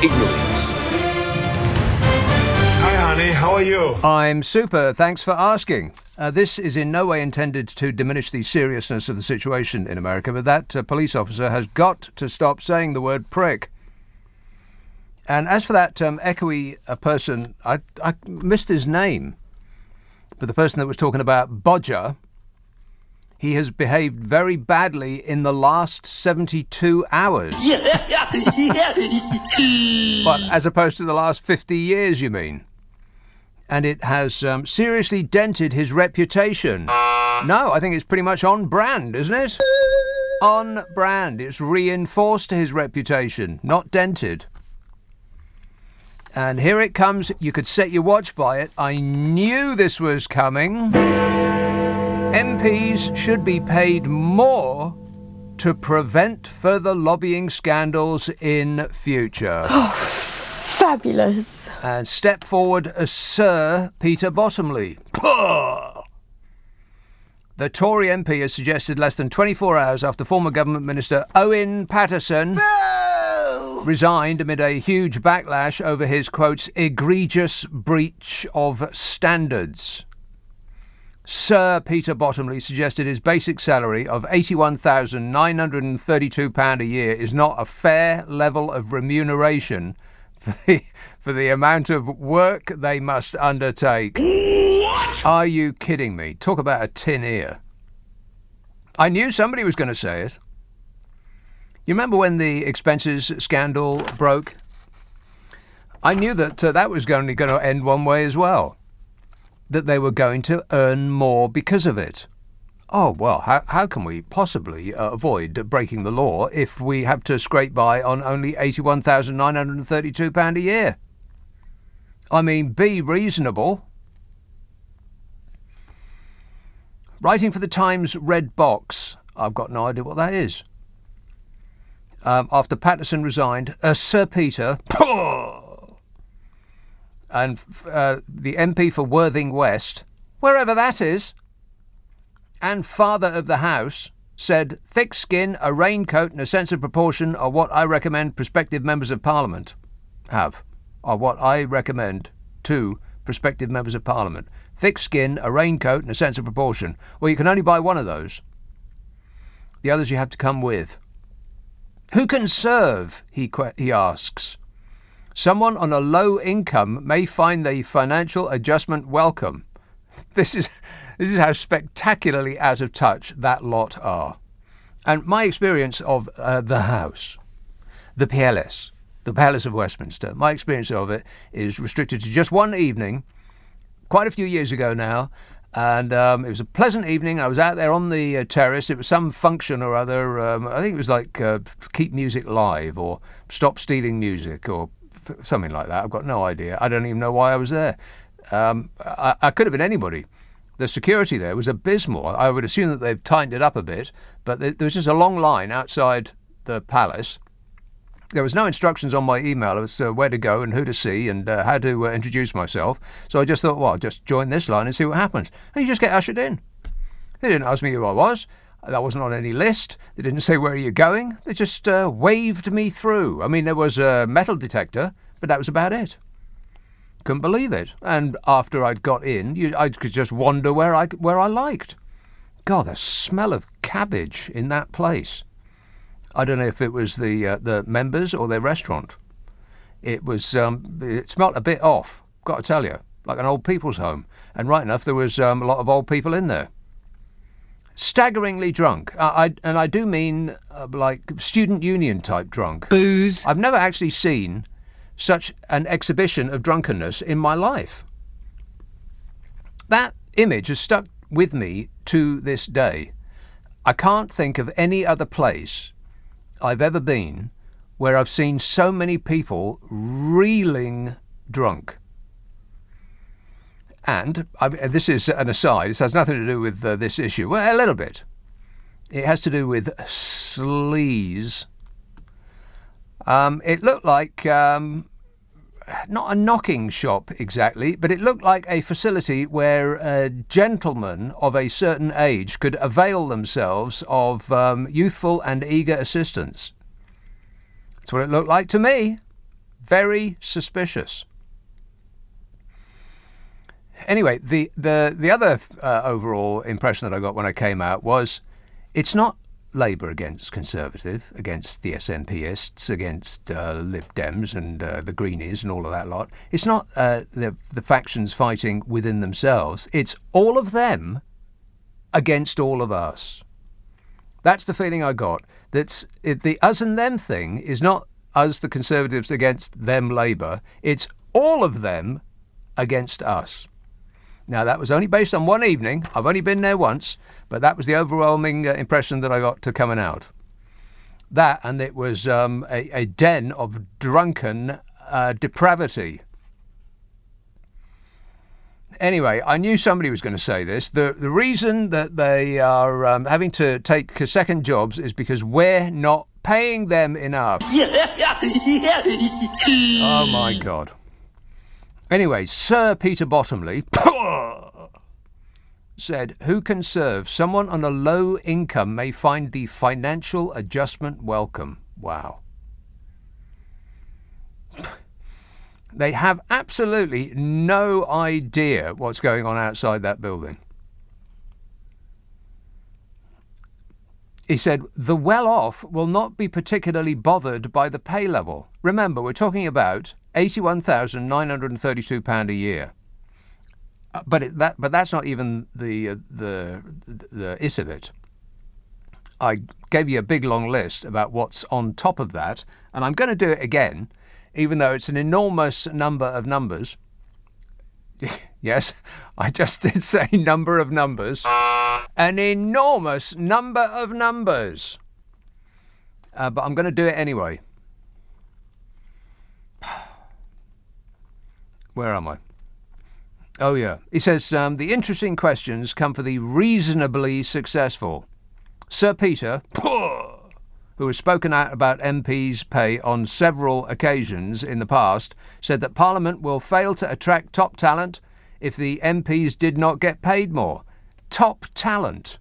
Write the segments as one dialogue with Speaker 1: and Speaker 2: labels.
Speaker 1: ignorance.
Speaker 2: Hi, honey. How are you?
Speaker 3: I'm super. Thanks for asking. This is in no way intended to diminish the seriousness of the situation in America, but that police officer has got to stop saying the word prick. And as for that echoey person, I missed his name, but the person that was talking about Bodger, he has behaved very badly in the last 72 hours. But as opposed to the last 50 years, you mean? And it has seriously dented his reputation. No, I think it's pretty much on brand, isn't it? On brand. It's reinforced his reputation, not dented. And here it comes. You could set your watch by it. I knew this was coming. MPs should be paid more to prevent further lobbying scandals in future.
Speaker 4: Oh, fabulous.
Speaker 3: And step forward Sir Peter Bottomley. The Tory MP has suggested less than 24 hours after former government minister Owen Paterson resigned amid a huge backlash over his, quote, egregious breach of standards. Sir Peter Bottomley suggested his basic salary of £81,932 a year is not a fair level of remuneration for the amount of work they must undertake. What? Are you kidding me? Talk about a tin ear. I knew somebody was going to say it. You remember when the expenses scandal broke? I knew that that was only going to end one way as well. That they were going to earn more because of it. Oh, well, how can we possibly avoid breaking the law if we have to scrape by on only £81,932 a year? I mean, be reasonable. Writing for the Times Red Box. I've got no idea what that is. After Paterson resigned, Sir Peter, and the MP for Worthing West, wherever that is, and father of the house, said thick skin, a raincoat and a sense of proportion are what I recommend prospective members of Parliament have, are what I recommend to prospective members of Parliament. Thick skin, a raincoat and a sense of proportion. Well, you can only buy one of those. The others you have to come with. Who can serve, he asks. Someone on a low income may find the financial adjustment welcome. This is how spectacularly out of touch that lot are. And my experience of the House, the Palace of Westminster, my experience of it is restricted to just one evening, quite a few years ago now, and it was a pleasant evening. I was out there on the terrace. It was some function or other. I think it was like Keep Music Live or Stop Stealing Music or something like that. I've got no idea. I don't even know why I was there. I could have been anybody. The security there was abysmal. I would assume that they've tightened it up a bit, but there was just a long line outside the palace. There was no instructions on my email as to where to go and who to see and how to introduce myself. So I just thought, well, I'll just join this line and see what happens. And you just get ushered in. They didn't ask me who I was. That wasn't on any list. They didn't say, where are you going? They just waved me through. I mean, there was a metal detector, but that was about it. Couldn't believe it. And after I'd got in, I could just wander where I liked. God, the smell of cabbage in that place. I don't know if it was the members or their restaurant. It was it smelt a bit off, got to tell you, like an old people's home. And right enough, there was a lot of old people in there. Staggeringly drunk. And I do mean like student union type drunk.
Speaker 5: Booze.
Speaker 3: I've never actually seen such an exhibition of drunkenness in my life. That image has stuck with me to this day. I can't think of any other place I've ever been where I've seen so many people reeling drunk. And this is an aside. This has nothing to do with this issue. Well, a little bit. It has to do with sleaze. It looked like not a knocking shop exactly, but it looked like a facility where gentlemen of a certain age could avail themselves of youthful and eager assistance. That's what it looked like to me. Very suspicious. Anyway, the other overall impression that I got when I came out was it's not Labour against Conservative, against the SNPists, against Lib Dems and the Greenies and all of that lot. It's not the factions fighting within themselves. It's all of them against all of us. That's the feeling I got. The us and them thing is not us, the Conservatives, against them, Labour. It's all of them against us. Now, that was only based on one evening. I've only been there once, but that was the overwhelming impression that I got to coming out. That, and it was a den of drunken depravity. Anyway, I knew somebody was going to say this. The reason that they are having to take second jobs is because we're not paying them enough. Oh, my God. Anyway, Sir Peter Bottomley said, who can serve? Someone on a low income may find the financial adjustment welcome. Wow. They have absolutely no idea what's going on outside that building. He said, the well-off will not be particularly bothered by the pay level. Remember, we're talking about £81,932 a year. But that's not even the it of it. I gave you a big long list about what's on top of that, and I'm going to do it again, even though it's an enormous number of numbers. Yes, I just did say number of numbers. An enormous number of numbers. But I'm going to do it anyway. Where am I? Oh, yeah. He says, the interesting questions come for the reasonably successful. Sir Peter, who has spoken out about MPs' pay on several occasions in the past, said that Parliament will fail to attract top talent if the MPs did not get paid more. Top talent.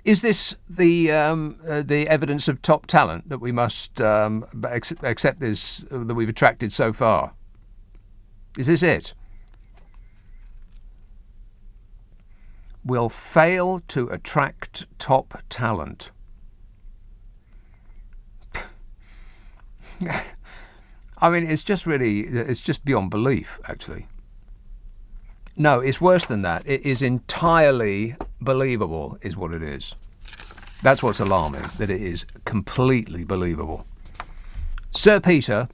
Speaker 3: Is this the evidence of top talent that we must accept this, that we've attracted so far? Is this it? Will fail to attract top talent. I mean, it's just beyond belief, actually. No, it's worse than that. It is entirely believable, is what it is. That's what's alarming, that it is completely believable. Sir Peter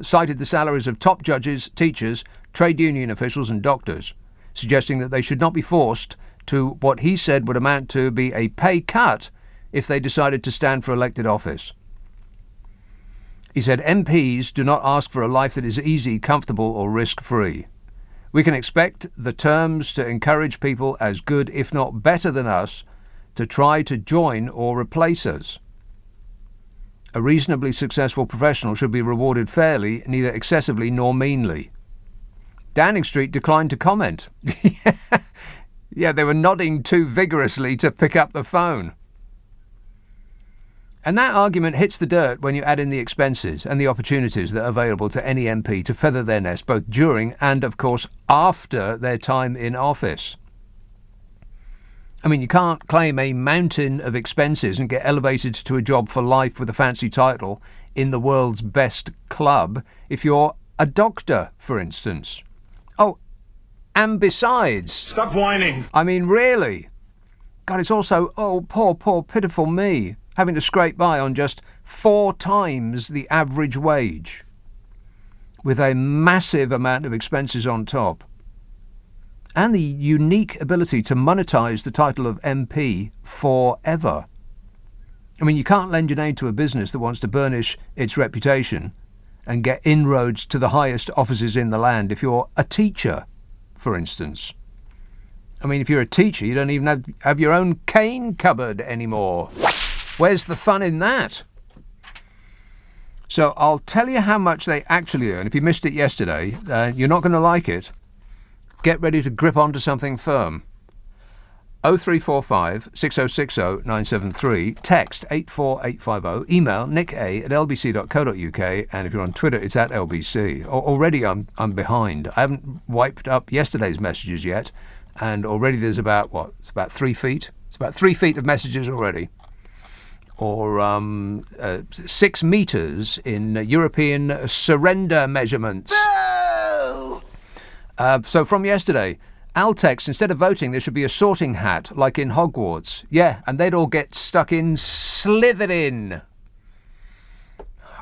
Speaker 3: cited the salaries of top judges, teachers, trade union officials and doctors, suggesting that they should not be forced to what he said would amount to be a pay cut if they decided to stand for elected office. He said, MPs do not ask for a life that is easy, comfortable or risk-free. We can expect the terms to encourage people as good, if not better than us, to try to join or replace us. A reasonably successful professional should be rewarded fairly, neither excessively nor meanly. Downing Street declined to comment. Yeah, they were nodding too vigorously to pick up the phone. And that argument hits the dirt when you add in the expenses and the opportunities that are available to any MP to feather their nest both during and, of course, after their time in office. I mean, you can't claim a mountain of expenses and get elevated to a job for life with a fancy title in the world's best club if you're a doctor, for instance. Oh, and besides...
Speaker 1: Stop whining.
Speaker 3: I mean, really? God, it's also, poor, pitiful me, having to scrape by on just 4 times the average wage, with a massive amount of expenses on top, and the unique ability to monetize the title of MP forever. I mean, you can't lend your name to a business that wants to burnish its reputation and get inroads to the highest offices in the land if you're a teacher, for instance. I mean, if you're a teacher, you don't even have your own cane cupboard anymore. Where's the fun in that? So I'll tell you how much they actually earn. If you missed it yesterday, you're not going to like it. Get ready to grip onto something firm. 0345 6060 973, text 84850, email nick@lbc.co.uk, and if you're on Twitter, it's @lbc. Already I'm behind. I haven't wiped up yesterday's messages yet, and already there's about 3 feet? It's about 3 feet of messages already. Or 6 metres in European surrender measurements. No! So from yesterday, Altex, instead of voting, there should be a sorting hat, like in Hogwarts. Yeah, and they'd all get stuck in Slytherin.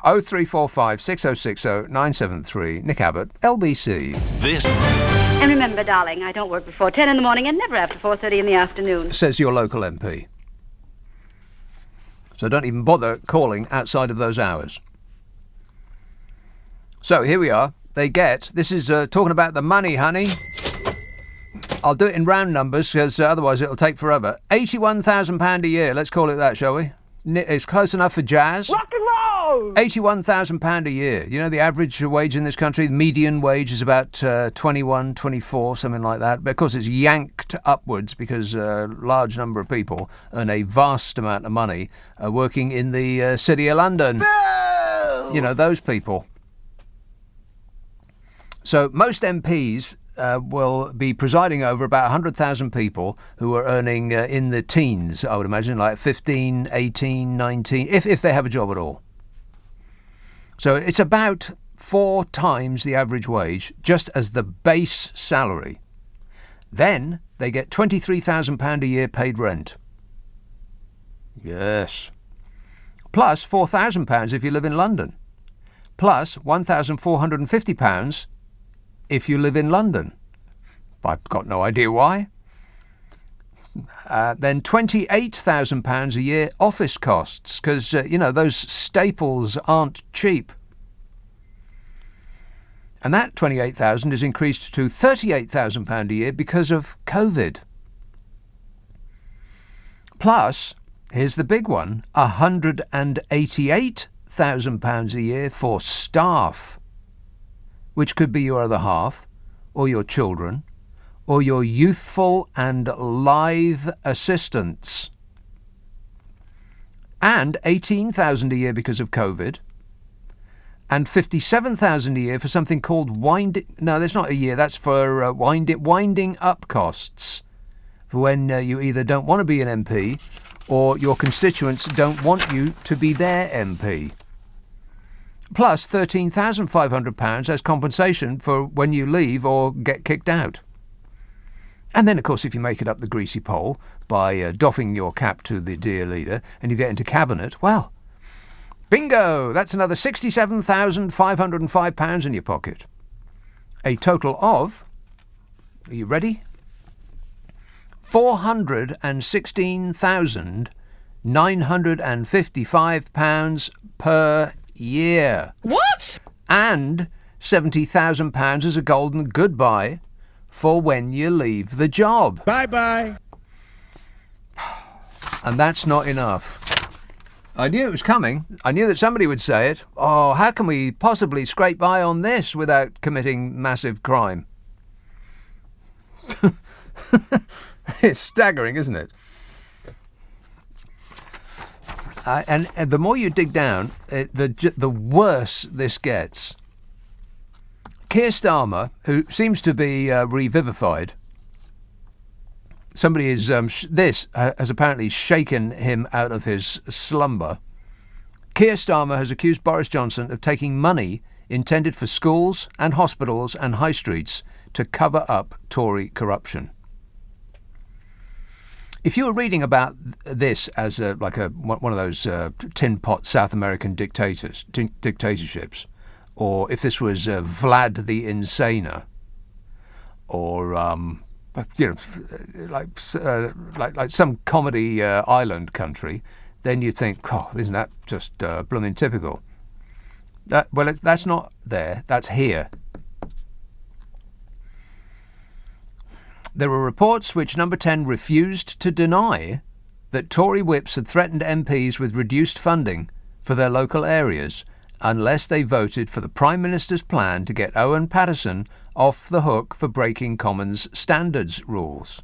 Speaker 3: 0345 6060 973. Nick Abbot, LBC.
Speaker 1: This.
Speaker 2: And remember, darling, I don't work before 10 in the morning and never after 4:30 in the afternoon.
Speaker 3: Says your local MP. So don't even bother calling outside of those hours. So here we are. This is talking about the money, honey. I'll do it in round numbers because otherwise it'll take forever. £81,000 a year. Let's call it that, shall we? It's close enough for jazz.
Speaker 4: Rock and roll!
Speaker 3: £81,000 a year. You know the average wage in this country, the median wage is about 21, 24, something like that. But of course it's yanked upwards because a large number of people earn a vast amount of money working in the City of London.
Speaker 1: No!
Speaker 3: You know, those people. So most MPs will be presiding over about 100,000 people who are earning in the teens, I would imagine, like 15, 18, 19, if they have a job at all. So it's about 4 times the average wage, just as the base salary. Then they get £23,000 a year paid rent. Yes. Plus £4,000 if you live in London. Plus £1,450 if you live in London. I've got no idea why. Then £28,000 a year office costs, because, those staples aren't cheap. And that £28,000 is increased to £38,000 a year because of COVID. Plus, here's the big one, £188,000 a year for staff, which could be your other half, or your children, or your youthful and lithe assistants. And £18,000 a year because of COVID, and £57,000 a year for something called no, that's not a year, that's for winding up costs, for when you either don't want to be an MP, or your constituents don't want you to be their MP. Plus £13,500 as compensation for when you leave or get kicked out. And then, of course, if you make it up the greasy pole by doffing your cap to the dear leader and you get into cabinet, well, bingo! That's another £67,505 in your pocket. A total of, are you ready? £416,955 per year.
Speaker 1: What?
Speaker 3: And £70,000 as a golden goodbye for when you leave the job.
Speaker 1: Bye-bye.
Speaker 3: And that's not enough. I knew it was coming. I knew that somebody would say it. Oh, how can we possibly scrape by on this without committing massive crime? It's staggering, isn't it? And the more you dig down, the worse this gets. Keir Starmer, who seems to be revivified, somebody is this has apparently shaken him out of his slumber. Keir Starmer has accused Boris Johnson of taking money intended for schools and hospitals and high streets to cover up Tory corruption. If you were reading about this as one of those tin pot South American dictatorships, or if this was Vlad the Insaner, or like some comedy island country, then you'd think, oh, isn't that just blooming typical? That's not there. That's here. There were reports which Number 10 refused to deny that Tory whips had threatened MPs with reduced funding for their local areas unless they voted for the Prime Minister's plan to get Owen Paterson off the hook for breaking Commons standards rules.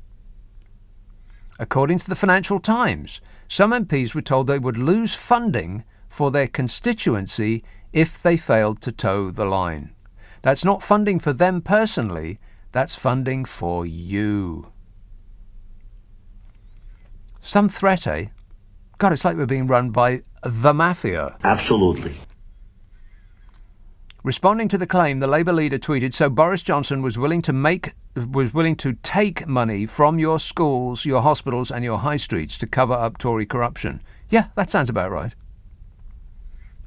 Speaker 3: According to the Financial Times, some MPs were told they would lose funding for their constituency if they failed to toe the line. That's not funding for them personally, that's funding for you. Some threat, eh? God, it's like we're being run by the mafia.
Speaker 1: Absolutely.
Speaker 3: Responding to the claim, the Labour leader tweeted, "So Boris Johnson was willing to take money from your schools, your hospitals and your high streets to cover up Tory corruption." Yeah, that sounds about right.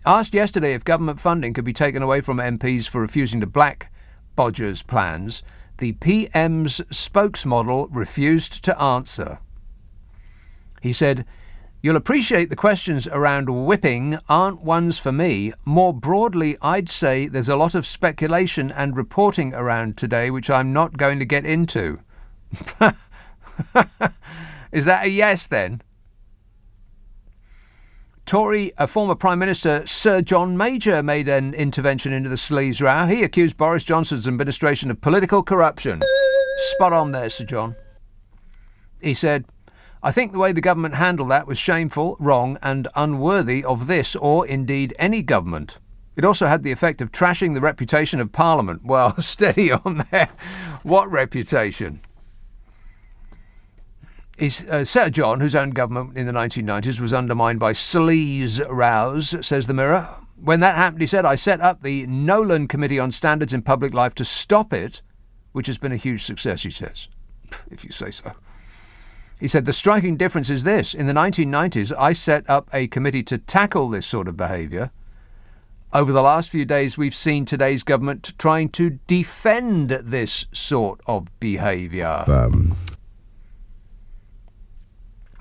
Speaker 3: Asked yesterday if government funding could be taken away from MPs for refusing to back Bodger's plans, the PM's spokesmodel refused to answer. He said, "You'll appreciate the questions around whipping aren't ones for me. More broadly, I'd say there's a lot of speculation and reporting around today which I'm not going to get into." Is that a yes then? Tory former Prime Minister Sir John Major made an intervention into the sleaze row. He accused Boris Johnson's administration of political corruption. Spot on there, Sir John. He said, "I think the way the government handled that was shameful, wrong and unworthy of this or indeed any government. It also had the effect of trashing the reputation of Parliament." Well, steady on there. What reputation? Sir John, whose own government in the 1990s was undermined by sleaze rows, says the Mirror. When that happened, he said, "I set up the Nolan Committee on Standards in Public Life to stop it," which has been a huge success, he says, if you say so. He said, "The striking difference is this. In the 1990s, I set up a committee to tackle this sort of behaviour. Over the last few days, we've seen today's government trying to defend this sort of behaviour."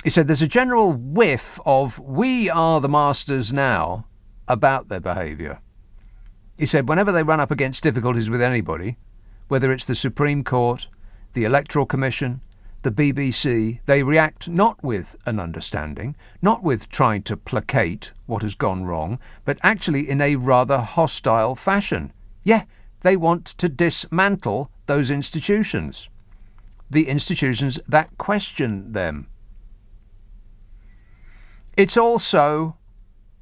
Speaker 3: He said, "There's a general whiff of 'we are the masters now' about their behaviour." He said, "Whenever they run up against difficulties with anybody, whether it's the Supreme Court, the Electoral Commission, the BBC, they react not with an understanding, not with trying to placate what has gone wrong, but actually in a rather hostile fashion. Yeah, they want to dismantle those institutions, the institutions that question them. It's also,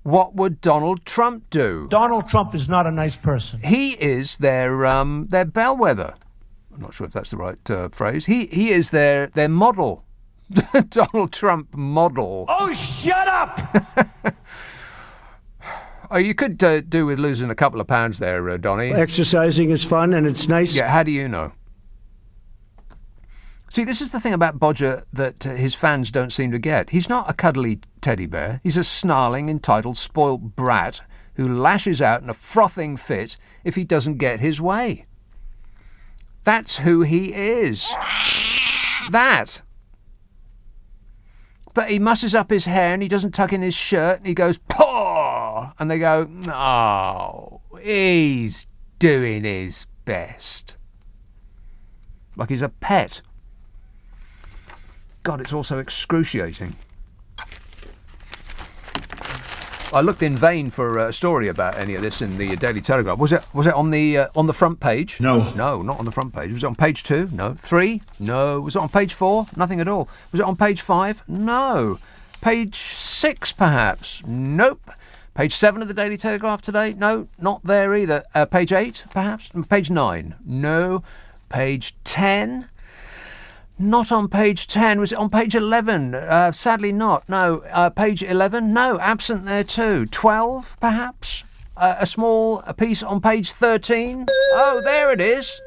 Speaker 3: what would Donald Trump do?
Speaker 5: Donald Trump is not a nice person.
Speaker 3: He is their bellwether. I'm not sure if that's the right phrase. He is their model. Donald Trump model.
Speaker 5: Oh, shut up!
Speaker 3: Oh, you could do with losing a couple of pounds there, Donnie.
Speaker 5: Exercising is fun and it's nice.
Speaker 3: Yeah, how do you know? See, this is the thing about Bodger that his fans don't seem to get. He's not a cuddly teddy bear. He's a snarling, entitled, spoilt brat who lashes out in a frothing fit if he doesn't get his way. That's who he is. That. But he musses up his hair and he doesn't tuck in his shirt and he goes, "Paw!" And they go, "Oh, he's doing his best." Like he's a pet. God, it's also excruciating. I looked in vain for a story about any of this in the Daily Telegraph. Was it on the front page?
Speaker 1: No.
Speaker 3: No, not on the front page. Was it on page 2? No. 3? No. Was it on page 4? Nothing at all. Was it on page 5? No. Page 6, perhaps? Nope. Page 7 of the Daily Telegraph today? No, not there either. Page 8, perhaps? Page 9? No. Page 10? Not on page 10. Was it on page 11? Sadly not. No. Page 11? No. Absent there too. 12, perhaps? A small piece on page 13? Oh, there it is.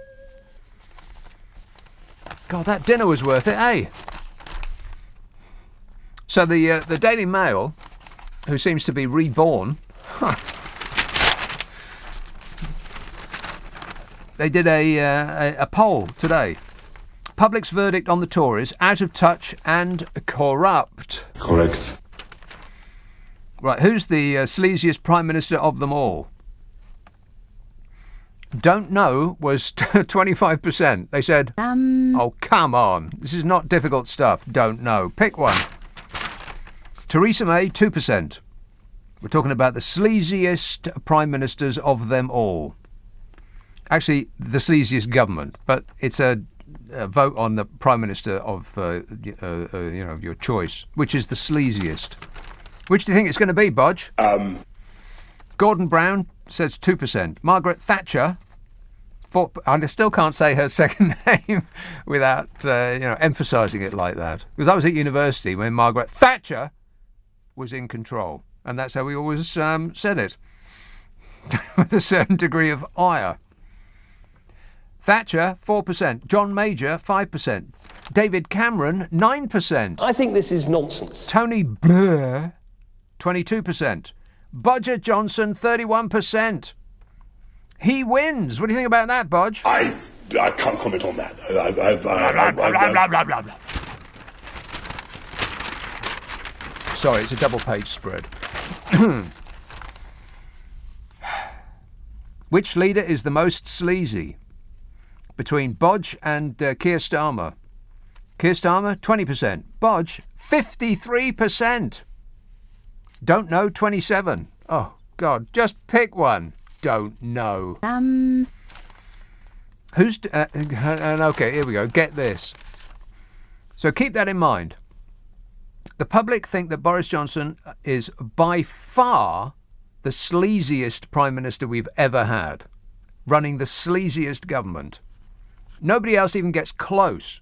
Speaker 3: God, that dinner was worth it, eh? So the Daily Mail, who seems to be reborn, they did a poll today. Public's verdict on the Tories: out of touch and corrupt.
Speaker 1: Correct.
Speaker 3: Right, who's the sleaziest Prime Minister of them all? Don't know was 25%. They said, oh, come on. This is not difficult stuff. Don't know. Pick one. Theresa May, 2%. We're talking about the sleaziest Prime Ministers of them all. Actually, the sleaziest government, but it's a vote on the Prime Minister of your choice. Which is the sleaziest? Which do you think it's going to be, Bodge? Gordon Brown says 2%. Margaret Thatcher, 4%. I still can't say her second name without emphasising it like that. Because I was at university when Margaret Thatcher was in control, and that's how we always said it, with a certain degree of ire. Thatcher, 4%. John Major, 5%. David Cameron, 9%.
Speaker 1: I think this is nonsense.
Speaker 3: Tony Blair, 22%. Bodger Johnson, 31%. He wins. What do you think about that, Bodge?
Speaker 6: I can't comment on that.
Speaker 3: Sorry, it's a double-page spread. Which leader is the most sleazy? Between Bodge and Keir Starmer. Keir Starmer, 20%. Bodge, 53%. Don't know, 27%. Oh, God, just pick one. Don't know. Who's... okay, here we go. Get this. So keep that in mind. The public think that Boris Johnson is by far the sleaziest Prime Minister we've ever had, running the sleaziest government. Nobody else even gets close.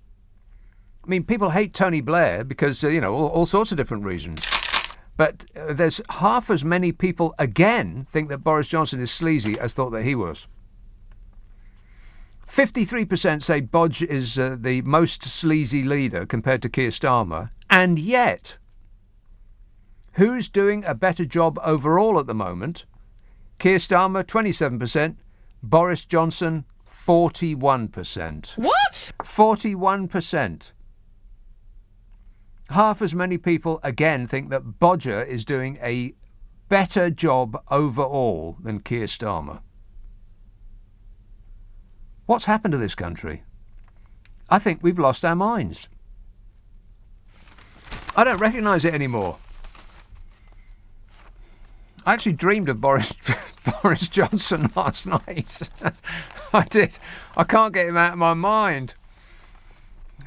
Speaker 3: I mean, people hate Tony Blair because, all sorts of different reasons. But there's half as many people, again, think that Boris Johnson is sleazy as thought that he was. 53% say Bodge is the most sleazy leader compared to Keir Starmer. And yet, who's doing a better job overall at the moment? Keir Starmer, 27%. Boris Johnson, 41%.
Speaker 1: What?
Speaker 3: 41%. Half as many people, again, think that Bodger is doing a better job overall than Keir Starmer. What's happened to this country? I think we've lost our minds. I don't recognise it anymore. I actually dreamed of Boris Johnson last night. I did. I can't get him out of my mind.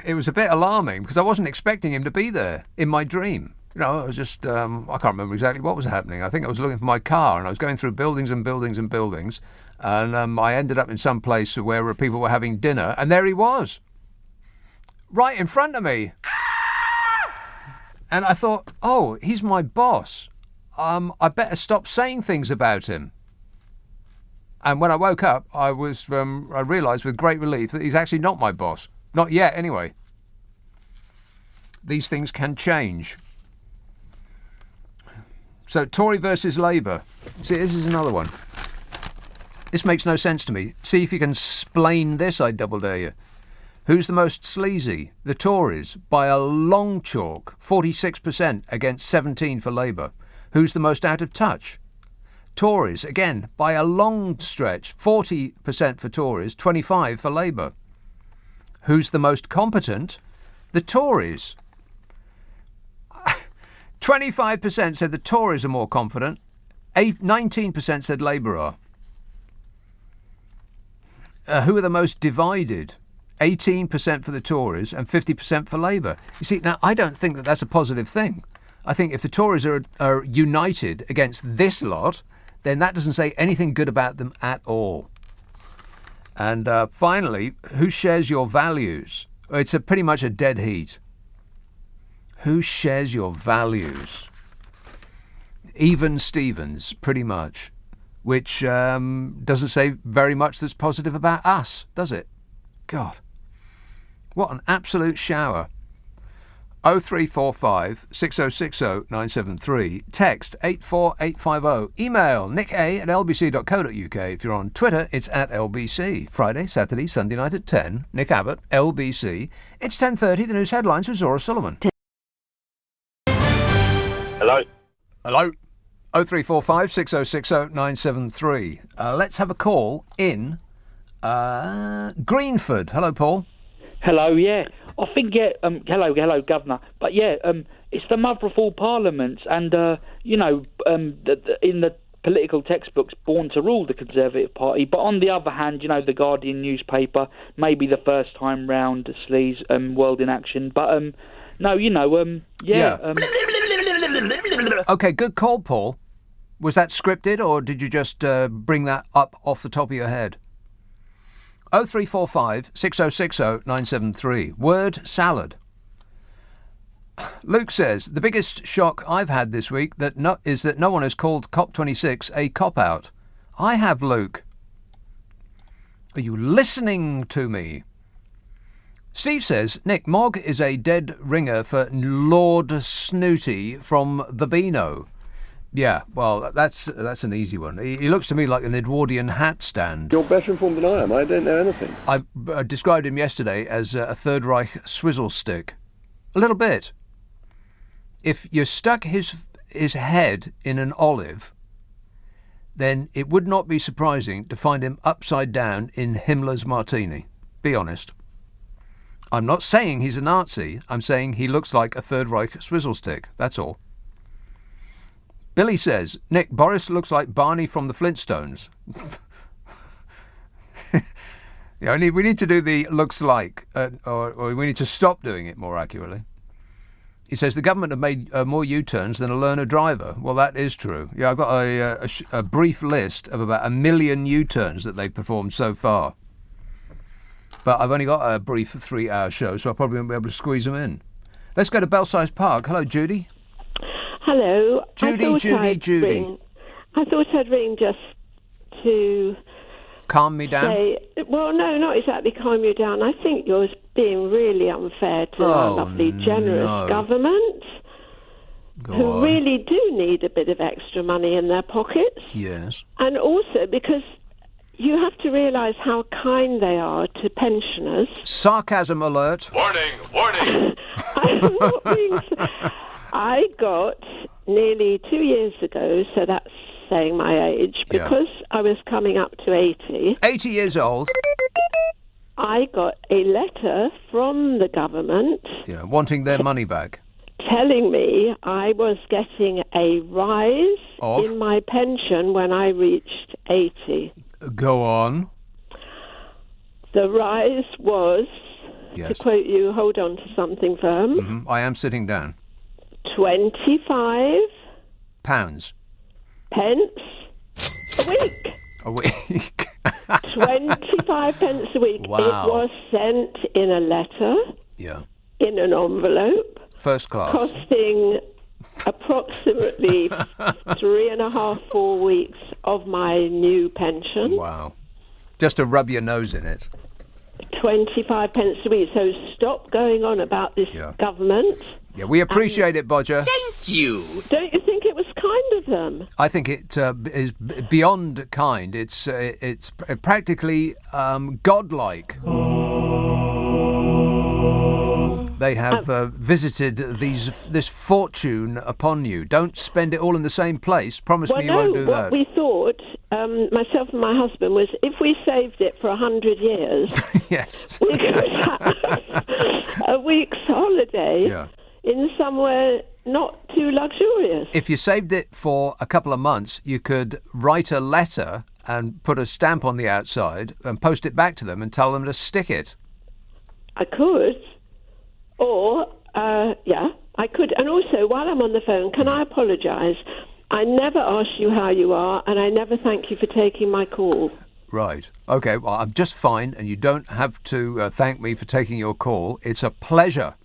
Speaker 3: It was a bit alarming because I wasn't expecting him to be there in my dream. I was just, I can't remember exactly what was happening. I think I was looking for my car and I was going through buildings and buildings and buildings. And I ended up in some place where people were having dinner. And there he was. Right in front of me. And I thought, oh, he's my boss. I better stop saying things about him. And when I woke up, I realised with great relief that he's actually not my boss. Not yet, anyway. These things can change. So, Tory versus Labour. See, this is another one. This makes no sense to me. See if you can explain this, I double dare you. Who's the most sleazy? The Tories, by a long chalk, 46% against 17% for Labour. Who's the most out of touch? Tories, again, by a long stretch, 40% for Tories, 25% for Labour. Who's the most competent? The Tories. 25% said the Tories are more competent. 19% said Labour are. Who are the most divided? 18% for the Tories and 50% for Labour. You see, now, I don't think that that's a positive thing. I think if the Tories are united against this lot, then that doesn't say anything good about them at all. And finally, who shares your values? It's pretty much a dead heat. Who shares your values? Even Stevens, pretty much, which doesn't say very much that's positive about us, does it? God, what an absolute shower. 0345 6060 973. Text 84850. Email nicka@lbc.co.uk. If you're on Twitter, it's @LBC. Friday, Saturday, Sunday night at 10. Nick Abbott, LBC. It's 10:30. The news headlines with Zora Sullivan.
Speaker 7: Hello?
Speaker 3: Hello. 0345 6060 973. Let's have a call in Greenford. Hello, Paul.
Speaker 8: Hello, yeah. I think, hello, Governor. But, yeah, it's the mother of all parliaments. And, in the political textbooks born to rule the Conservative Party. But on the other hand, the Guardian newspaper, maybe the first time round, Sleaze, World in Action. But no,
Speaker 3: Okay, good call, Paul. Was that scripted, or did you just bring that up off the top of your head? 0345 6060 973. Word salad. Luke says, the biggest shock I've had this week is that no one has called COP26 a cop-out. I have, Luke. Are you listening to me? Steve says, Nick, Mogg is a dead ringer for Lord Snooty from the Beano. Yeah, well, that's an easy one. He looks to me like an Edwardian hat stand.
Speaker 1: You're better informed than I am. I don't know anything.
Speaker 3: I described him yesterday as a Third Reich swizzle stick. A little bit. If you stuck his head in an olive, then it would not be surprising to find him upside down in Himmler's martini. Be honest. I'm not saying he's a Nazi. I'm saying he looks like a Third Reich swizzle stick. That's all. Billy says, Nick, Boris looks like Barney from the Flintstones. We need to do the looks like, or we need to stop doing it more accurately. He says the government have made more U-turns than a learner driver. Well, that is true. Yeah, I've got a brief list of about 1 million U-turns that they've performed so far. But I've only got a brief 3-hour show, so I probably won't be able to squeeze them in. Let's go to Belsize Park. Hello, Judy.
Speaker 7: Hello.
Speaker 3: Judy.
Speaker 7: I thought I'd ring just to
Speaker 3: calm me down.
Speaker 7: Well, no, not exactly calm you down. I think you're being really unfair to our lovely, generous government, who really do need a bit of extra money in their pockets.
Speaker 3: Yes.
Speaker 7: And also because you have to realise how kind they are to pensioners.
Speaker 3: Sarcasm alert.
Speaker 9: Warning.
Speaker 7: I got nearly 2 years ago, so that's saying my age, because I was coming up to 80.
Speaker 3: 80 years old.
Speaker 7: I got a letter from the government.
Speaker 3: Yeah, wanting their money back.
Speaker 7: Telling me I was getting a rise in my pension when I reached 80.
Speaker 3: Go on.
Speaker 7: The rise was, to quote you, hold on to something firm.
Speaker 3: Mm-hmm. I am sitting down.
Speaker 7: 25
Speaker 3: pounds.
Speaker 7: Pence a week.
Speaker 3: A week.
Speaker 7: 25 pence a week.
Speaker 3: Wow.
Speaker 7: It was sent in a letter.
Speaker 3: Yeah.
Speaker 7: In an envelope.
Speaker 3: First class.
Speaker 7: Costing approximately 3.5, 4 weeks of my new pension.
Speaker 3: Wow. Just to rub your nose in it.
Speaker 7: 25 pence a week. So stop going on about this government.
Speaker 3: Yeah, we appreciate it, Bodger.
Speaker 9: Thank you.
Speaker 7: Don't you think it was kind of them?
Speaker 3: I think it is beyond kind. It's practically godlike. They have visited this fortune upon you. Don't spend it all in the same place. Promise me you won't do that.
Speaker 7: What we thought, myself and my husband, was if we saved it for 100 years,
Speaker 3: yes,
Speaker 7: we could have a week's holiday in somewhere not too luxurious.
Speaker 3: If you saved it for a couple of months, you could write a letter and put a stamp on the outside and post it back to them and tell them to stick it.
Speaker 7: I could. Or, I could. And also, while I'm on the phone, can I apologise? I never ask you how you are, and I never thank you for taking my call.
Speaker 3: Right. OK, well, I'm just fine, and you don't have to thank me for taking your call. It's a pleasure.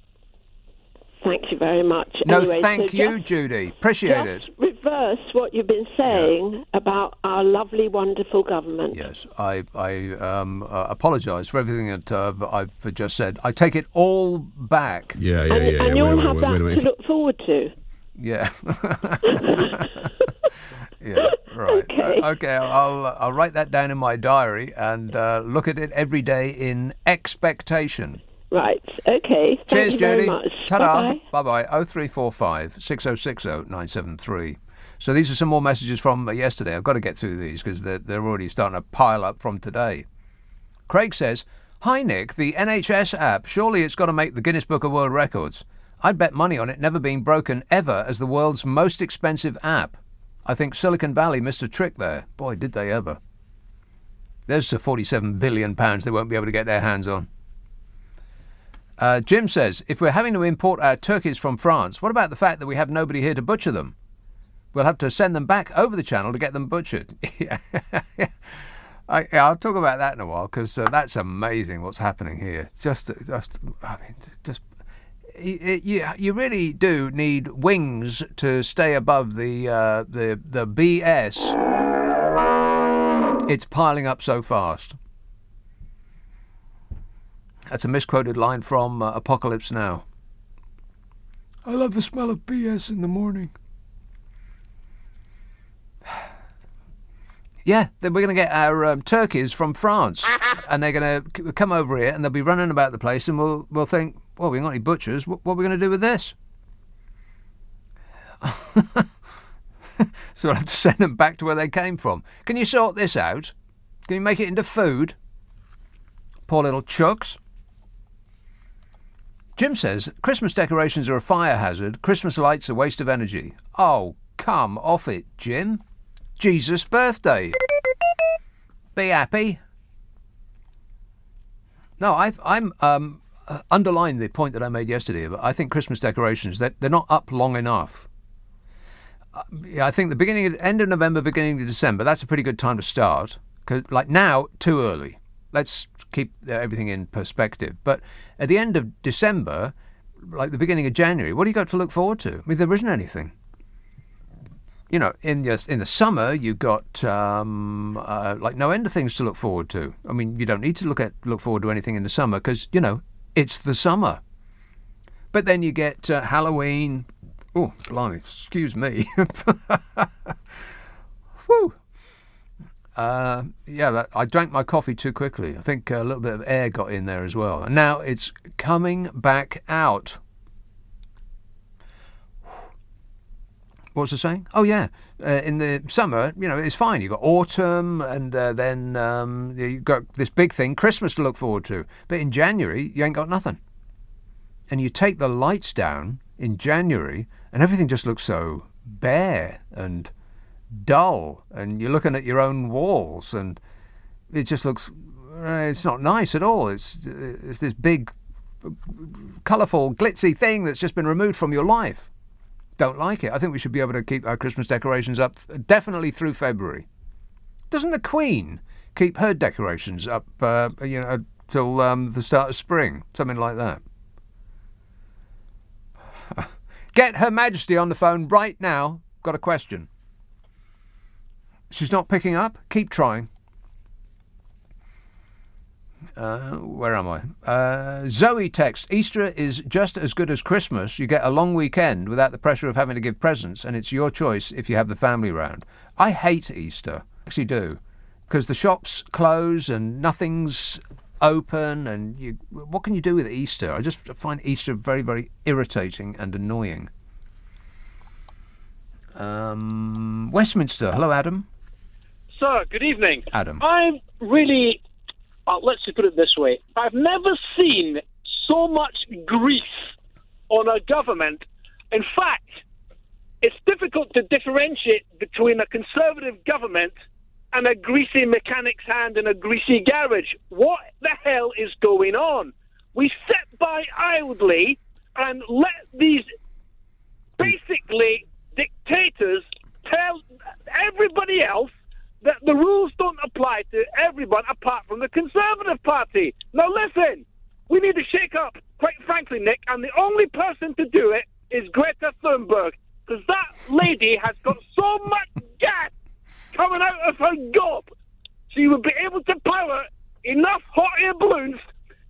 Speaker 7: Thank you very much.
Speaker 3: No,
Speaker 7: anyway,
Speaker 3: thank you, Judy. Appreciate it.
Speaker 7: Reverse what you've been saying about our lovely, wonderful government.
Speaker 3: Yes, I apologise for everything that I've just said. I take it all back.
Speaker 1: Yeah.
Speaker 7: And you'll have that to look forward to.
Speaker 3: Yeah. Yeah, right. Okay, I'll write that down in my diary and look at it every day in expectation.
Speaker 7: Right, okay.
Speaker 3: Cheers,
Speaker 7: Thank you
Speaker 3: Judy.
Speaker 7: very much.
Speaker 3: Ta-da. Bye-bye. 0345 6060 973. So these are some more messages from yesterday. I've got to get through these because they're already starting to pile up from today. Craig says, Hi, Nick. The NHS app, surely it's got to make the Guinness Book of World Records. I'd bet money on it never being broken ever as the world's most expensive app. I think Silicon Valley missed a trick there. Boy, did they ever. There's the £47 billion they won't be able to get their hands on. Jim says, if we're having to import our turkeys from France, what about the fact that we have nobody here to butcher them? We'll have to send them back over the channel to get them butchered. I'll talk about that in a while, because that's amazing what's happening here. You really do need wings to stay above the BS. It's piling up so fast. That's a misquoted line from Apocalypse Now. I love the smell of BS in the morning. Yeah, then we're going to get our turkeys from France, and they're going to come over here, and they'll be running about the place, and we'll think, well, we haven't got any butchers. What are we going to do with this? So I'll have to send them back to where they came from. Can you sort this out? Can you make it into food? Poor little chucks. Jim says, Christmas decorations are a fire hazard. Christmas lights a waste of energy. Oh, come off it, Jim. Jesus' birthday. Be happy. No, I'm underline the point that I made yesterday. But I think Christmas decorations, they're not up long enough. I think the end of November, beginning of December, that's a pretty good time to start. 'Cause, like now, too early. Let's keep everything in perspective. But at the end of December, like the beginning of January, what do you got to look forward to? I mean, there isn't anything. You know, in the summer, you've got like no end of things to look forward to. I mean, you don't need to look forward to anything in the summer because, you know, it's the summer. But then you get Halloween. Oh, blimey, excuse me. Whew. I drank my coffee too quickly. I think a little bit of air got in there as well. And now it's coming back out. What was I saying? Oh, yeah. In the summer, you know, it's fine. You've got autumn and then you've got this big thing, Christmas, to look forward to. But in January, you ain't got nothing. And you take the lights down in January and everything just looks so bare and dull. And you're looking at your own walls and it just looks, it's not nice at all. It's this big, colourful, glitzy thing that's just been removed from your life. Don't like it. I think we should be able to keep our Christmas decorations up definitely through February. Doesn't the Queen keep her decorations up, till the start of spring? Something like that. Get Her Majesty on the phone right now. Got a question. She's not picking up? Keep trying. Where am I? Zoe text, Easter is just as good as Christmas. You get a long weekend without the pressure of having to give presents, and it's your choice if you have the family round. I hate Easter. I actually do. Because the shops close and nothing's open, and what can you do with Easter? I just find Easter very, very irritating and annoying. Westminster. Hello, Adam.
Speaker 10: Sir, good evening.
Speaker 3: Adam.
Speaker 10: I'm really... let's just put it this way. I've never seen so much grief on a government. In fact, it's difficult to differentiate between a Conservative government and a greasy mechanic's hand in a greasy garage. What the hell is going on? We sit by idly and let these basically dictators tell everybody else that the rules don't apply to everyone apart from the Conservative Party. Now listen, we need to shake up, quite frankly, Nick, and the only person to do it is Greta Thunberg, because that lady has got so much gas coming out of her gob, she would be able to power enough hot air balloons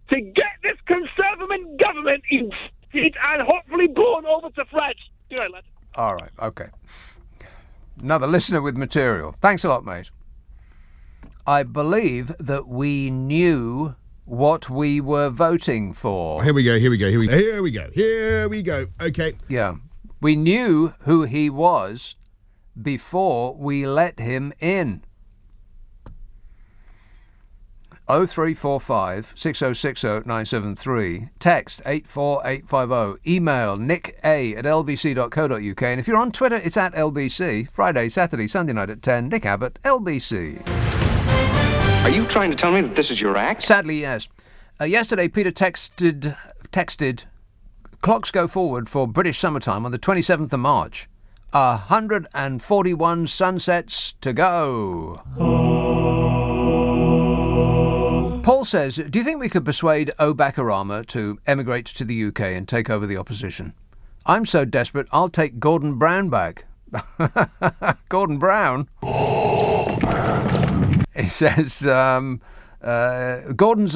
Speaker 10: to get this Conservative government elected and hopefully blown over to France. Good night, lad.
Speaker 3: All right, okay. Another listener with material. Thanks a lot, mate. I believe that we knew what we were voting for.
Speaker 11: Here we go. Okay.
Speaker 3: Yeah. We knew who he was before we let him in. 0345 6060 973. Text 84850. Email nicka@lbc.co.uk. And if you're on Twitter, it's at LBC. Friday, Saturday, Sunday night at 10. Nick Abbott, LBC.
Speaker 9: Are you trying to tell me that this is your act?
Speaker 3: Sadly, yes. Yesterday, Peter texted, clocks go forward for British summertime on the 27th of March. 141 sunsets to go. Paul says, do you think we could persuade Obakarama to emigrate to the UK and take over the opposition? I'm so desperate, I'll take Gordon Brown back. Gordon Brown? He says, Gordon's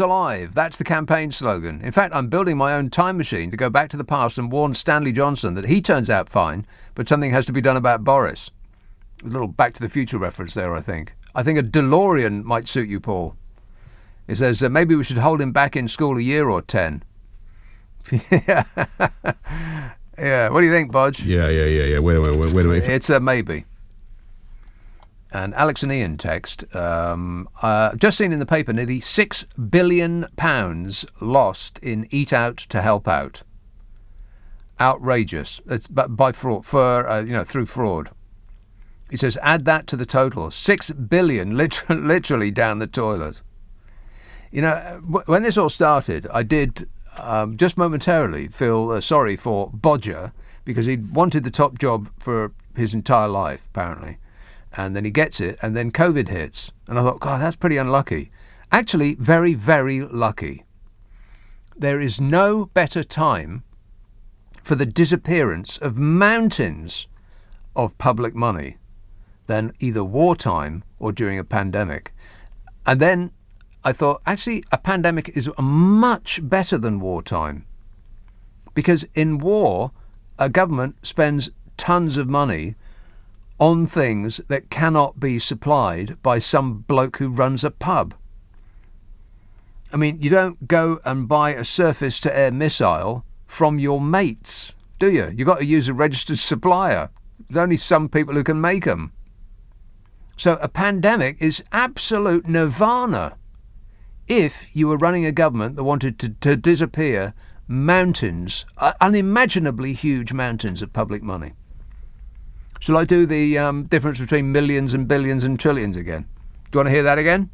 Speaker 3: alive. That's the campaign slogan. In fact, I'm building my own time machine to go back to the past and warn Stanley Johnson that he turns out fine, but something has to be done about Boris. A little Back to the Future reference there, I think. I think a DeLorean might suit you, Paul. He says, maybe we should hold him back in school a year or 10. Yeah. Yeah. What do you think, Bodge?
Speaker 11: Yeah. Wait a minute.
Speaker 3: It's a maybe. And Alex and Ian text, just seen in the paper, nearly £6 billion lost in Eat Out to Help Out. Outrageous. It's by fraud, through fraud. He says, add that to the total. 6 billion literally down the toilet. You know, when this all started, I did just momentarily feel sorry for Bodger, because he'd wanted the top job for his entire life, apparently. And then he gets it, and then COVID hits. And I thought, God, that's pretty unlucky. Actually, very, very lucky. There is no better time for the disappearance of mountains of public money than either wartime or during a pandemic. And then I thought, actually, a pandemic is much better than wartime. Because in war, a government spends tons of money on things that cannot be supplied by some bloke who runs a pub. I mean, you don't go and buy a surface-to-air missile from your mates, do you? You've got to use a registered supplier. There's only some people who can make them. So a pandemic is absolute nirvana if you were running a government that wanted to disappear mountains, unimaginably huge mountains of public money. Shall I do the difference between millions and billions and trillions again? Do you want to hear that again?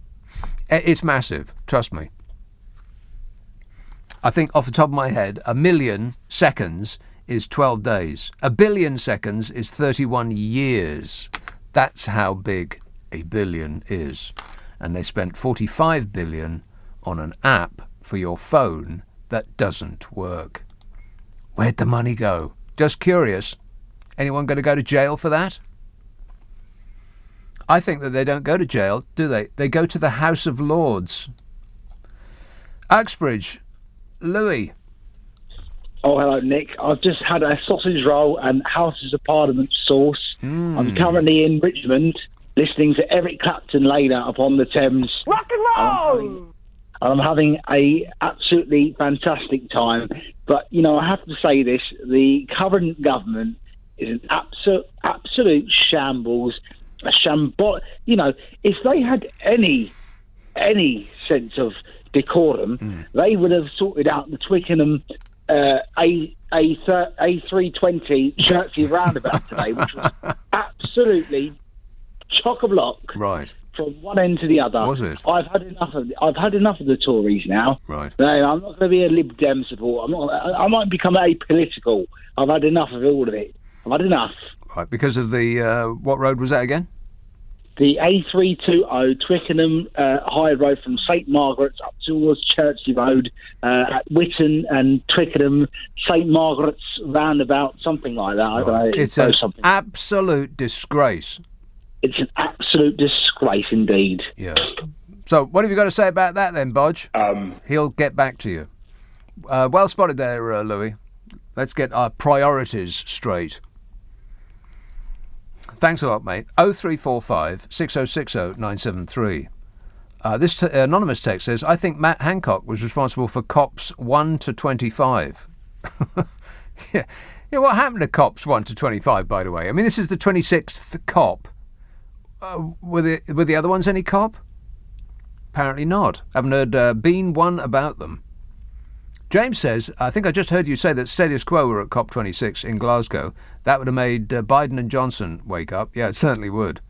Speaker 3: It's massive, trust me. I think off the top of my head, 1 million seconds is 12 days. 1 billion seconds is 31 years. That's how big a billion is. And they spent 45 billion on an app for your phone that doesn't work. Where'd the money go? Just curious. Anyone going to go to jail for that? I think that they don't go to jail, do they? They go to the House of Lords. Uxbridge, Louis.
Speaker 12: Oh, hello, Nick. I've just had a sausage roll and Houses of Parliament sauce. I'm currently in Richmond listening to Eric Clapton laid out upon the Thames. Rock and roll! I'm having a absolutely fantastic time. But, you know, I have to say this. The current government is an absolute shambles, a shambol. You know, if they had any sense of decorum, they would have sorted out the Twickenham A320 Chertsey roundabout today, which was absolutely chock-a-block.
Speaker 3: Right.
Speaker 12: From one end to the other.
Speaker 3: Was it?
Speaker 12: I've had enough of the Tories now.
Speaker 3: Right.
Speaker 12: No, I'm not going to be a Lib Dem supporter. I might become apolitical. I've had enough of all of it. I've had enough.
Speaker 3: Right, because of the what road was that again?
Speaker 12: The A320 Twickenham High Road from St Margaret's up towards Chertsey Road at Witton and Twickenham, St Margaret's roundabout, something like that. I don't know.
Speaker 3: It's an absolute disgrace.
Speaker 12: It's an absolute disgrace indeed.
Speaker 3: Yeah. So what have you got to say about that then, Bodge? He'll get back to you. Well spotted there, Louis. Let's get our priorities straight. Thanks a lot, mate. 0345 6060 973. This anonymous text says, I think Matt Hancock was responsible for cops 1 to 25. Yeah, what happened to cops 1 to 25, by the way? I mean, this is the 26th cop. Were the other ones any cop? apparently not. Haven't heard been one about them. James says, I think I just heard you say that status quo were at COP26 in Glasgow. That would have made Biden and Johnson wake up. Yeah, it certainly would.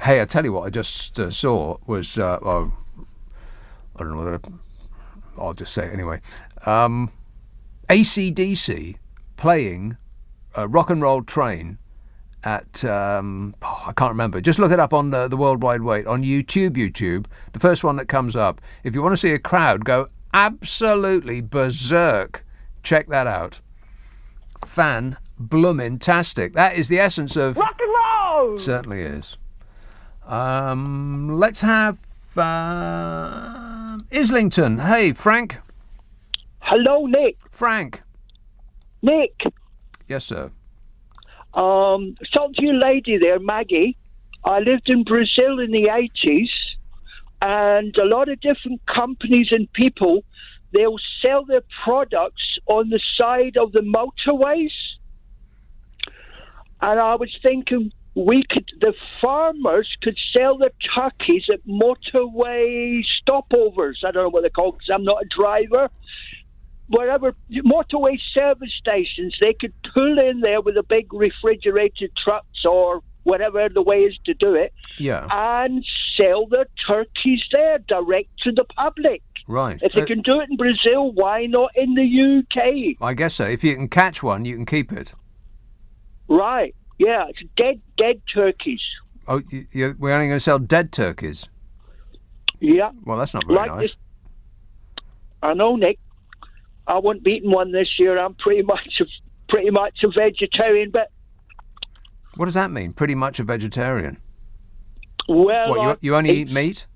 Speaker 3: Hey, I tell you what I just saw was, well, I don't know whether I'll just say it anyway. AC/DC playing Rock and Roll Train at, I can't remember. Just look it up on the World Wide Web, on YouTube, the first one that comes up. If you want to see a crowd go absolutely berserk, check that out. Fan bloomin-tastic. That is the essence of
Speaker 10: rock and roll.
Speaker 3: It certainly is. Let's have Islington. Hey, Frank.
Speaker 13: Hello, Nick.
Speaker 3: Frank.
Speaker 13: Nick.
Speaker 3: Yes, sir.
Speaker 13: Talking to your lady there, Maggie. I lived in Brazil in the 80s, and a lot of different companies and people, they'll sell their products on the side of the motorways. And I was thinking the farmers could sell their turkeys at motorway stopovers. I don't know what they're called because I'm not a driver. Wherever motorway service stations, they could pull in there with a big refrigerated trucks or whatever the way is to do it, and sell their turkeys there direct to the public.
Speaker 3: Right.
Speaker 13: If they can do it in Brazil, why not in the UK?
Speaker 3: I guess so. If you can catch one, you can keep it.
Speaker 13: Right. Yeah, it's dead turkeys.
Speaker 3: Oh, we're only going to sell dead turkeys?
Speaker 13: Yeah.
Speaker 3: Well, that's not very nice.
Speaker 13: I know, Nick. I won't be eating one this year. I'm pretty much a vegetarian, but...
Speaker 3: What does that mean, pretty much a vegetarian?
Speaker 13: Well...
Speaker 3: What, you only eat meat?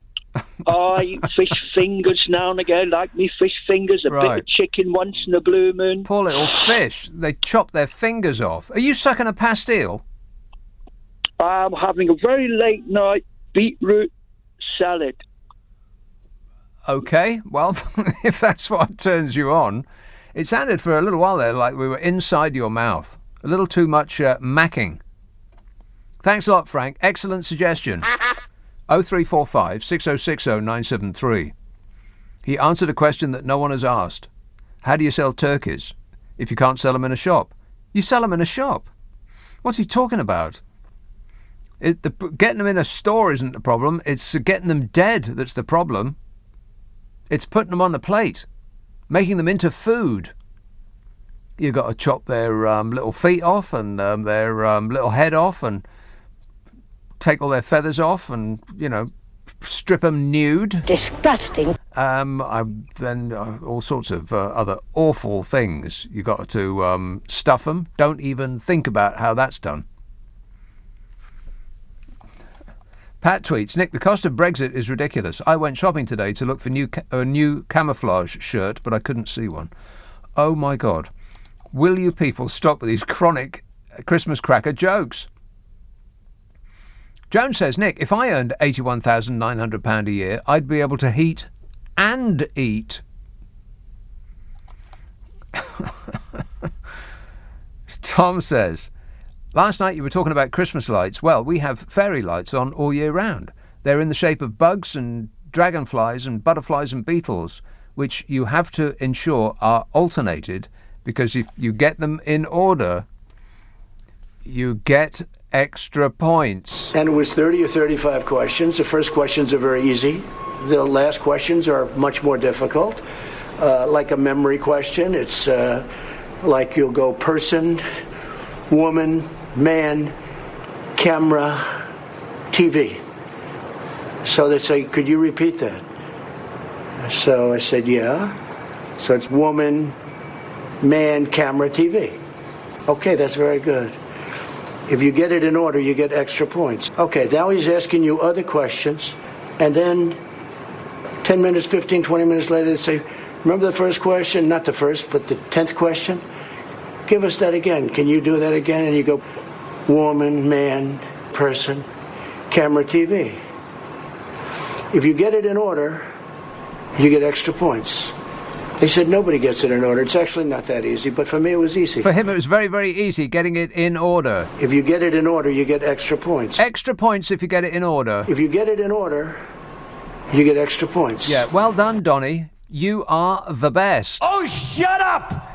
Speaker 13: I eat fish fingers now and again, like me fish fingers, a bit of chicken once in a blue moon.
Speaker 3: Poor little fish. They chop their fingers off. Are you sucking a pastille?
Speaker 13: I'm having a very late night beetroot salad.
Speaker 3: Okay, well, if that's what turns you on. It sounded for a little while there like we were inside your mouth. A little too much macking. Thanks a lot, Frank. Excellent suggestion. 0345 6060 973. He answered a question that no one has asked. How do you sell turkeys if you can't sell them in a shop? You sell them in a shop. What's he talking about? Getting them in a store isn't the problem. It's getting them dead that's the problem. It's putting them on the plate, making them into food. You've got to chop their little feet off and their little head off and take all their feathers off and, strip them nude.
Speaker 2: Disgusting.
Speaker 3: Then all sorts of other awful things. You've got to stuff them. Don't even think about how that's done. Pat tweets, Nick, the cost of Brexit is ridiculous. I went shopping today to look for a new camouflage shirt, but I couldn't see one. Oh, my God. Will you people stop with these chronic Christmas cracker jokes? Jones says, Nick, if I earned £81,900 a year, I'd be able to heat and eat. Tom says, last night you were talking about Christmas lights. Well, we have fairy lights on all year round. They're in the shape of bugs and dragonflies and butterflies and beetles, which you have to ensure are alternated, because if you get them in order, you get extra points.
Speaker 5: And it was 30 or 35 questions. The first questions are very easy. The last questions are much more difficult. Like a memory question, it's like you'll go person, woman, man, camera, TV. So they say, could you repeat that? So I said, yeah. So it's woman, man, camera, TV. Okay, that's very good. If you get it in order, you get extra points. Okay, now he's asking you other questions, and then 10 minutes, 15, 20 minutes later, they say, remember the first question? Not the first, but the 10th question? Give us that again. Can you do that again? And you go, woman, man, person, camera, TV. If you get it in order, you get extra points. He said nobody gets it in order. It's actually not that easy, but for me it was easy.
Speaker 3: For him it was very, very easy getting it in order.
Speaker 5: If you get it in order, you get extra points.
Speaker 3: Extra points if you get it in order.
Speaker 5: If you get it in order, you get extra points.
Speaker 3: Yeah, well done, Donny. You are the best.
Speaker 5: Oh, shut up!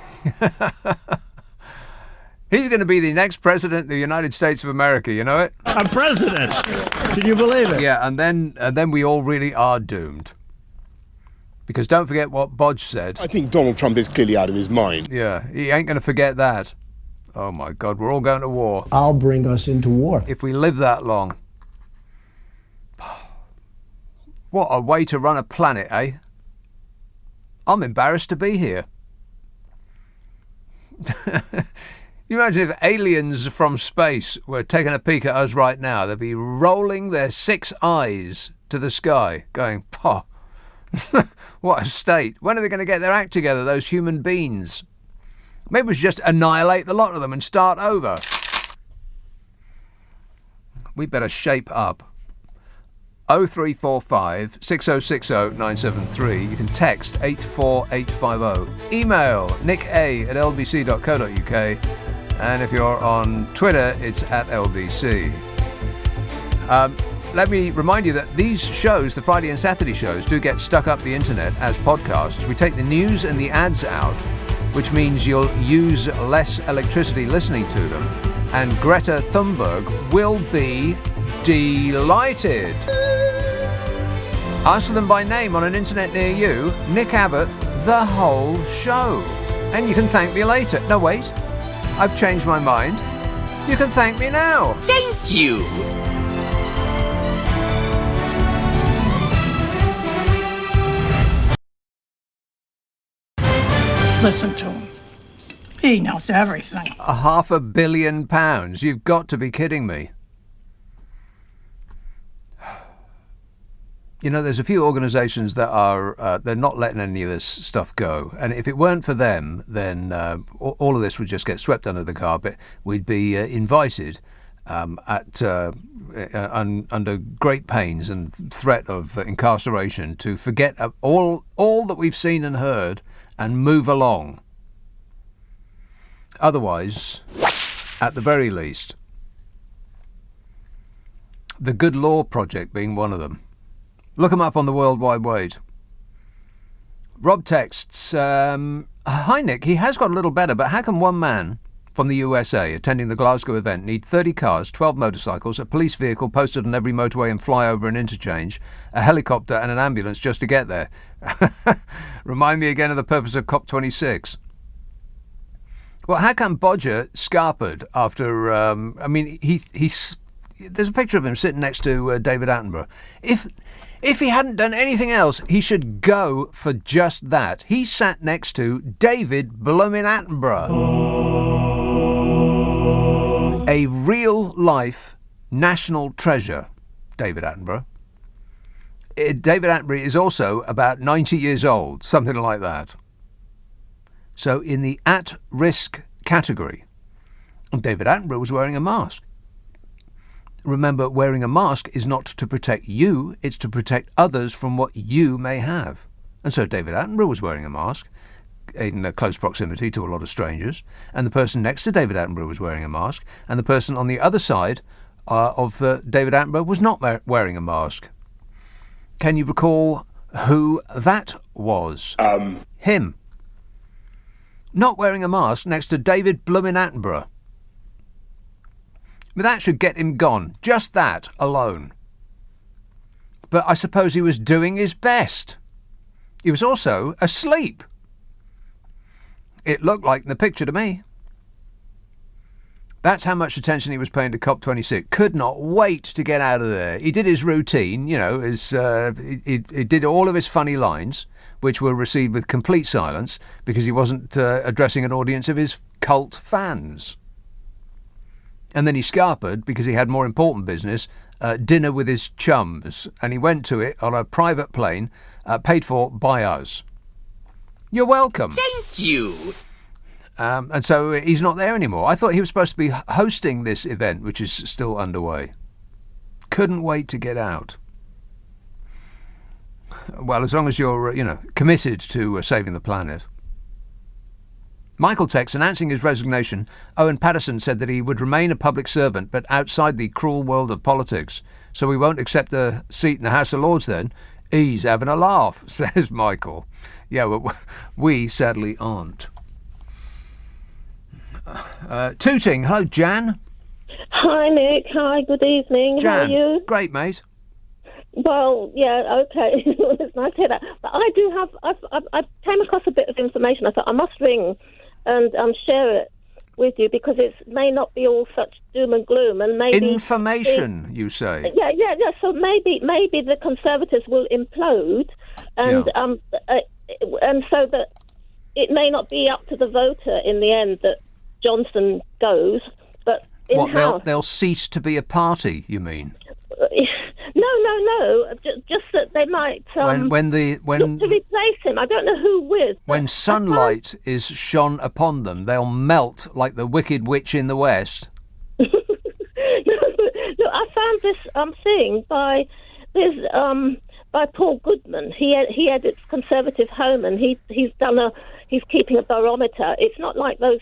Speaker 3: He's going to be the next president of the United States of America, you know it?
Speaker 14: I'm president. Can you believe it?
Speaker 3: Yeah, and then we all really are doomed. Because don't forget what Bodge said.
Speaker 6: I think Donald Trump is clearly out of his mind.
Speaker 3: Yeah, he ain't going to forget that. Oh, my God, we're all going to war.
Speaker 15: I'll bring us into war.
Speaker 3: If we live that long. What a way to run a planet, eh? I'm embarrassed to be here. You imagine if aliens from space were taking a peek at us right now, they'd be rolling their 6 eyes to the sky, going, "Pah, what a state. When are they going to get their act together, those human beings? Maybe we should just annihilate the lot of them and start over." We better shape up. 0345 6060 973. You can text 84850. Email nicka@lbc.co.uk. And if you're on Twitter, it's @LBC. Let me remind you that these shows, the Friday and Saturday shows, do get stuck up the internet as podcasts. We take the news and the ads out, which means you'll use less electricity listening to them. And Greta Thunberg will be delighted. Ask for them by name on an internet near you. Nick Abbott, the whole show. And you can thank me later. No, wait. I've changed my mind. You can thank me now.
Speaker 16: Thank you.
Speaker 17: Listen to him. He knows everything.
Speaker 3: £500 million. You've got to be kidding me. You know, there's a few organisations that are they're not letting any of this stuff go. And if it weren't for them, then all of this would just get swept under the carpet. We'd be invited under great pains and threat of incarceration to forget all that we've seen and heard and move along. Otherwise, at the very least, the Good Law Project being one of them. Look them up on the World Wide Wide. Rob texts, "Hi Nick, he has got a little better, but how can one man from the USA attending the Glasgow event need 30 cars, 12 motorcycles, a police vehicle posted on every motorway and flyover and interchange, a helicopter and an ambulance just to get there?" Remind me again of the purpose of COP26. Well, how come Bodger scarpered after, he's there's a picture of him sitting next to David Attenborough. If he hadn't done anything else, he should go for just that. He sat next to David Bloomin' Attenborough. A real-life national treasure, David Attenborough. David Attenborough is also about 90 years old, something like that. So in the at-risk category, David Attenborough was wearing a mask. Remember, wearing a mask is not to protect you, it's to protect others from what you may have. And so David Attenborough was wearing a mask in close proximity to a lot of strangers, and the person next to David Attenborough was wearing a mask, and the person on the other side of David Attenborough was not wearing a mask. Can you recall who that was? Him. Not wearing a mask next to David Bloomin' Attenborough. That should get him gone. Just that alone. But I suppose he was doing his best. He was also asleep. It looked like in the picture to me. That's how much attention he was paying to COP26. Could not wait to get out of there. He did his routine, you know, he did all of his funny lines, which were received with complete silence because he wasn't addressing an audience of his cult fans. And then he scarpered because he had more important business, dinner with his chums, and he went to it on a private plane paid for by us. You're welcome.
Speaker 16: Thank you.
Speaker 3: And so he's not there anymore. I thought he was supposed to be hosting this event, which is still underway. Couldn't wait to get out. Well, as long as you're, committed to saving the planet. Michael texts, announcing his resignation, Owen Paterson said that he would remain a public servant, but outside the cruel world of politics. So he won't accept a seat in the House of Lords then. He's having a laugh, says Michael. Yeah, but we sadly aren't. Tooting, hello, Jan.
Speaker 15: Hi, Nick. Hi, good evening.
Speaker 3: Jan,
Speaker 15: how are you?
Speaker 3: Great, mate.
Speaker 15: Well, yeah, okay. It's nice to hear that. But I do have, I came across a bit of information. I thought I must ring and share it with you because it may not be all such doom and gloom. And maybe
Speaker 3: information, you say?
Speaker 15: Yeah. So maybe the Conservatives will implode, and so that it may not be up to the voter in the end that Johnson goes, but in-house.
Speaker 3: They'll cease to be a party, you mean?
Speaker 15: No. Just that they might
Speaker 3: when
Speaker 15: look to replace him. I don't know who with.
Speaker 3: When sunlight is shone upon them, they'll melt like the Wicked Witch in the West.
Speaker 15: Look, I found this thing by Paul Goodman. He edits Conservative Home, and he's keeping a barometer. It's not like those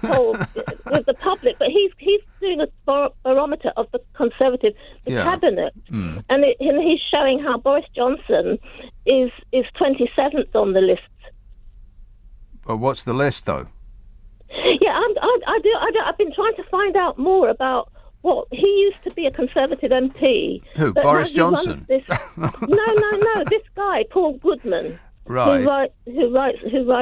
Speaker 15: polls with the public, but he's doing a barometer of the Conservative cabinet, and he's showing how Boris Johnson is 27th on the list.
Speaker 3: Well, what's the list, though?
Speaker 15: Yeah, I've been trying to find out more about what he used to be a Conservative MP.
Speaker 3: Who? Boris Johnson?
Speaker 15: No. This guy, Paul Goodman.
Speaker 3: Right.
Speaker 15: Who writes?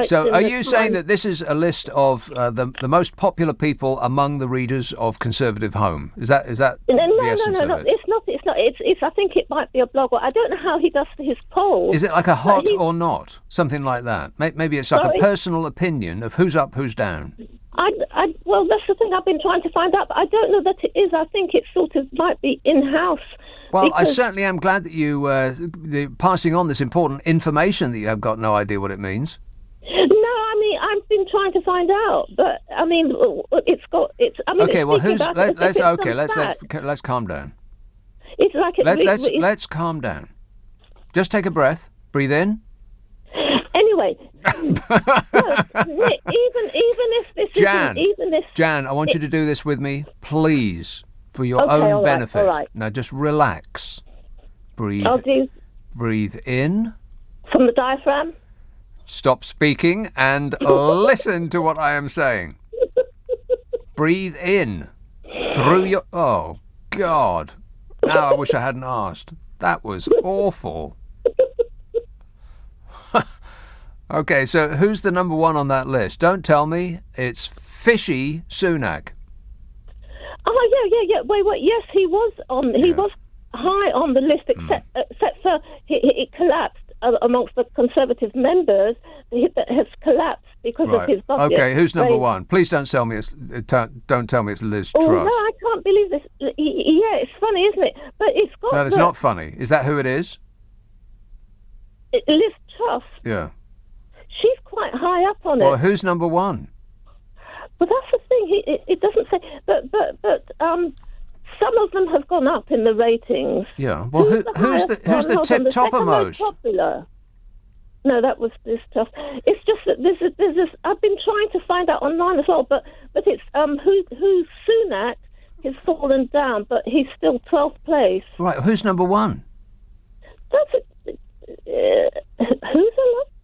Speaker 3: So, are you saying that this is a list of the most popular people among the readers of Conservative Home? Is that
Speaker 15: No,
Speaker 3: the essence of it?
Speaker 15: It's not. It's. I think it might be a blog. I don't know how he does his polls.
Speaker 3: Is it like a hot or not? Something like that. Maybe it's like a personal opinion of who's up, who's down.
Speaker 15: Well, that's the thing I've been trying to find out, but I don't know that it is. I think it sort of might be in-house.
Speaker 3: Well, I certainly am glad that you passing on this important information that you have got no idea what it means.
Speaker 15: No, I mean I've been trying to find out, but I mean it's. I mean,
Speaker 3: okay, well, let's calm down.
Speaker 15: It's like
Speaker 3: let's calm down. Just take a breath. Breathe in.
Speaker 15: Anyway, Nick, even if this
Speaker 3: Jan, I want you to do this with me, please. For your own benefit.
Speaker 15: All right.
Speaker 3: Now just relax. Breathe. Breathe in.
Speaker 15: From the diaphragm.
Speaker 3: Stop speaking and listen to what I am saying. Breathe in. Through your... Oh, God. Now I wish I hadn't asked. That was awful. Okay, so who's the number one on that list? Don't tell me. It's Fishy Sunak.
Speaker 15: Oh yeah. Wait. Yes, he was on. He was high on the list, except for it collapsed amongst the Conservative members. It has collapsed because of his budget.
Speaker 3: Okay, who's number one? Please don't tell me don't tell me it's Liz Truss.
Speaker 15: Oh no, I can't believe this. Yeah, it's funny, isn't it? But it's got.
Speaker 3: No, it's not funny. Is that who it is?
Speaker 15: Liz Truss.
Speaker 3: Yeah.
Speaker 15: She's quite high up on it.
Speaker 3: Well, who's number one?
Speaker 15: Well, that's the thing. It doesn't say, but some of them have gone up in the ratings.
Speaker 3: Yeah. Well, who's the tip toppermost?
Speaker 15: Popular. No, that was this stuff. It's just that there's this. I've been trying to find out online as well, but it's who Sunak has fallen down, but he's still 12th place.
Speaker 3: Right. Who's number one?
Speaker 15: That's who's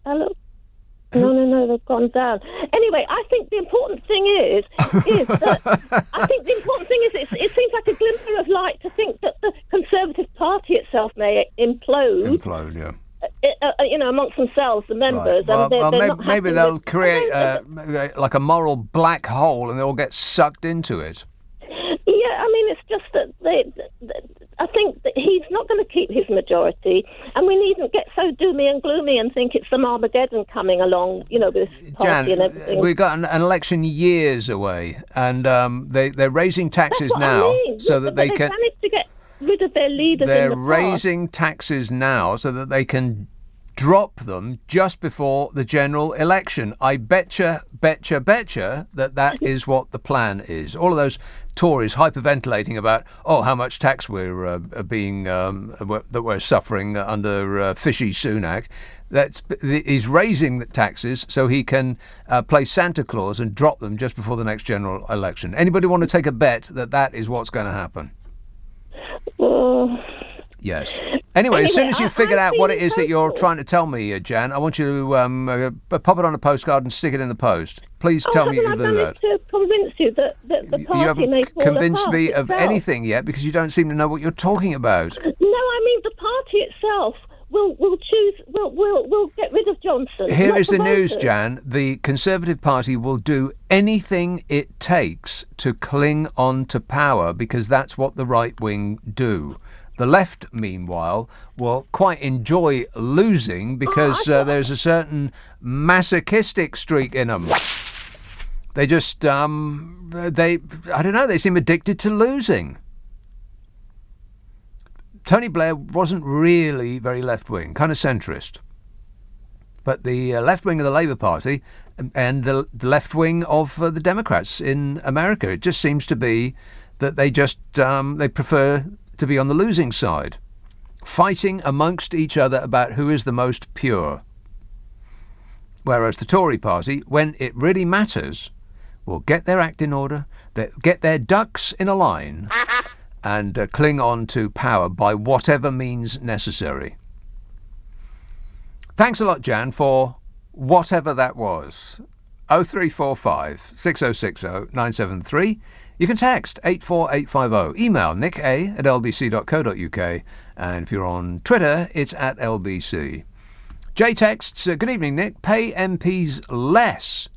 Speaker 15: hello? No, they've gone down. Anyway, I think the important thing is that it seems like a glimmer of light to think that the Conservative Party itself may implode.
Speaker 3: Implode, yeah.
Speaker 15: Amongst themselves, the members.
Speaker 3: Right.
Speaker 15: Well,
Speaker 3: and maybe they'll create like a moral black hole, and they'll get sucked into it.
Speaker 15: Yeah, I mean, it's just that I think that he's not going to keep his majority, and we needn't get so doomy and gloomy and think it's some Armageddon coming along, with this party and everything.
Speaker 3: We've got an election years away, and they're raising taxes now so that they can
Speaker 15: manage to get rid of their leaders.
Speaker 3: They're raising taxes now so that they can drop them just before the general election. I betcha that is what the plan is. All of those Tories hyperventilating about how much tax we're being that we're suffering under Fishy Sunak. He's raising the taxes so he can play Santa Claus and drop them just before the next general election. Anybody want to take a bet that is what's going to happen?
Speaker 15: Well,
Speaker 3: yes. Anyway, as soon as you figured out what it is that you're
Speaker 15: hopeful.
Speaker 3: trying to tell me, Jan, I want you to pop it on a postcard and stick it in the post. Please tell me you'll do that.
Speaker 15: To convince you that the
Speaker 3: You
Speaker 15: party may
Speaker 3: haven't
Speaker 15: fall
Speaker 3: convinced
Speaker 15: apart
Speaker 3: me of
Speaker 15: itself.
Speaker 3: anything yet because you don't seem to know what you're talking about.
Speaker 15: No, I mean the party itself will choose. Will get rid of Johnson.
Speaker 3: Here
Speaker 15: not
Speaker 3: is the news,
Speaker 15: voters.
Speaker 3: Jan. The Conservative Party will do anything it takes to cling on to power because that's what the right wing do. The left, meanwhile, will quite enjoy losing because there's a certain masochistic streak in them. They just, I don't know, they seem addicted to losing. Tony Blair wasn't really very left-wing, kind of centrist. But the left wing of the Labour Party and the left wing of the Democrats in America, it just seems to be that they just, they prefer to be on the losing side, fighting amongst each other about who is the most pure. Whereas the Tory party, when it really matters, will get their act in order, get their ducks in a line and cling on to power by whatever means necessary. Thanks a lot, Jan, for whatever that was. 0345 6060 973. You can text 84850. Email nicka@lbc.co.uk. And if you're on Twitter, it's @LBC. Jay texts, good evening, Nick. Pay MPs less.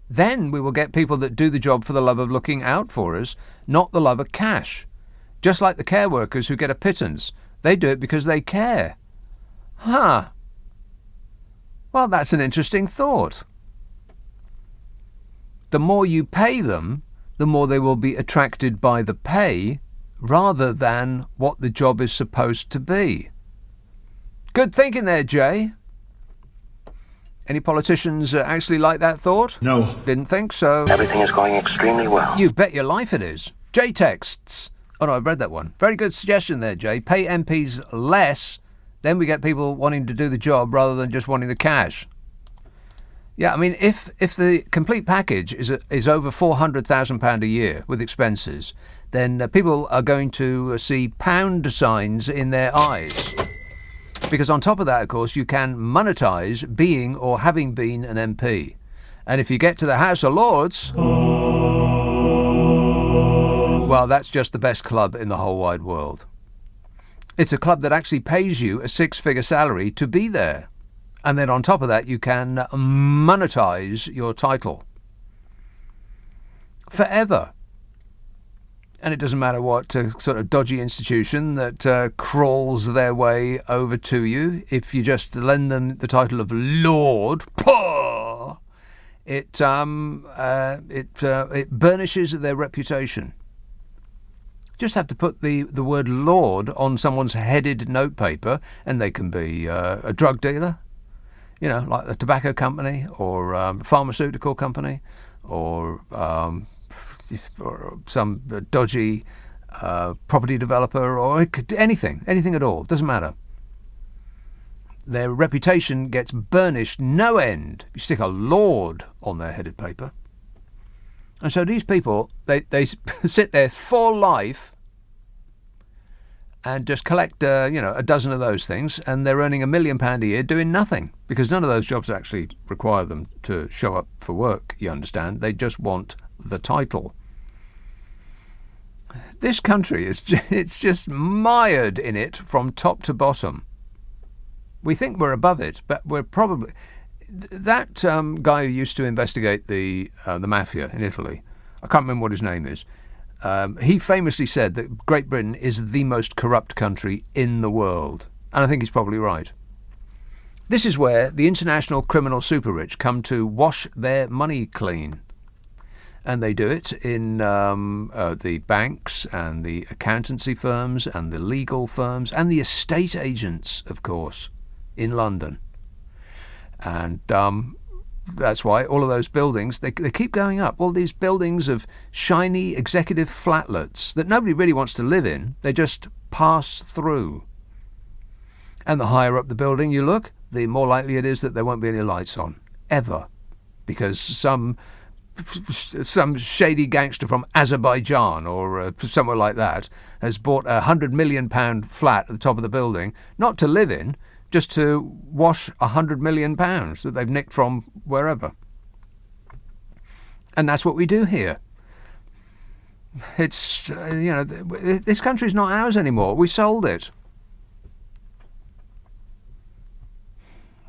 Speaker 3: Then we will get people that do the job for the love of looking out for us, not the love of cash. Just like the care workers who get a pittance. They do it because they care. Huh. Well, that's an interesting thought. The more you pay them, the more they will be attracted by the pay rather than what the job is supposed to be. Good thinking there, Jay. Any politicians actually like that thought?
Speaker 11: No.
Speaker 3: Didn't think so.
Speaker 9: Everything is going extremely well.
Speaker 3: You bet your life it is. Jay texts. Oh no, I've read that one. Very good suggestion there, Jay. Pay MPs less, then we get people wanting to do the job rather than just wanting the cash. Yeah, I mean, if the complete package is over £400,000 a year with expenses, then people are going to see pound signs in their eyes. Because on top of that, of course, you can monetise being or having been an MP. And if you get to the House of Lords, well, that's just the best club in the whole wide world. It's a club that actually pays you a six-figure salary to be there. And then on top of that, you can monetise your title. Forever. And it doesn't matter what sort of dodgy institution that crawls their way over to you. If you just lend them the title of Lord, it burnishes their reputation. Just have to put the word Lord on someone's headed notepaper and they can be a drug dealer, you know, like a tobacco company or pharmaceutical company or some dodgy property developer or anything at all. Doesn't matter. Their reputation gets burnished no end. You stick a Lord on their headed paper. And so these people, they sit there for life and just collect, a dozen of those things, and they're earning £1 million a year doing nothing because none of those jobs actually require them to show up for work, you understand. They just want the title. This country it's just mired in it from top to bottom. We think we're above it, but we're probably... That guy who used to investigate the mafia in Italy, I can't remember what his name is, he famously said that Great Britain is the most corrupt country in the world. And I think he's probably right. This is where the international criminal super-rich come to wash their money clean. And they do it in the banks and the accountancy firms and the legal firms and the estate agents, of course, in London. And that's why all of those buildings, they keep going up. All these buildings of shiny executive flatlets that nobody really wants to live in, they just pass through. And the higher up the building you look, the more likely it is that there won't be any lights on, ever. Because some some shady gangster from Azerbaijan or somewhere like that has bought £100 million flat at the top of the building, not to live in, just to wash £100 million that they've nicked from wherever. And that's what we do here. It's, this country's not ours anymore. We sold it.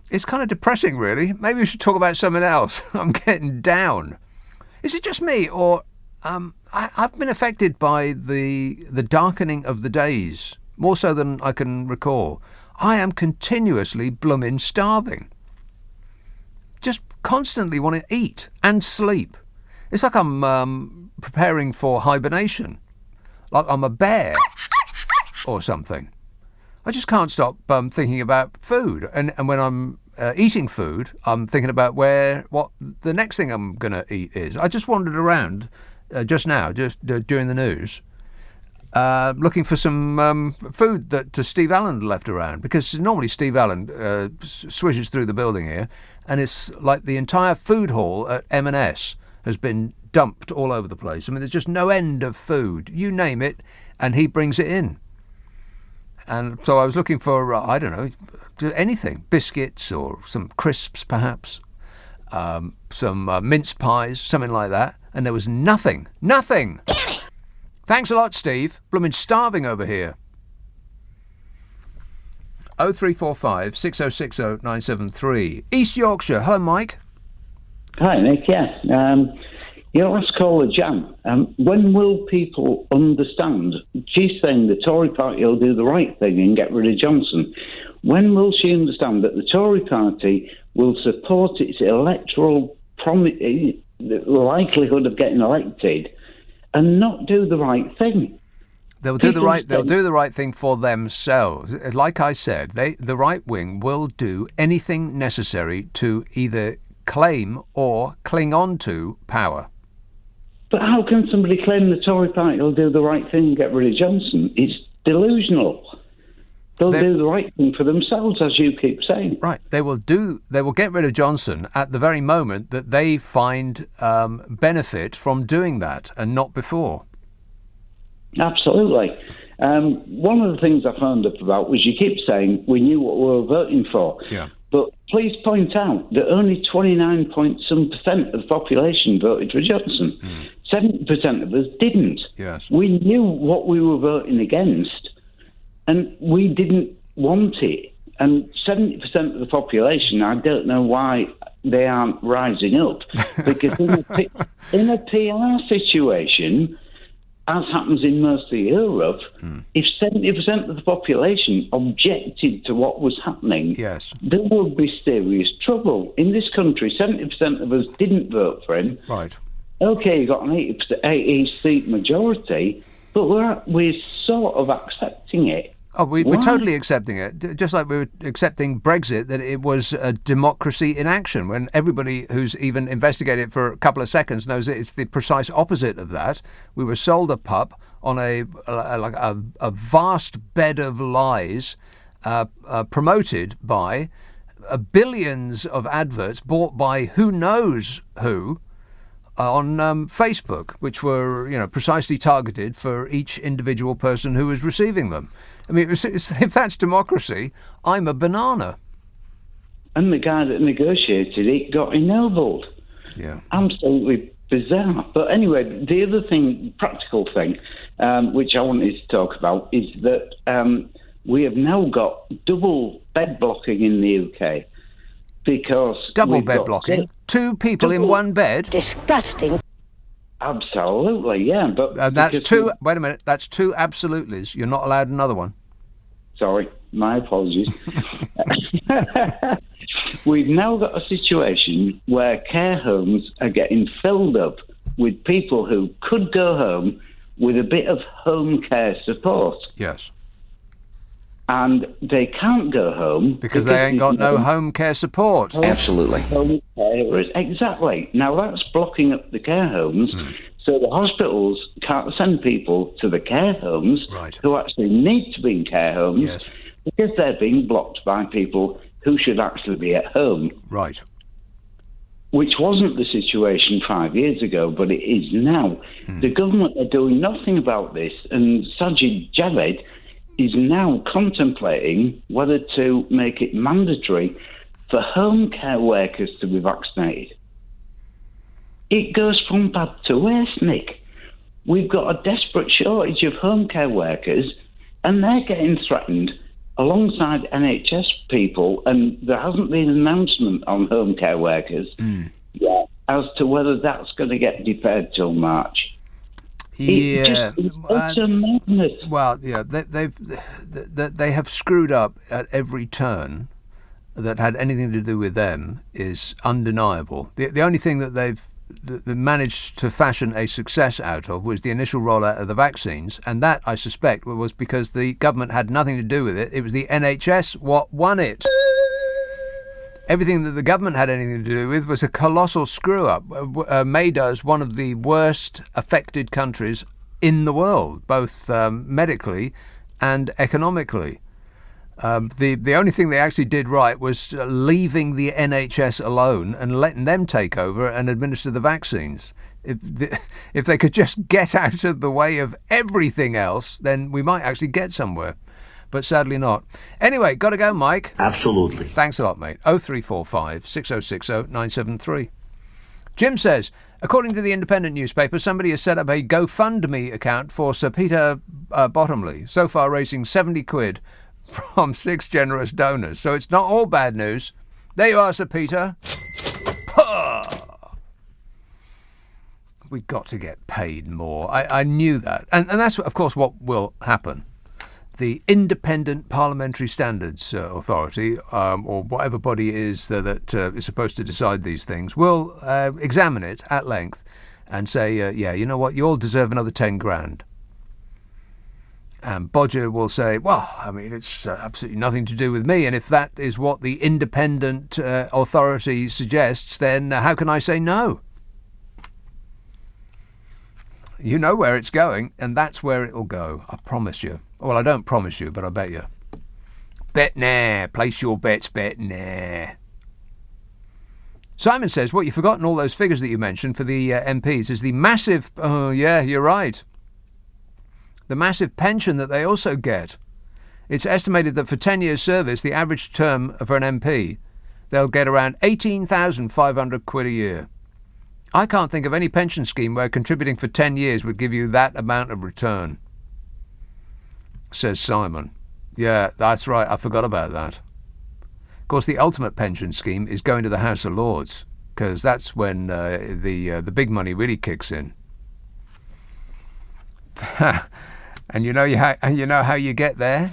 Speaker 3: It's kind of depressing, really. Maybe we should talk about something else. I'm getting down. Is it just me, or I've been affected by the darkening of the days, more so than I can recall. I am continuously blooming starving. Just constantly want to eat and sleep. It's like I'm preparing for hibernation, like I'm a bear or something. I just can't stop thinking about food. And when I'm eating food, I'm thinking about what the next thing I'm going to eat is. I just wandered around just now, during the news, looking for some food that Steve Allen left around. Because normally Steve Allen swishes through the building here, and it's like the entire food hall at M&S has been dumped all over the place. I mean, there's just no end of food. You name it, and he brings it in. And so I was looking for, I don't know, anything, biscuits or some crisps perhaps, some mince pies, something like that. And there was nothing. Nothing! Damn it! Thanks a lot, Steve. Bloomin' starving over here. 0345 6060 973. East Yorkshire. Hello, Mike.
Speaker 16: Hi, Nick. Yeah. Your last caller, Jan. When will people understand? She's saying the Tory party will do the right thing and get rid of Johnson. When will she understand that the Tory party will support its electoral likelihood of getting elected and not do the right thing?
Speaker 3: They'll do the right thing for themselves. Like I said, the right wing will do anything necessary to either claim or cling on to power.
Speaker 16: But how can somebody claim the Tory party will do the right thing and get rid of Johnson? It's delusional. They'll do the right thing for themselves, as you keep saying.
Speaker 3: Right. They will get rid of Johnson at the very moment that they find benefit from doing that, and not before.
Speaker 16: Absolutely. One of the things I found up about was you keep saying we knew what we were voting for.
Speaker 3: Yeah.
Speaker 16: But please point out that only 29.some% of the population voted for Johnson. 70% of us didn't.
Speaker 3: Yes.
Speaker 16: We knew what we were voting against, and we didn't want it. And 70% of the population, I don't know why they aren't rising up, because in a PR situation, as happens in most of Europe, if 70% of the population objected to what was happening,
Speaker 3: yes,
Speaker 16: there would be serious trouble. In this country, 70% of us didn't vote for him.
Speaker 3: Right.
Speaker 16: OK, you got an 80-seat majority, but we're sort of accepting it.
Speaker 3: Oh, we're totally accepting it, just like we were accepting Brexit, that it was a democracy in action, when everybody who's even investigated it for a couple of seconds knows that it's the precise opposite of that. We were sold a pup on a vast bed of lies, promoted by billions of adverts bought by who knows who on Facebook, which were precisely targeted for each individual person who was receiving them. I mean, if that's democracy, I'm a banana.
Speaker 16: And the guy that negotiated it got ennobled.
Speaker 3: Yeah.
Speaker 16: Absolutely bizarre. But anyway, the other thing, practical thing, which I wanted to talk about, is that we have now got double bed blocking in the UK. Because
Speaker 3: double bed blocking? Two people in one bed?
Speaker 15: Disgusting.
Speaker 16: Absolutely, yeah. But
Speaker 3: that's two. Wait a minute. That's two absolutely's. You're not allowed another one.
Speaker 16: Sorry, my apologies. We've now got a situation where care homes are getting filled up with people who could go home with a bit of home care support.
Speaker 3: Yes.
Speaker 16: And they can't go home
Speaker 3: because they ain't got no home care support.
Speaker 16: Absolutely. Home carers. Exactly. Now that's blocking up the care homes, so the hospitals can't send people to the care homes who actually need to be in care homes because they're being blocked by people who should actually be at home.
Speaker 3: Right.
Speaker 16: which wasn't the situation 5 years ago, but it is now. The government are doing nothing about this, and Sajid Javid is now contemplating whether to make it mandatory for home care workers to be vaccinated. It goes from bad to worse, Nick. We've got a desperate shortage of home care workers, and they're getting threatened alongside NHS people, and there hasn't been an announcement on home care workers yet as to whether that's going to get deferred till March.
Speaker 3: Yeah,
Speaker 16: madness.
Speaker 3: Well, yeah, they have screwed up at every turn that had anything to do with them is undeniable. The only thing that they've managed to fashion a success out of was the initial rollout of the vaccines, and that, I suspect, was because the government had nothing to do with it. It was the NHS what won it. Everything that the government had anything to do with was a colossal screw-up, made us one of the worst affected countries in the world, both medically and economically. The only thing they actually did right was leaving the NHS alone and letting them take over and administer the vaccines. If they could just get out of the way of everything else, then we might actually get somewhere. But sadly not. Anyway, got to go, Mike.
Speaker 18: Absolutely.
Speaker 3: Thanks a lot, mate. 0345 6060 973. Jim says, according to the Independent newspaper, somebody has set up a GoFundMe account for Sir Peter Bottomley, so far raising 70 quid from 6 generous donors. So it's not all bad news. There you are, Sir Peter. We've got to get paid more. I knew that. And that's, of course, what will happen. The Independent Parliamentary Standards Authority, or whatever body it is that is supposed to decide these things, will examine it at length and say, yeah, you know what, you all deserve another 10 grand. And Bodger will say, well, I mean, it's absolutely nothing to do with me, and if that is what the independent authority suggests, then how can I say no? You know where it's going, and that's where it'll go, I promise you. Well, I don't promise you, but I bet you. Bet nah. Place your bets, bet nah. Simon says, what you've forgotten all those figures that you mentioned for the MPs is the massive, oh yeah, you're right, the massive pension that they also get. It's estimated that for 10 years service, the average term for an MP, they'll get around 18,500 quid a year. I can't think of any pension scheme where contributing for 10 years would give you that amount of return, says Simon. Yeah, that's right, I forgot about that. Of course, the ultimate pension scheme is going to the House of Lords, because that's when the big money really kicks in. And you know how you get there?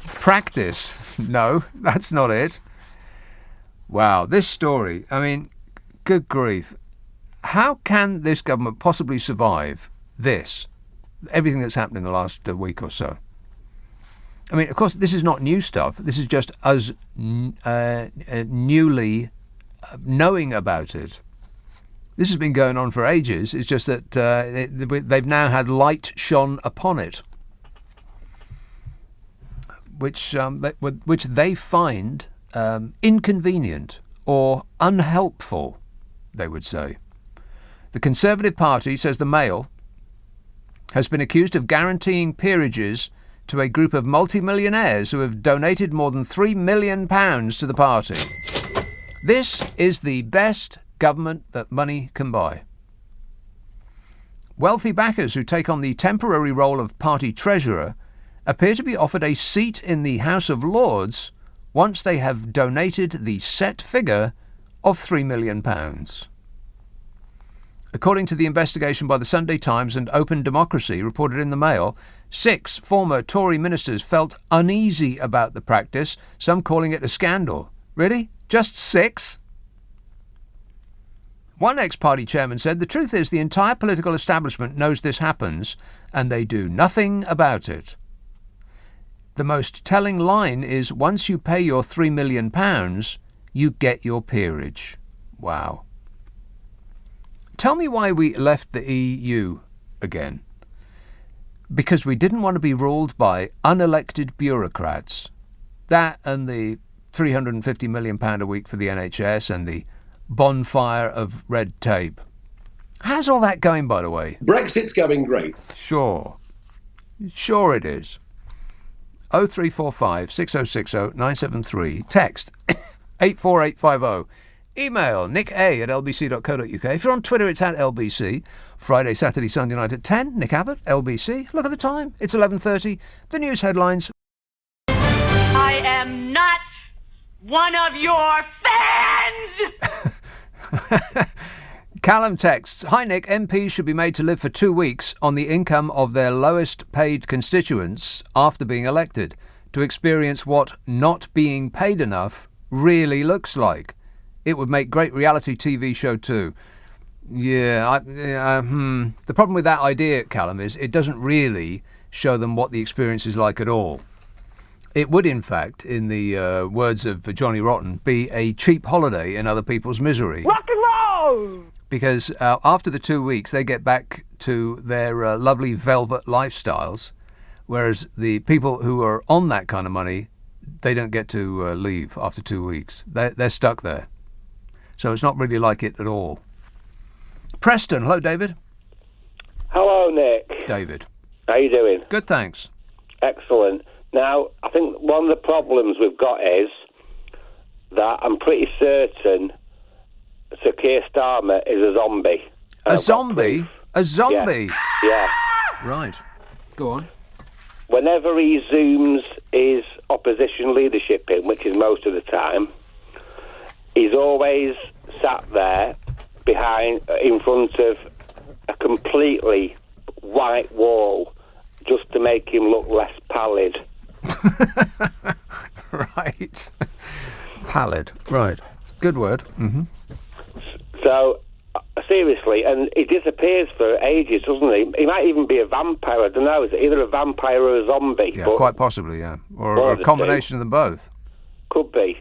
Speaker 3: Practice. No, that's not it. Wow, this story, I mean, good grief. How can this government possibly survive this? Everything that's happened in the last week or so. I mean, of course, this is not new stuff. This is just us newly knowing about it. This has been going on for ages. It's just that they've now had light shone upon it, which they find inconvenient or unhelpful, they would say. The Conservative Party, says the Mail, has been accused of guaranteeing peerages to a group of multimillionaires who have donated more than £3 million to the party. This is the best government that money can buy. Wealthy backers who take on the temporary role of party treasurer appear to be offered a seat in the House of Lords once they have donated the set figure of £3 million. According to the investigation by the Sunday Times and Open Democracy reported in the Mail, 6 former Tory ministers felt uneasy about the practice, some calling it a scandal. Really? Just 6? One ex-party chairman said, the truth is the entire political establishment knows this happens and they do nothing about it. The most telling line is, once you pay your £3 million, you get your peerage. Wow. Tell me why we left the EU again. Because we didn't want to be ruled by unelected bureaucrats. That and the £350 million a week for the NHS and the bonfire of red tape. How's all that going, by the way?
Speaker 11: Brexit's going great.
Speaker 3: Sure it is. 0345 6060 973. Text 84850. Email nicka@lbc.co.uk. If you're on Twitter, it's @LBC. Friday, Saturday, Sunday night at 10. Nick Abbott, LBC. Look at the time. It's 11:30. The news headlines.
Speaker 18: I am not one of your fans!
Speaker 3: Callum texts, Hi Nick, MPs should be made to live for 2 weeks on the income of their lowest paid constituents after being elected to experience what not being paid enough really looks like. It would make great reality TV show too. The problem with that idea, Callum, is it doesn't really show them what the experience is like at all. It would, in fact, in the words of Johnny Rotten, be a cheap holiday in other people's misery.
Speaker 18: Rock and roll!
Speaker 3: Because after the 2 weeks, they get back to their lovely velvet lifestyles, whereas the people who are on that kind of money, they don't get to leave after 2 weeks. They're stuck there. So it's not really like it at all. Preston. Hello, David.
Speaker 19: Hello, Nick.
Speaker 3: David.
Speaker 19: How you doing?
Speaker 3: Good, thanks.
Speaker 19: Excellent. Now, I think one of the problems we've got is that I'm pretty certain Sir Keir Starmer is a zombie.
Speaker 3: A zombie? A zombie?
Speaker 19: Yeah.
Speaker 3: Right. Go on.
Speaker 19: Whenever he zooms his opposition leadership in, which is most of the time, he's always sat there in front of a completely white wall just to make him look less pallid.
Speaker 3: Right. Pallid. Right. Good word. Mm-hmm.
Speaker 19: So, seriously, and he disappears for ages, doesn't he? He might even be a vampire. I don't know. Is it either a vampire or a zombie?
Speaker 3: Yeah, quite possibly, yeah. Or a combination of them both.
Speaker 19: Could be.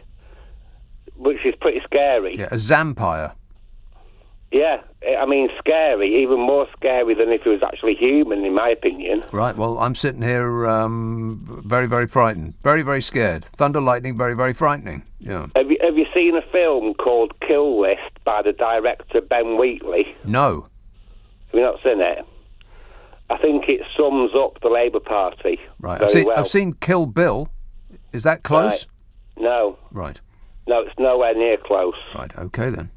Speaker 19: Which is pretty scary.
Speaker 3: Yeah, a zampire.
Speaker 19: Yeah, I mean, scary, even more scary than if he was actually human, in my opinion.
Speaker 3: Right, well, I'm sitting here very, very frightened. Very, very scared. Thunder, lightning, very, very frightening. Yeah.
Speaker 19: Have you seen a film called Kill List by the director Ben Wheatley?
Speaker 3: No.
Speaker 19: Have you not seen it? I think it sums up the Labour Party.
Speaker 3: Right,
Speaker 19: very
Speaker 3: I've seen Kill Bill. Is that close?
Speaker 19: Right. No.
Speaker 3: Right.
Speaker 19: No, it's nowhere near close.
Speaker 3: Right, okay then.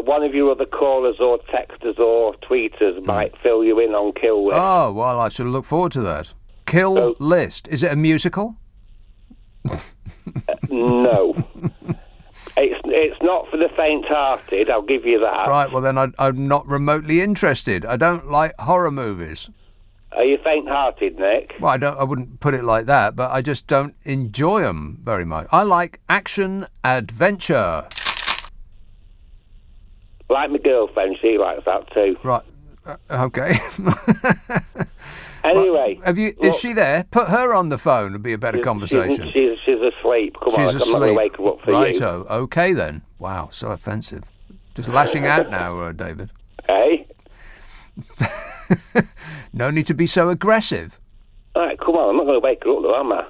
Speaker 19: One of your other callers or texters or tweeters might fill you in on Kill List.
Speaker 3: Oh, well, I should look forward to that. Kill List. Is it a musical?
Speaker 19: No. It's not for the faint-hearted, I'll give you that.
Speaker 3: Right, well then I'm not remotely interested. I don't like horror movies.
Speaker 19: Are you faint-hearted, Nick?
Speaker 3: Well, I wouldn't put it like that, but I just don't enjoy them very much. I like action adventure.
Speaker 19: Like my girlfriend, she likes that too.
Speaker 3: Right. Okay.
Speaker 19: Anyway,
Speaker 3: well, is she there? Put her on the phone. Would be a better conversation.
Speaker 19: She's asleep. Come on,
Speaker 3: asleep.
Speaker 19: I'm not going to wake her up for you.
Speaker 3: Righto. Okay then. Wow, so offensive. Just lashing out now, David.
Speaker 19: Hey.
Speaker 3: No need to be so aggressive.
Speaker 19: All right, come on. I'm not going to wake her up, though, am I?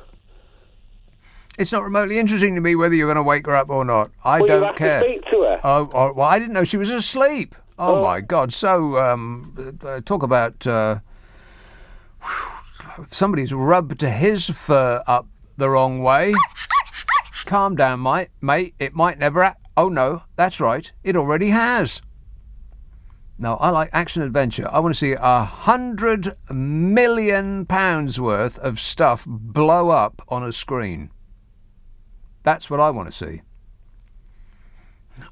Speaker 3: It's not remotely interesting to me whether you're going to wake her up or not. I don't care.
Speaker 19: You have to speak to her.
Speaker 3: Oh, well, I didn't know she was asleep. Oh, my God. So, talk about somebody's rubbed his fur up the wrong way. Calm down, mate. It might never... Oh, no, that's right. It already has. No, I like action-adventure. I want to see £100 million worth of stuff blow up on a screen. That's what I want to see.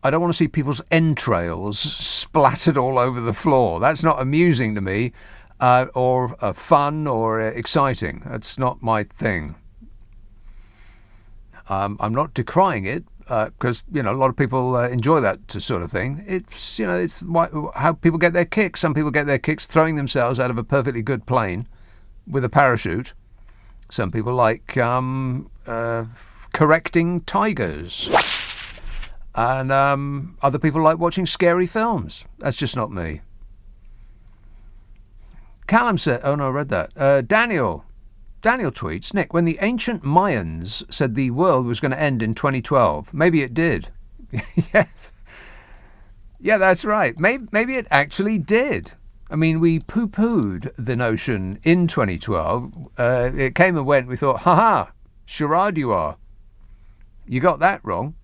Speaker 3: I don't want to see people's entrails splattered all over the floor. That's not amusing to me, or fun or exciting. That's not my thing. I'm not decrying it, because a lot of people enjoy that sort of thing. It's how people get their kicks. Some people get their kicks throwing themselves out of a perfectly good plane with a parachute. Some people like correcting tigers, and other people like watching scary films. That's just not me. Callum said, oh no, I read that. Daniel tweets, Nick, when the ancient Mayans said the world was going to end in 2012, maybe it did. Yes. Yeah, that's right. Maybe it actually did. I mean, we poo-pooed the notion in 2012. It came and went. We thought, ha-ha, charade you are. You got that wrong.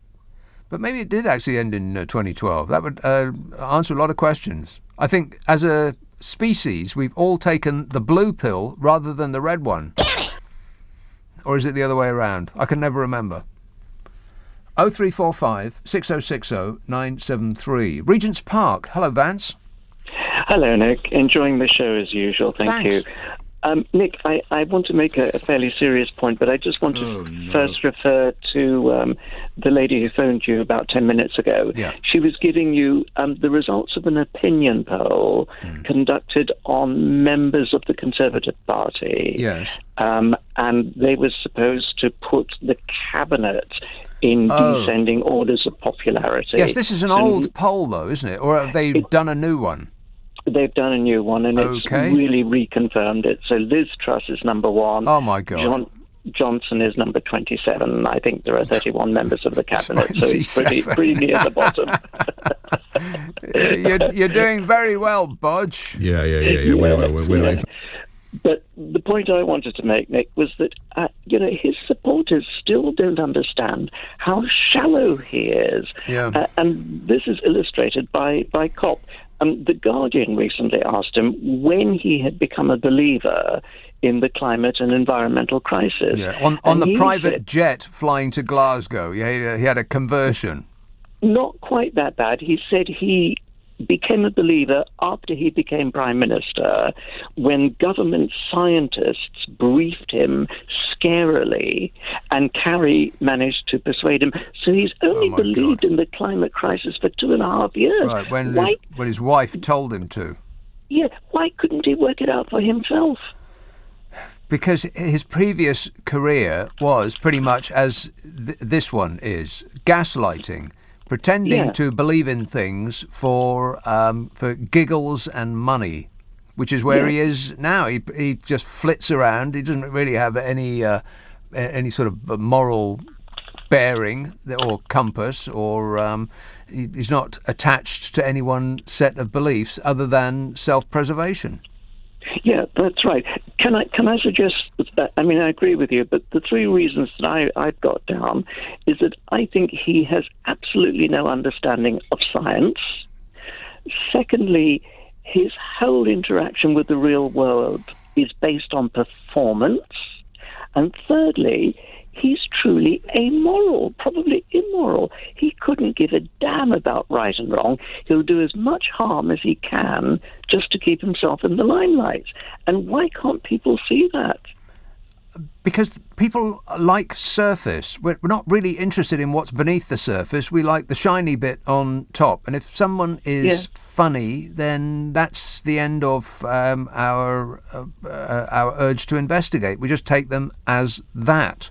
Speaker 3: But maybe it did actually end in 2012. That would answer a lot of questions. I think as a species, we've all taken the blue pill rather than the red one. Damn it! Or is it the other way around? I can never remember. 0345 6060 973. Regent's Park. Hello, Vance.
Speaker 20: Hello, Nick. Enjoying the show as usual. Thank you. Nick, I want to make a fairly serious point, but I just want to first refer to the lady who phoned you about 10 minutes ago.
Speaker 3: Yeah.
Speaker 20: She was giving you the results of an opinion poll conducted on members of the Conservative Party.
Speaker 3: Yes.
Speaker 20: And they were supposed to put the cabinet in descending orders of popularity.
Speaker 3: Yes, this is an old poll, though, isn't it? Or have they done a new one?
Speaker 20: They've done a new one, and it's really reconfirmed it. So Liz Truss is number 1.
Speaker 3: Oh, my God.
Speaker 20: Johnson is number 27. I think there are 31 members of the cabinet, so he's pretty near the bottom.
Speaker 3: You're doing very well, Bodge.
Speaker 11: Yeah. Wait.
Speaker 20: But the point I wanted to make, Nick, was that his supporters still don't understand how shallow he is.
Speaker 3: Yeah.
Speaker 20: And this is illustrated by COP. The Guardian recently asked him when he had become a believer in the climate and environmental crisis.
Speaker 3: Yeah. On the private jet flying to Glasgow, he had a conversion.
Speaker 20: Not quite that bad. He said he became a believer after he became Prime Minister, when government scientists briefed him scarily and Carrie managed to persuade him. So he's only believed in the climate crisis for 2.5 years.
Speaker 3: Right, when his wife told him to.
Speaker 20: Yeah, why couldn't he work it out for himself?
Speaker 3: Because his previous career was pretty much as this one is, gaslighting. Pretending to believe in things for giggles and money, which is where he is now. He just flits around. He doesn't really have any sort of moral bearing or compass, or he's not attached to any one set of beliefs other than self-preservation.
Speaker 20: Yeah, that's right. Can I suggest that? I mean, I agree with you, but the 3 reasons that I've got down is that I think he has absolutely no understanding of science. Secondly, his whole interaction with the real world is based on performance. And thirdly, he's truly amoral, probably immoral. He couldn't give a damn about right and wrong. He'll do as much harm as he can just to keep himself in the limelight. And why can't people see that?
Speaker 3: Because people like surface. We're not really interested in what's beneath the surface. We like the shiny bit on top. And if someone is funny, then that's the end of our urge to investigate. We just take them as that.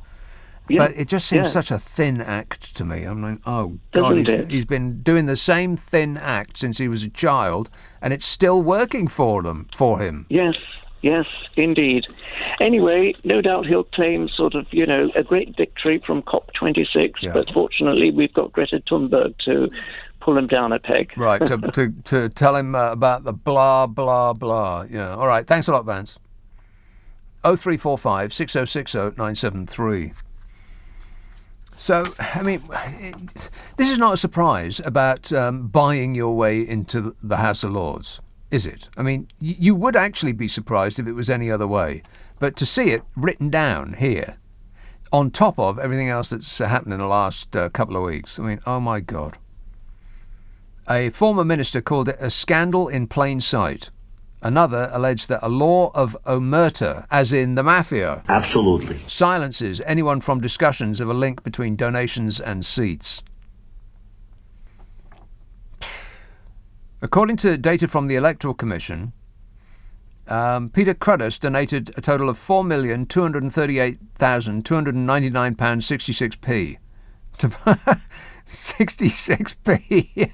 Speaker 20: Yeah,
Speaker 3: but it just seems such a thin act to me. I'm like, oh, God, he's been doing the same thin act since he was a child, and it's still working for him.
Speaker 20: Yes, indeed. Anyway, no doubt he'll claim sort of, a great victory from COP26, but fortunately we've got Greta Thunberg to pull him down a peg.
Speaker 3: Right, to tell him about the blah, blah, blah. Yeah, all right, thanks a lot, Vance. 0345 6060 973. So, I mean, this is not a surprise about buying your way into the House of Lords, is it? I mean, you would actually be surprised if it was any other way. But to see it written down here, on top of everything else that's happened in the last couple of weeks, I mean, oh my God. A former minister called it a scandal in plain sight. Another alleged that a law of omerta, as in the mafia,
Speaker 21: absolutely
Speaker 3: silences anyone from discussions of a link between donations and seats. According to data from the Electoral Commission, Peter Cruddas donated a total of £4,238,299.66p. 66p.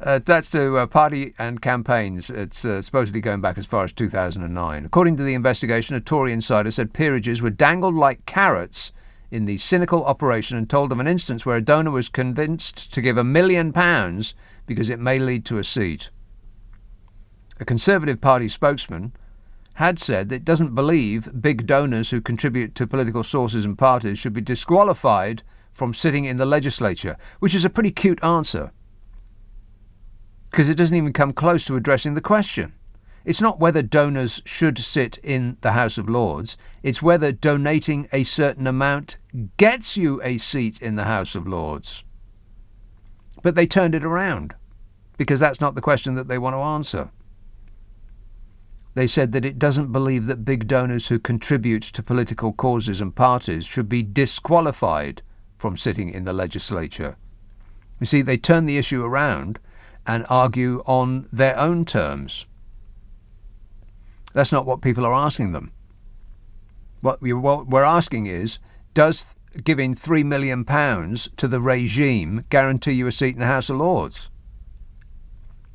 Speaker 3: That's to party and campaigns. It's supposedly going back as far as 2009. According to the investigation, a Tory insider said peerages were dangled like carrots in the cynical operation and told of an instance where a donor was convinced to give £1 million because it may lead to a seat. A Conservative Party spokesman had said that it doesn't believe big donors who contribute to political sources and parties should be disqualified from sitting in the legislature, which is a pretty cute answer, because it doesn't even come close to addressing the question. It's not whether donors should sit in the House of Lords, it's whether donating a certain amount gets you a seat in the House of Lords. But they turned it around, because that's not the question that they want to answer. They said that it doesn't believe that big donors who contribute to political causes and parties should be disqualified from sitting in the legislature. You see, they turn the issue around and argue on their own terms. That's not what people are asking them. What we're asking is, does giving £3 million to the regime guarantee you a seat in the House of Lords?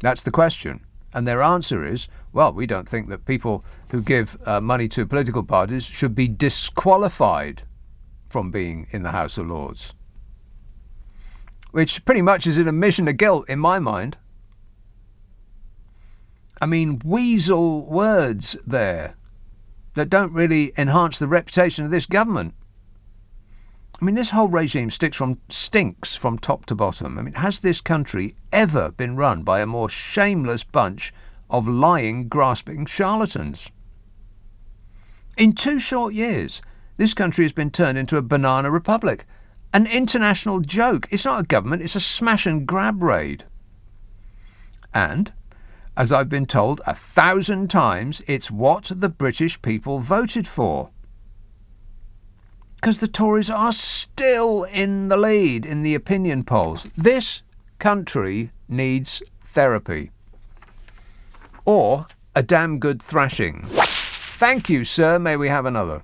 Speaker 3: That's the question. And their answer is, well, we don't think that people who give money to political parties should be disqualified from being in the House of Lords. Which pretty much is an admission of guilt in my mind. I mean, weasel words there that don't really enhance the reputation of this government. I mean, this whole regime stinks from top to bottom. I mean, has this country ever been run by a more shameless bunch of lying, grasping charlatans? In 2 short years, this country has been turned into a banana republic. An international joke. It's not a government, it's a smash and grab raid. And, as I've been told 1,000 times, it's what the British people voted for. Because the Tories are still in the lead in the opinion polls. This country needs therapy. Or a damn good thrashing. Thank you, sir. May we have another?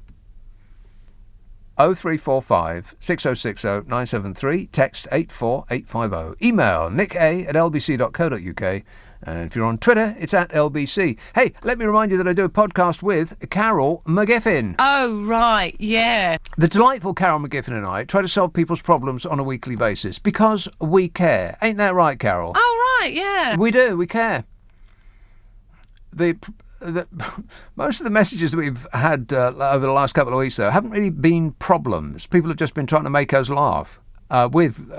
Speaker 3: 0345 6060 973. Text 84850. Email nick@lbc.co.uk. And if you're on Twitter, it's @LBC. Hey, let me remind you that I do a podcast with Carol Mcgiffin.
Speaker 21: Oh, right, yeah.
Speaker 3: The delightful Carol Mcgiffin and I try to solve people's problems on a weekly basis because we care. Ain't that right, Carol?
Speaker 21: Oh, right, yeah.
Speaker 3: We do, we care. Most of the messages that we've had over the last couple of weeks, though, haven't really been problems. People have just been trying to make us laugh. With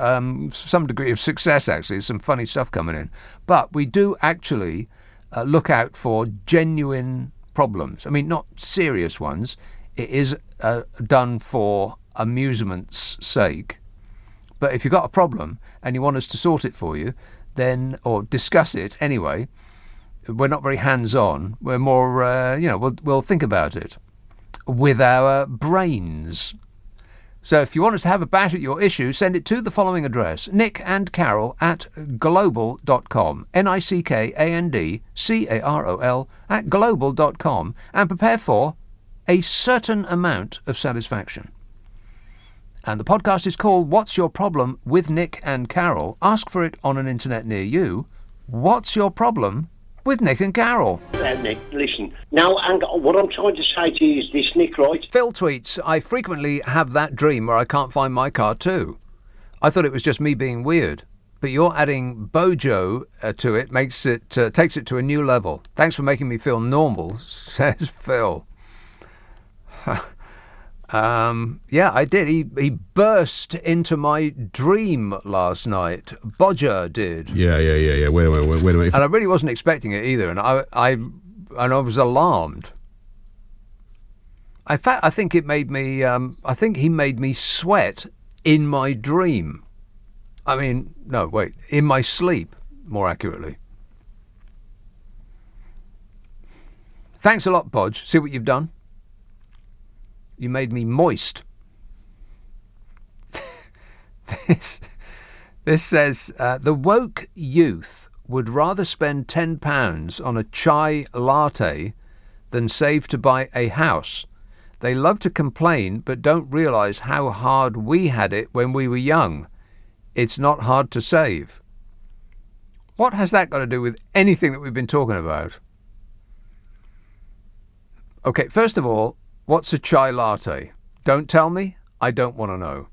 Speaker 3: some degree of success, actually. Some funny stuff coming in. But we do actually look out for genuine problems. I mean, not serious ones. It is done for amusement's sake. But if you've got a problem and you want us to sort it for you, then, or discuss it anyway, we're not very hands-on. We're more, we'll think about it with our brains. So if you want us to have a bash at your issue, send it to the following address, nickandcarol@global.com, nickandcarol@global.com, and prepare for a certain amount of satisfaction. And the podcast is called What's Your Problem with Nick and Carol. Ask for it on an internet near you. What's Your Problem with Nick and Carol?
Speaker 22: Nick, listen. Now, what I'm trying to say to you is this, Nick, right?
Speaker 3: Phil tweets, I frequently have that dream where I can't find my car too. I thought it was just me being weird. But you're adding Bojo to it, takes it to a new level. Thanks for making me feel normal, says Phil. Yeah, I did. He burst into my dream last night. Bodger did.
Speaker 11: Yeah. Wait a minute.
Speaker 3: And I really wasn't expecting it either, and I was alarmed. In fact, I think it made me. I think he made me sweat in my dream. I mean, no, wait, in my sleep, more accurately. Thanks a lot, Bodge. See what you've done? You made me moist. This says, the woke youth would rather spend £10 on a chai latte than save to buy a house. They love to complain but don't realise how hard we had it when we were young. It's not hard to save. What has that got to do with anything that we've been talking about? Okay, first of all, what's a chai latte? Don't tell me. I don't want to know.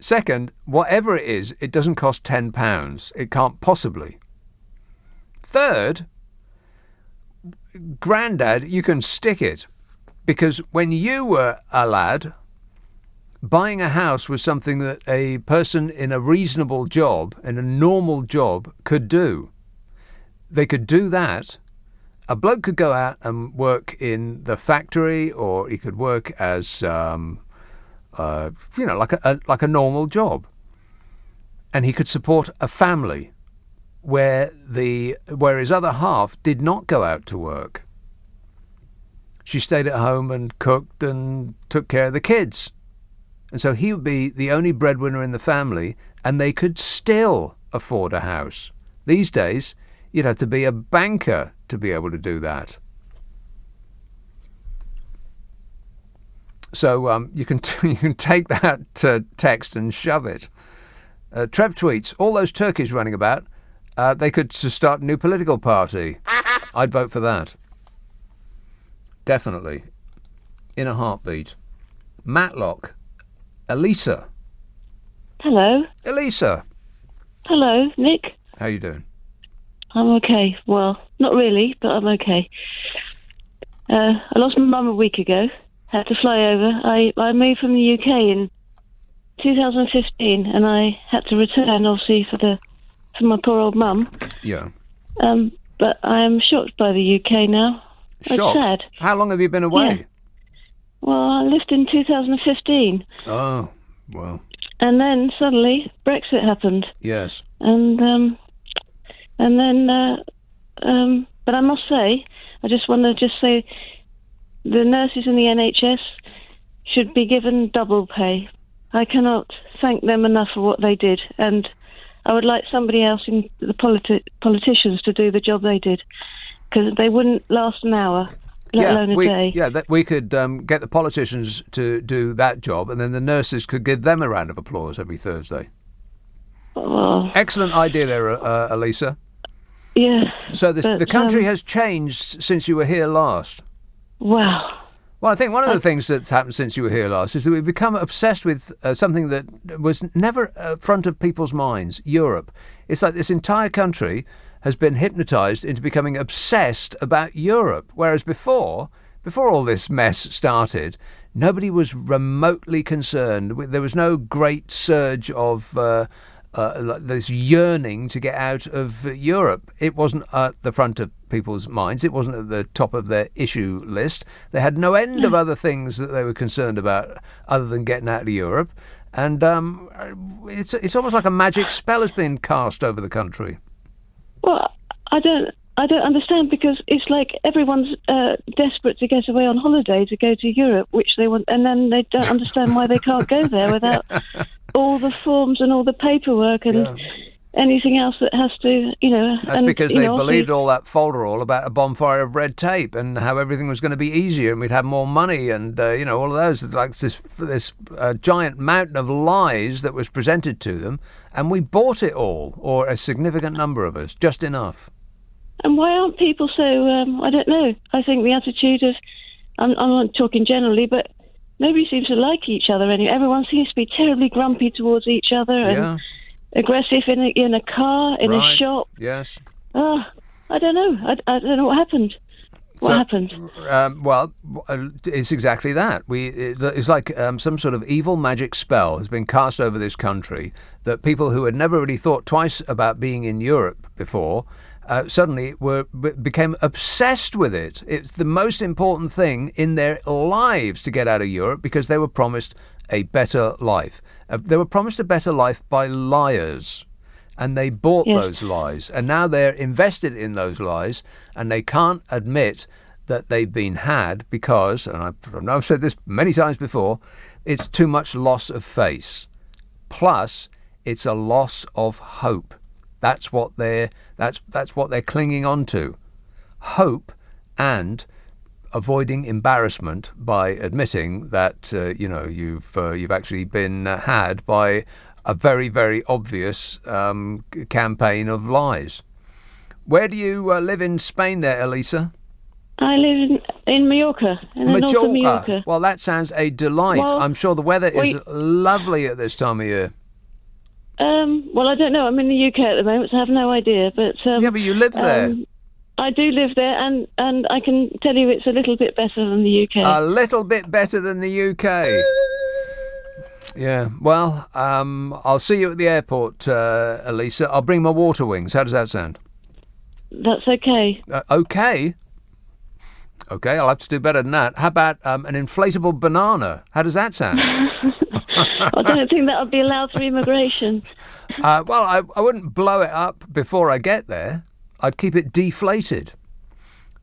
Speaker 3: Second, whatever it is, it doesn't cost £10. It can't possibly. Third, Grandad, you can stick it. Because when you were a lad, buying a house was something that a person in a reasonable job, in a normal job, could do. They could do that. A bloke could go out and work in the factory, or he could work as, like a normal job. And he could support a family where his other half did not go out to work. She stayed at home and cooked and took care of the kids. And so he would be the only breadwinner in the family, and they could still afford a house. These days, you'd have to be a banker to be able to do that. So you can take that text and shove it. Trev tweets, all those turkeys running about, they could start a new political party. I'd vote for that. Definitely. In a heartbeat. Matlock. Elisa.
Speaker 4: Hello.
Speaker 3: Elisa.
Speaker 4: Hello, Nick.
Speaker 3: How you doing?
Speaker 4: I'm okay. Well, not really, but I'm okay. I lost my mum a week ago. Had to fly over. I moved from the UK in 2015, and I had to return, obviously, for my poor old mum.
Speaker 3: Yeah.
Speaker 4: But I am shocked by the UK now.
Speaker 3: Shocked?
Speaker 4: It's sad.
Speaker 3: How long have you been away?
Speaker 4: Yeah. Well, I left in 2015.
Speaker 3: Oh, well.
Speaker 4: And then suddenly Brexit happened.
Speaker 3: Yes.
Speaker 4: And then, but I must say, I just want to say, the nurses in the NHS should be given double pay. I cannot thank them enough for what they did, and I would like somebody else in the politicians to do the job they did, because they wouldn't last an hour, let alone a day.
Speaker 3: Yeah, we could get the politicians to do that job, and then the nurses could give them a round of applause every Thursday.
Speaker 4: Oh.
Speaker 3: Excellent idea there, Elisa.
Speaker 4: Yeah.
Speaker 3: So the country has changed since you were here last.
Speaker 4: Wow.
Speaker 3: Well, I think one of the things that's happened since you were here last is that we've become obsessed with something that was never front of people's minds, Europe. It's like this entire country has been hypnotised into becoming obsessed about Europe, whereas before all this mess started, nobody was remotely concerned. There was no great surge of this yearning to get out of Europe. It wasn't at the front of people's minds. It wasn't at the top of their issue list. They had no end of other things that they were concerned about other than getting out of Europe. And it's almost like a magic spell has been cast over the country.
Speaker 4: Well, I don't understand, because it's like everyone's desperate to get away on holiday to go to Europe, which they want, and then they don't understand why they can't go there without all the forms and all the paperwork and anything else that has to,
Speaker 3: That's because they believed all that folderol about a bonfire of red tape and how everything was going to be easier and we'd have more money and, all of those, like this giant mountain of lies that was presented to them, and we bought it all, or a significant number of us, just enough.
Speaker 4: And why aren't people so, I don't know, I think the attitude of, I'm not talking generally, but nobody seems to like each other anymore. Everyone seems to be terribly grumpy towards each other and aggressive in a car, in a shop.
Speaker 3: Yes.
Speaker 4: I don't know. I don't know what happened. What happened?
Speaker 3: It's exactly that. It's like some sort of evil magic spell has been cast over this country that people who had never really thought twice about being in Europe before suddenly became obsessed with it. It's the most important thing in their lives to get out of Europe because they were promised a better life. They were promised a better life by liars, and they bought those lies, and now they're invested in those lies, and they can't admit that they've been had because, and I've said this many times before, it's too much loss of face. Plus, it's a loss of hope. That's what they're clinging on to. Hope and avoiding embarrassment by admitting that you've actually been had by a very, very obvious campaign of lies. Where do you live in Spain there, Elisa?
Speaker 4: I live in Mallorca, in the north of Mallorca.
Speaker 3: Well, that sounds a delight.
Speaker 4: Well,
Speaker 3: I'm sure the weather is lovely at this time of year.
Speaker 4: Well, I don't know. I'm in the UK at the moment, so I have no idea. But
Speaker 3: yeah, but you live there.
Speaker 4: I do live there, and I can tell you it's a little bit better than the UK.
Speaker 3: A little bit better than the UK. Yeah. Well, I'll see you at the airport, Elisa. I'll bring my water wings. How does that sound?
Speaker 4: That's okay.
Speaker 3: Okay. Okay, I'll have to do better than that. How about an inflatable banana? How does that sound?
Speaker 4: I don't think that would be allowed through immigration.
Speaker 3: Well, I wouldn't blow it up before I get there. I'd keep it deflated.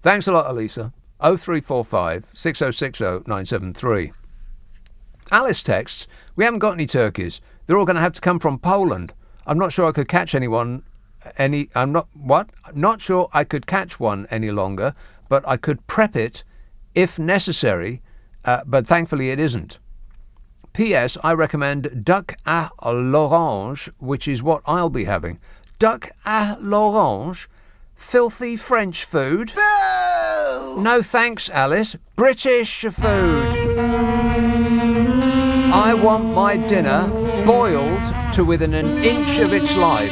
Speaker 3: Thanks a lot, Elisa. 0345 6060 973. Alice texts, we haven't got any turkeys. They're all going to have to come from Poland. I'm not sure I could catch Not sure I could catch one any longer, but I could prep it if necessary, but thankfully it isn't. P.S. I recommend duck à l'orange, which is what I'll be having. Duck à l'orange? Filthy French food? No thanks, Alice. British food. I want my dinner boiled to within an inch of its life.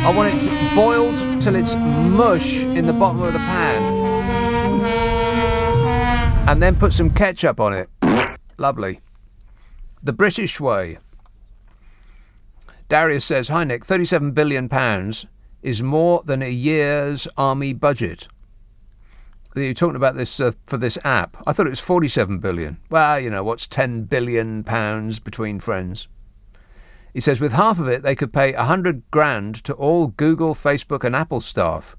Speaker 3: I want it boiled till it's mush in the bottom of the pan. And then put some ketchup on it. Lovely. The British way. Darius says, hi Nick, £37 billion is more than a year's army budget. You're talking about this for this app. I thought it was 47 billion. Well, you know, what's 10 billion pounds between friends? He says with half of it, they could pay 100 grand to all Google, Facebook and Apple staff,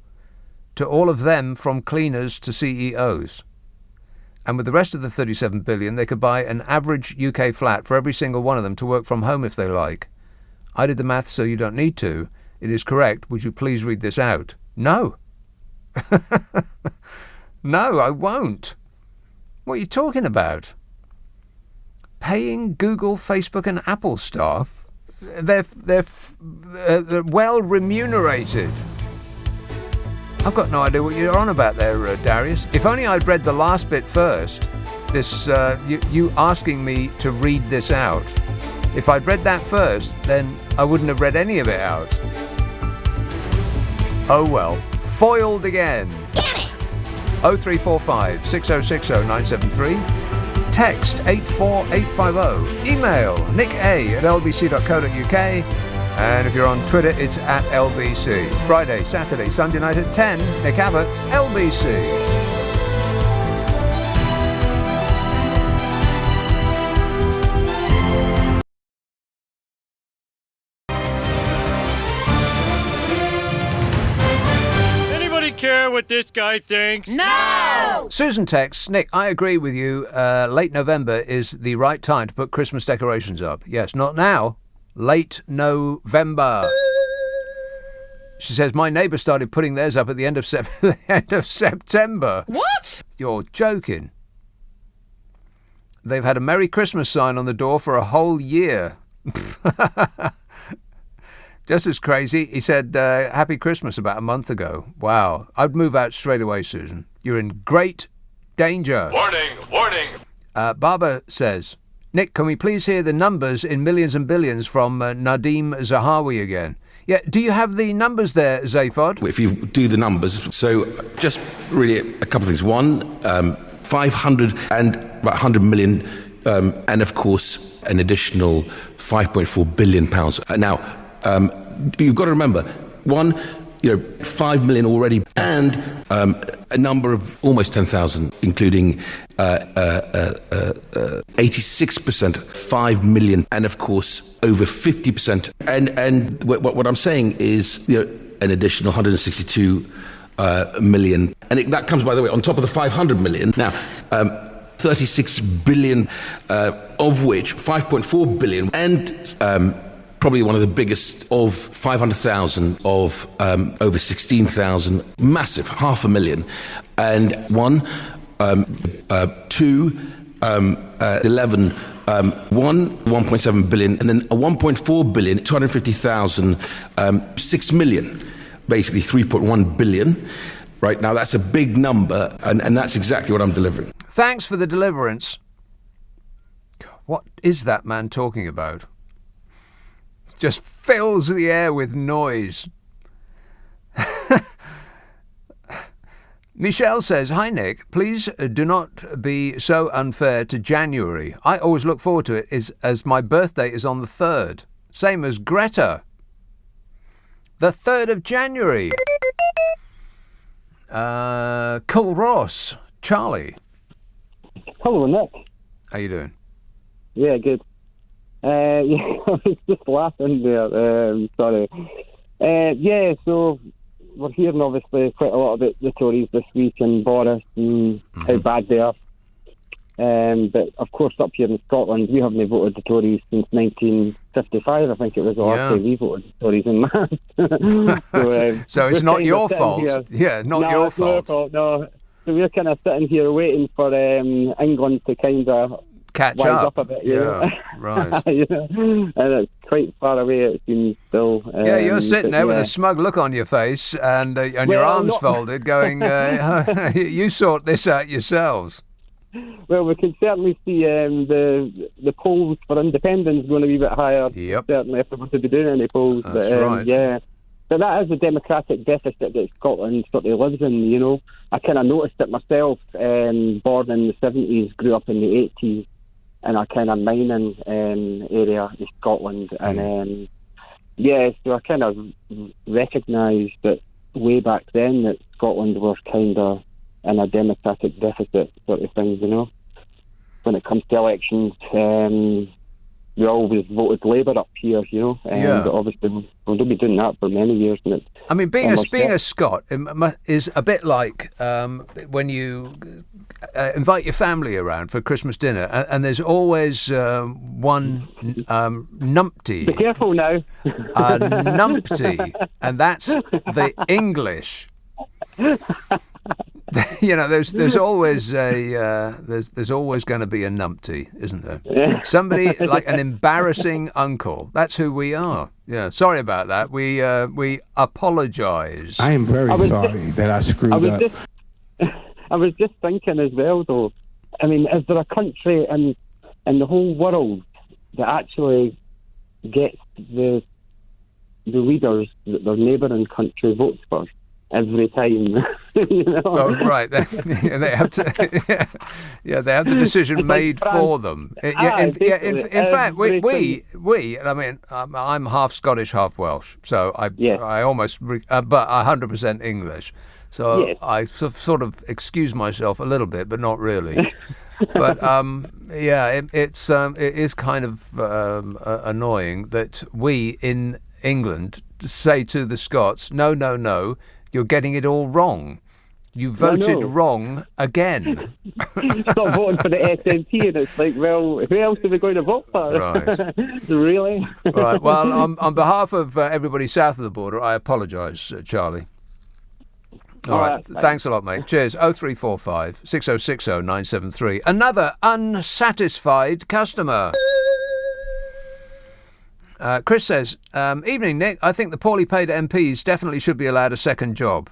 Speaker 3: to all of them from cleaners to CEOs. And with the rest of the 37 billion, they could buy an average UK flat for every single one of them to work from home if they like. I did the maths so you don't need to. It is correct. Would you please read this out? No. No, I won't. What are you talking about? Paying Google, Facebook and Apple staff? They're well remunerated. I've got no idea what you're on about there, Darius. If only I'd read the last bit first. This, you asking me to read this out. If I'd read that first, then I wouldn't have read any of it out. Oh well. Foiled again. 0345 6060 973. Text 84850. Email nicka@lbc.co.uk. And if you're on Twitter, it's @LBC. Friday, Saturday, Sunday night at 10. Nick Abbot, LBC.
Speaker 1: Care what this guy thinks?
Speaker 21: No!
Speaker 3: Susan texts, Nick, I agree with you. Late November is the right time to put Christmas decorations up. Yes, not now. Late November. She says, my neighbour started putting theirs up at the end of September.
Speaker 21: What?
Speaker 3: You're joking. They've had a Merry Christmas sign on the door for a whole year. Just as crazy, he said, Happy Christmas about a month ago. Wow. I'd move out straight away, Susan. You're in great danger.
Speaker 8: Warning, warning.
Speaker 3: Barbara says, Nick, can we please hear the numbers in millions and billions from Nadim Zahawi again? Yeah, do you have the numbers there, Zaphod?
Speaker 11: If you do the numbers, so just really a couple of things. One, 500 and about 100 million, and of course, an additional 5.4 billion pounds. Now, you've got to remember, 5 million already, and a number of almost 10,000, including 86%, 5 million, and of course over 50%. And what I'm saying is, an additional 162 million, and that comes, by the way, on top of the 500 million. Now, 36 billion, of which 5.4 billion, and probably one of the biggest of 500,000 of over 16,000, massive, 500,000, and 11, 1.7 billion, and then a 1.4 billion, 250,000, 6 million, basically 3.1 billion, Right now, that's a big number, and that's exactly what I'm delivering.
Speaker 3: Thanks for the deliverance. What is that man talking about? Just fills the air with noise. Michelle says, "Hi Nick, please do not be so unfair to January. I always look forward to it as my birthday is on the 3rd. Same as Greta. The 3rd of January. Cull Ross, Charlie.
Speaker 7: Hello, Nick.
Speaker 3: How you doing?
Speaker 7: Yeah, good. I was just laughing there. Sorry. So we're hearing obviously quite a lot about the Tories this week and Boris and how bad they are. But of course, up here in Scotland, we haven't voted the Tories since 1955. I think it was the last time we voted the Tories in mass.
Speaker 3: So it's not your fault. Yeah, not your fault.
Speaker 7: Your fault. No. So we're kind of sitting here waiting for England to kind of
Speaker 3: catch
Speaker 7: up a bit.
Speaker 3: Right.
Speaker 7: And it's quite far away. It seems still.
Speaker 3: Yeah, you're sitting there with a smug look on your face and your arms folded, going, "You sort this out yourselves."
Speaker 7: Well, we can certainly see the polls for independence going to be a bit higher.
Speaker 3: Yep.
Speaker 7: Certainly, if we were to be doing any polls.
Speaker 3: That's right.
Speaker 7: Yeah. But that is a democratic deficit that Scotland sort of lives in, you know. I kind of noticed it myself, born in the 70s, grew up in the 80s, in a kind of mining area in Scotland. And, so I kind of recognised that way back then that Scotland was kind of in a democratic deficit sort of thing, you know. When it comes to elections, we always voted Labour up here, you know. But obviously, we'll be doing that for many years. And
Speaker 3: I mean, being a Scot is a bit like when you invite your family around for Christmas dinner, and there's always one numpty.
Speaker 7: Be careful now.
Speaker 3: A numpty, and that's the English. You know, there's always there's always going to be a numpty, isn't there?
Speaker 7: Yeah.
Speaker 3: Somebody like an embarrassing uncle. That's who we are. Yeah, sorry about that. We apologise.
Speaker 8: I am very sorry that I screwed up.
Speaker 7: I was just thinking as well, though. I mean, is there a country in the whole world that actually gets the leaders that their neighbouring country votes for every time? You know?
Speaker 3: Oh, right. They have to. They have the decision made for them. In fact, we. I mean, I'm half Scottish, half Welsh, so I almost, but 100% English. So I sort of excuse myself a little bit, but not really. But it is kind of annoying that we in England say to the Scots, no, you're getting it all wrong. You voted wrong again.
Speaker 7: Stop voting for the SNP, and it's like, well, who else are we going to vote for?
Speaker 3: Right.
Speaker 7: Really?
Speaker 3: Right. Well, on behalf of everybody south of the border, I apologise, Charlie. All right. Thanks a lot, mate. Cheers. 0345 6060 973. Another unsatisfied customer. Chris says, evening, Nick. I think the poorly paid MPs definitely should be allowed a second job.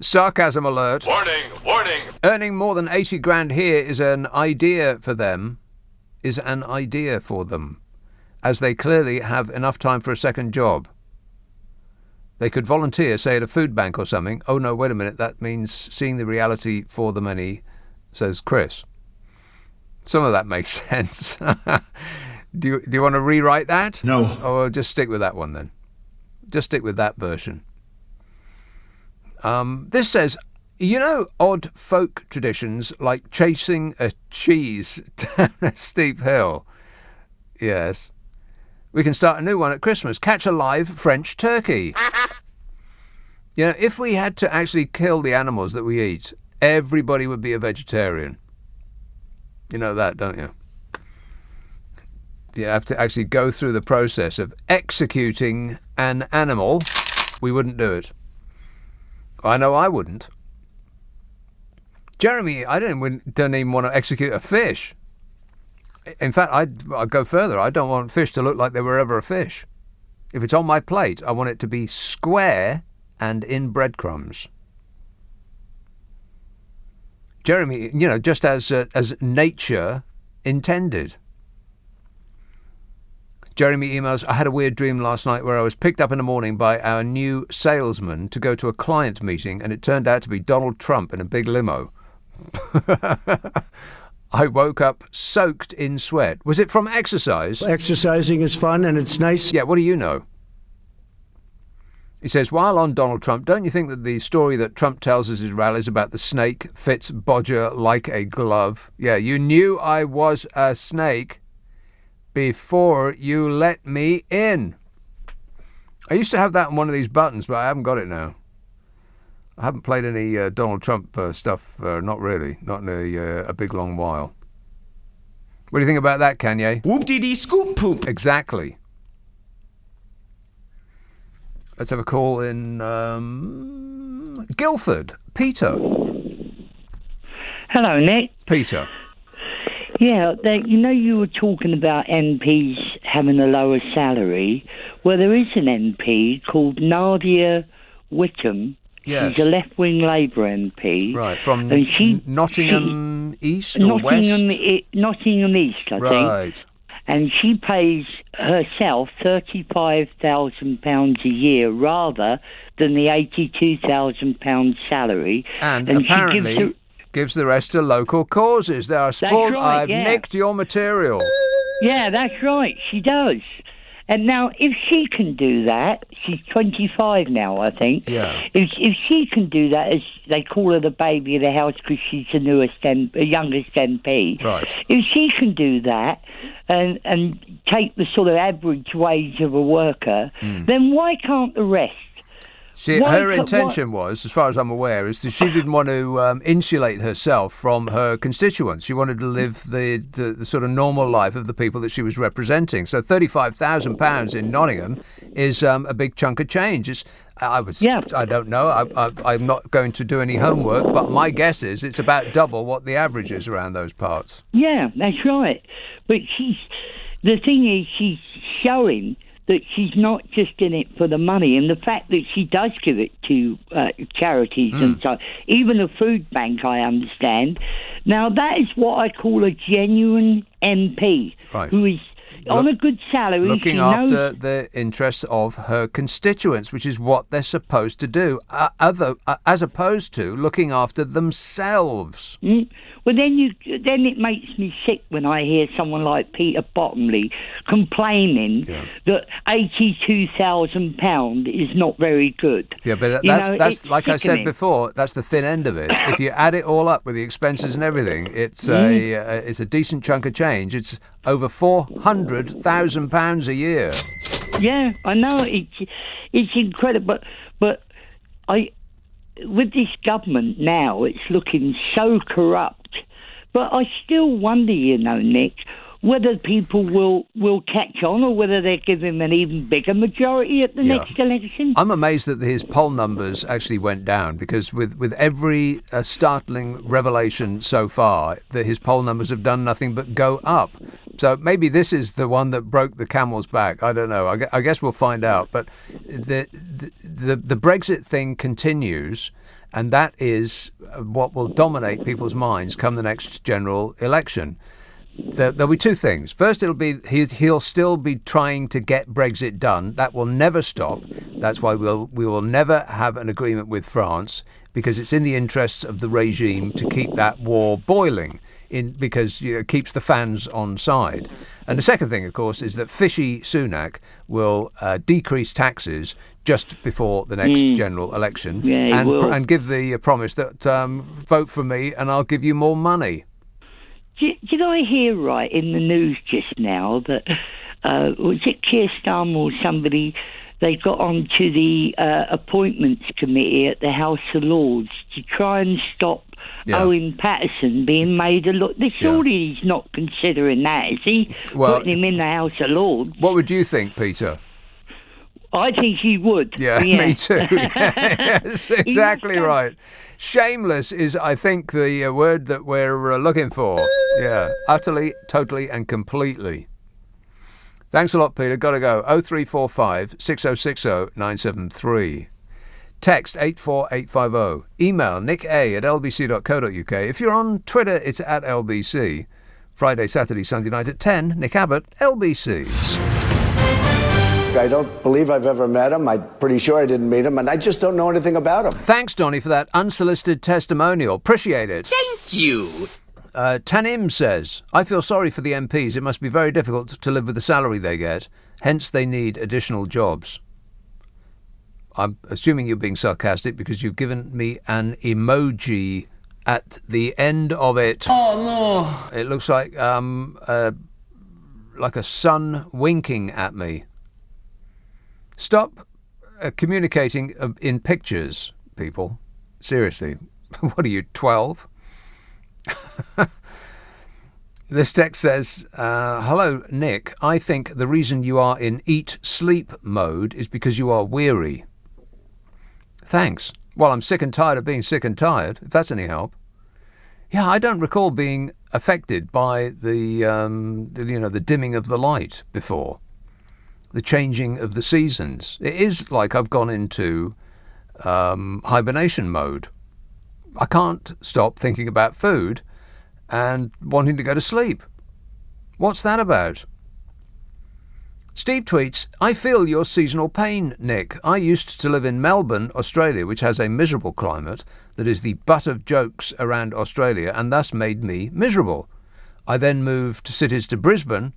Speaker 3: Sarcasm alert.
Speaker 1: Warning.
Speaker 3: Earning more than 80 grand here is an idea for them, as they clearly have enough time for a second job. They could volunteer, say, at a food bank or something. Oh, no, wait a minute. That means seeing the reality for the many, says Chris. Some of that makes sense. Do you want to rewrite that?
Speaker 14: No.
Speaker 3: Or just stick with that one then? Just stick with that version. This says, odd folk traditions like chasing a cheese down a steep hill. Yes. We can start a new one at Christmas. Catch a live French turkey. If we had to actually kill the animals that we eat, everybody would be a vegetarian. You know that, don't you? You have to actually go through the process of executing an animal. We wouldn't do it. I know I wouldn't. Jeremy, I don't even want to execute a fish. In fact, I'd go further. I don't want fish to look like they were ever a fish. If it's on my plate, I want it to be square and in breadcrumbs. Jeremy, just as nature intended. Jeremy emails, I had a weird dream last night where I was picked up in the morning by our new salesman to go to a client meeting, and it turned out to be Donald Trump in a big limo. I woke up soaked in sweat. Was it from exercise?
Speaker 14: Exercising is fun and it's nice.
Speaker 3: Yeah, what do you know? He says, while on Donald Trump, don't you think that the story that Trump tells us his rallies about the snake fits Bodger like a glove? Yeah, you knew I was a snake before you let me in. I used to have that on one of these buttons, but I haven't got it now. I haven't played any Donald Trump stuff, not really, not in a big long while. What do you think about that, Kanye?
Speaker 10: Whoop-dee-dee scoop poop.
Speaker 3: Exactly. Let's have a call in Guildford. Peter.
Speaker 12: Hello, Nick.
Speaker 3: Peter.
Speaker 12: Yeah, you were talking about MPs having a lower salary. Well, there is an MP called Nadia Wickham.
Speaker 3: Yes.
Speaker 12: She's a left-wing Labour MP.
Speaker 3: Right, from
Speaker 12: and
Speaker 3: Nottingham East or West?
Speaker 12: Nottingham East, I think.
Speaker 3: Right.
Speaker 12: And she pays herself £35,000 a year rather than the £82,000 salary.
Speaker 3: And apparently
Speaker 12: she
Speaker 3: gives the rest to local causes. They are sport.
Speaker 12: Right,
Speaker 3: I've nicked your material.
Speaker 12: Yeah, that's right. She does. And now, if she can do that, she's 25 now, I think.
Speaker 3: Yeah.
Speaker 12: If she can do that, as they call her the baby of the house because she's the youngest MP.
Speaker 3: Right.
Speaker 12: If she can do that and take the sort of average wage of a worker, then why can't the rest?
Speaker 3: See, her intention was, as far as I'm aware, is that she didn't want to insulate herself from her constituents. She wanted to live the sort of normal life of the people that she was representing. So £35,000 in Nottingham is a big chunk of change. I don't know. I'm not going to do any homework, but my guess is it's about double what the average is around those parts.
Speaker 12: Yeah, that's right. But the thing is, she's showing that she's not just in it for the money, and the fact that she does give it to charities and so, even a food bank, I understand. Now, that is what I call a genuine MP, who is on a good salary.
Speaker 3: Looking after the interests of her constituents, which is what they're supposed to do, as opposed to looking after themselves.
Speaker 12: Well, then it makes me sick when I hear someone like Peter Bottomley complaining that £82,000 is not very good.
Speaker 3: Yeah, but that's like I said before, that's the thin end of it. If you add it all up with the expenses and everything, it's a decent chunk of change. It's over £400,000 a year.
Speaker 12: Yeah, I know it's incredible, but with this government now, it's looking so corrupt. But I still wonder, Nick, whether people will catch on or whether they give him an even bigger majority at the next election.
Speaker 3: I'm amazed that his poll numbers actually went down, because with every startling revelation so far, that his poll numbers have done nothing but go up. So maybe this is the one that broke the camel's back. I don't know. I guess we'll find out. But the Brexit thing continues, and that is what will dominate people's minds come the next general election. There'll be two things. First, it'll be he'll still be trying to get Brexit done. That will never stop. That's why we will never have an agreement with France, because it's in the interests of the regime to keep that war boiling, because it keeps the fans on side. And the second thing, of course, is that fishy Sunak will decrease taxes just before the next general election, and give the promise that vote for me and I'll give you more money.
Speaker 12: Did I hear right in the news just now that, was it Keir Starmer or somebody, they got onto the appointments committee at the House of Lords to try and stop Owen Paterson being made a look. Surely he's not considering that, is he? Putting him in the House of Lords.
Speaker 3: What would you think, Peter?
Speaker 12: I think he would.
Speaker 3: Yeah, me too. Yes, exactly right. Shameless is, I think, the word that we're looking for. Yeah, utterly, totally and completely. Thanks a lot, Peter. Got to go. 0345 6060 973. Text 84850. Email nicka@lbc.co.uk. If you're on Twitter, it's @LBC. Friday, Saturday, Sunday night at 10, Nick Abbott, LBC.
Speaker 5: I don't believe I've ever met him. I'm pretty sure I didn't meet him, and I just don't know anything about him.
Speaker 3: Thanks, Donnie, for that unsolicited testimonial. Appreciate it.
Speaker 18: Thank you.
Speaker 3: Tanim says, I feel sorry for the MPs. It must be very difficult to live with the salary they get. Hence, they need additional jobs. I'm assuming you're being sarcastic because you've given me an emoji at the end of it.
Speaker 18: Oh,
Speaker 3: no. It looks like a sun winking at me. Stop communicating in pictures, people. Seriously. What are you, 12? This text says, hello, Nick. I think the reason you are in eat-sleep mode is because you are weary. Thanks. Well, I'm sick and tired of being sick and tired, if that's any help. Yeah, I don't recall being affected by the dimming of the light before. The changing of the seasons. It is like I've gone into hibernation mode. I can't stop thinking about food and wanting to go to sleep. What's that about? Steve tweets, I feel your seasonal pain, Nick. I used to live in Melbourne, Australia, which has a miserable climate that is the butt of jokes around Australia and thus made me miserable. I then moved cities to Brisbane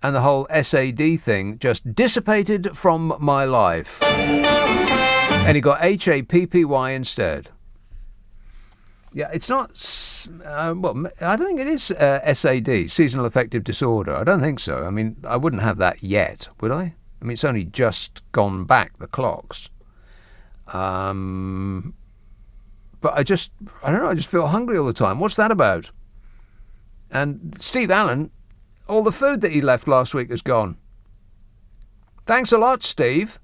Speaker 3: and the whole SAD thing just dissipated from my life. And he got HAPPY instead. Yeah, it's not... I don't think it is SAD, seasonal affective disorder. I don't think so. I mean, I wouldn't have that yet, would I? I mean, it's only just gone back, the clocks. But I don't know, I just feel hungry all the time. What's that about? And Steve Allen, all the food that he left last week is gone. Thanks a lot, Steve.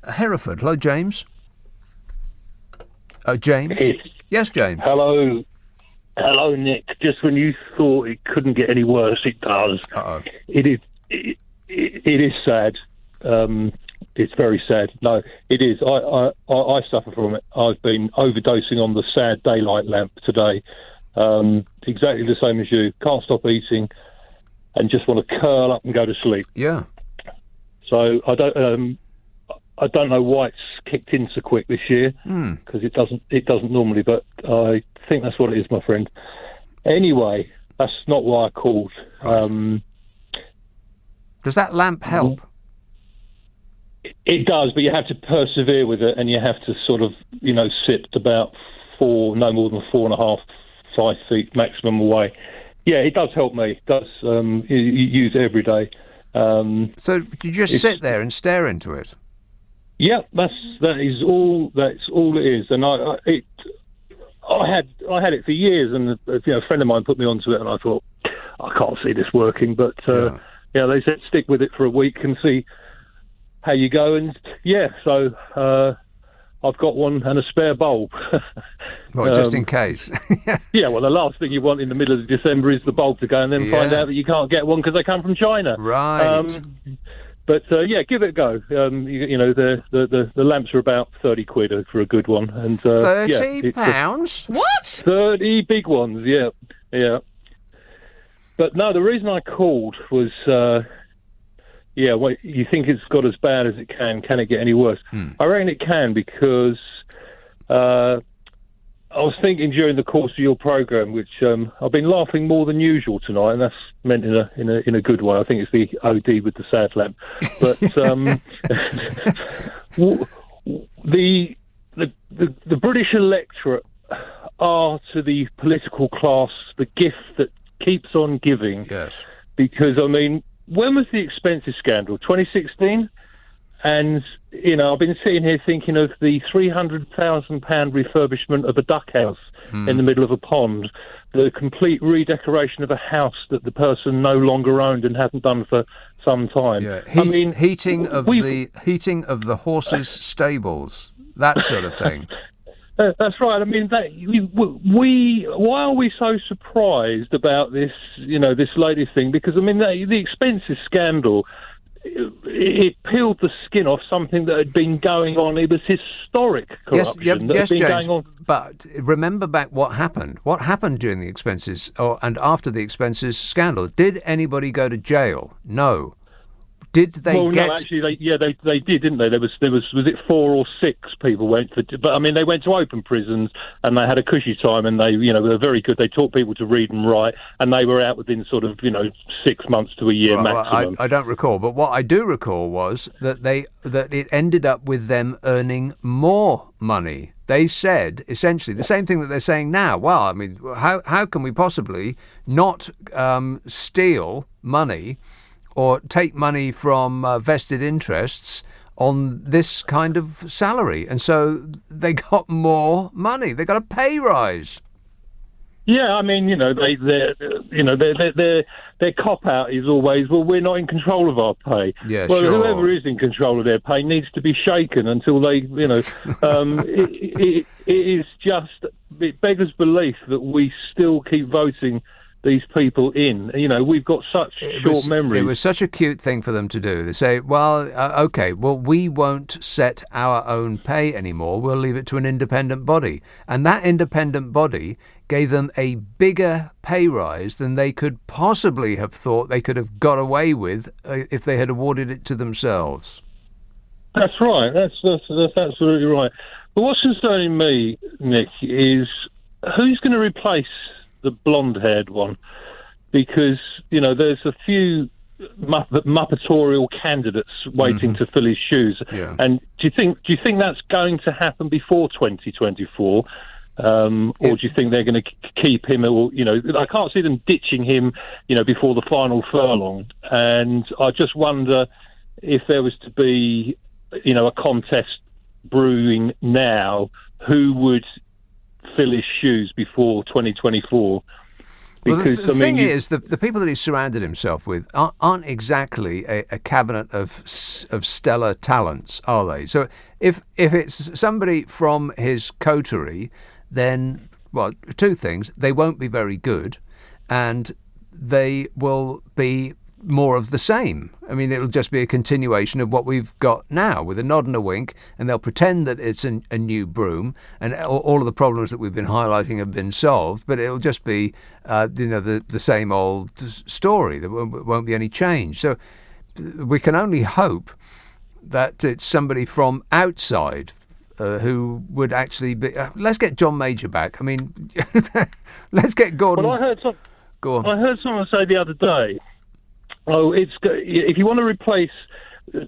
Speaker 3: Hereford. Hello, James. Oh, James? Yes, James.
Speaker 10: Hello, Nick. Just when you thought it couldn't get any worse, it does.
Speaker 3: Uh-oh.
Speaker 10: It is sad. It's very sad. No, it is. I suffer from it. I've been overdosing on the sad daylight lamp today. Exactly the same as you. Can't stop eating and just want to curl up and go to sleep.
Speaker 3: Yeah.
Speaker 10: So I don't know why it's kicked in so quick this year, because it doesn't normally, but I think that's what it is, my friend. Anyway, that's not why I called.
Speaker 3: Right. Does that lamp help?
Speaker 10: It does, but you have to persevere with it, and you have to sort of, sit about no more than 4.5, 5 feet maximum away. Yeah, it does help me. It does. You use it every day.
Speaker 3: So you just sit there and stare into it?
Speaker 10: Yeah, that's all it is. And I had it for years, and a friend of mine put me onto it, and I thought, I can't see this working, but they said stick with it for a week and see how you go. And so I've got one and a spare bulb.
Speaker 3: Well, just in case.
Speaker 10: Yeah, well, the last thing you want in the middle of December is the bulb to go, and then find out that you can't get one because they come from China.
Speaker 3: Right.
Speaker 10: But give it a go. The lamps are about 30 quid for a good one, and
Speaker 3: 30 pounds.
Speaker 21: What?
Speaker 10: 30 big ones. Yeah. But no, the reason I called was, you think it's got as bad as it can. Can it get any worse? I reckon it can, because I was thinking during the course of your programme, which I've been laughing more than usual tonight, and that's meant in a good way. I think it's the OD with the sad lamp. But the British electorate are to the political class the gift that keeps on giving.
Speaker 3: Yes.
Speaker 10: Because, when was the expenses scandal? 2016? And, I've been sitting here thinking of the £300,000 refurbishment of a duck house in the middle of a pond, the complete redecoration of a house that the person no longer owned and hadn't done for some time.
Speaker 3: Yeah. Heating of the horses' stables, that sort of thing.
Speaker 10: That's right. Why are we so surprised about this, this latest thing? Because, the expenses scandal, it peeled the skin off something that had been going on. It was historic corruption that had been
Speaker 3: James,
Speaker 10: going on.
Speaker 3: But remember back what happened. What happened during the expenses and after the expenses scandal? Did anybody go to jail? No. Did they get?
Speaker 10: No, actually, they did, didn't they? There was it 4 or 6 people went for, but I mean, they went to open prisons and they had a cushy time, and they were very good. They taught people to read and write, and they were out within sort of 6 months to a year maximum.
Speaker 3: I don't recall, but what I do recall was that it ended up with them earning more money. They said essentially the same thing that they're saying now. Well, I mean, how can we possibly not steal money or take money from vested interests on this kind of salary? And so they got more money. They got a pay rise.
Speaker 10: Yeah, I mean, their cop out is always, well, we're not in control of our pay.
Speaker 3: Yeah,
Speaker 10: well,
Speaker 3: sure.
Speaker 10: Whoever is in control of their pay needs to be shaken until they, it is just, it beggars belief that we still keep voting these people in. We've got such short memories.
Speaker 3: It was such a cute thing for them to do. They say, well, we won't set our own pay anymore. We'll leave it to an independent body. And that independent body gave them a bigger pay rise than they could possibly have thought they could have got away with if they had awarded it to themselves.
Speaker 10: That's right. That's absolutely right. But what's concerning me, Nick, is who's going to replace the blonde-haired one, because there's a few muppetorial candidates waiting to fill his shoes.
Speaker 3: Yeah.
Speaker 10: And do you think that's going to happen before 2024, or do you think they're going to keep him? Or I can't see them ditching him, before the final furlong. And I just wonder if there was to be, a contest brewing now, who would fill his shoes before 2024.
Speaker 3: Because, well, the thing is, the people that he's surrounded himself with aren't exactly a cabinet of stellar talents, are they? So if it's somebody from his coterie, then, well, 2 things. They won't be very good, and they will be more of the same. I mean, it'll just be a continuation of what we've got now, with a nod and a wink, and they'll pretend that it's a new broom, and all of the problems that we've been highlighting have been solved, but it'll just be the same old story. There won't be any change. So we can only hope that it's somebody from outside who would actually be... let's get John Major back. I mean, let's get Gordon...
Speaker 10: Well,
Speaker 3: Go on.
Speaker 10: I heard someone say the other day, if you want to replace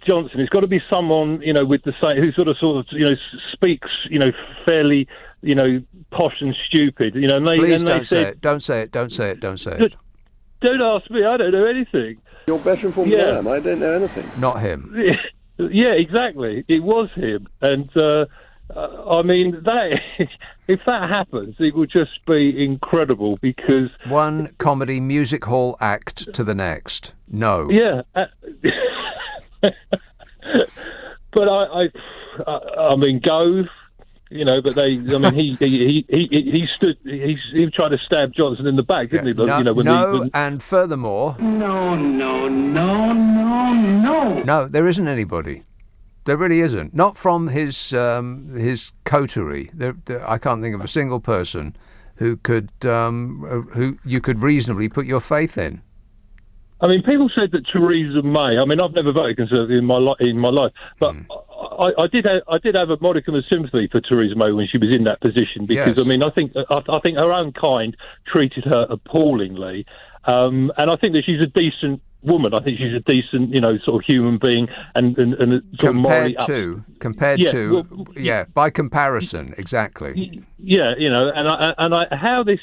Speaker 10: Johnson, it's got to be someone with the same, who sort of speaks fairly posh and stupid. And they,
Speaker 3: Please
Speaker 10: and
Speaker 3: don't
Speaker 10: they
Speaker 3: say
Speaker 10: said,
Speaker 3: it. Don't say it. Don't say it. Don't say it.
Speaker 10: Don't ask me. I don't know anything.
Speaker 6: You're better informed than I am. I don't know anything.
Speaker 3: Not him.
Speaker 10: Yeah, exactly. It was him, and I mean that. If that happens, it will just be incredible, because
Speaker 3: one comedy music hall act to the next. No.
Speaker 10: Yeah. But I mean, Gove, but they. I mean, he stood. He tried to stab Johnson in the back, didn't he? But,
Speaker 3: and furthermore.
Speaker 18: No.
Speaker 3: No, there isn't anybody. There really isn't. Not from his coterie. I can't think of a single person who you could reasonably put your faith in.
Speaker 10: I mean, people said that Theresa May. I mean, I've never voted Conservative in my life, but I did have a modicum of sympathy for Theresa May when she was in that position, because
Speaker 3: yes.
Speaker 10: I mean, I think her own kind treated her appallingly, and I think that she's a decent woman. I think she's a decent, sort of human being, and sort of morally up.
Speaker 3: Compared to, by comparison, exactly.
Speaker 10: Yeah, how this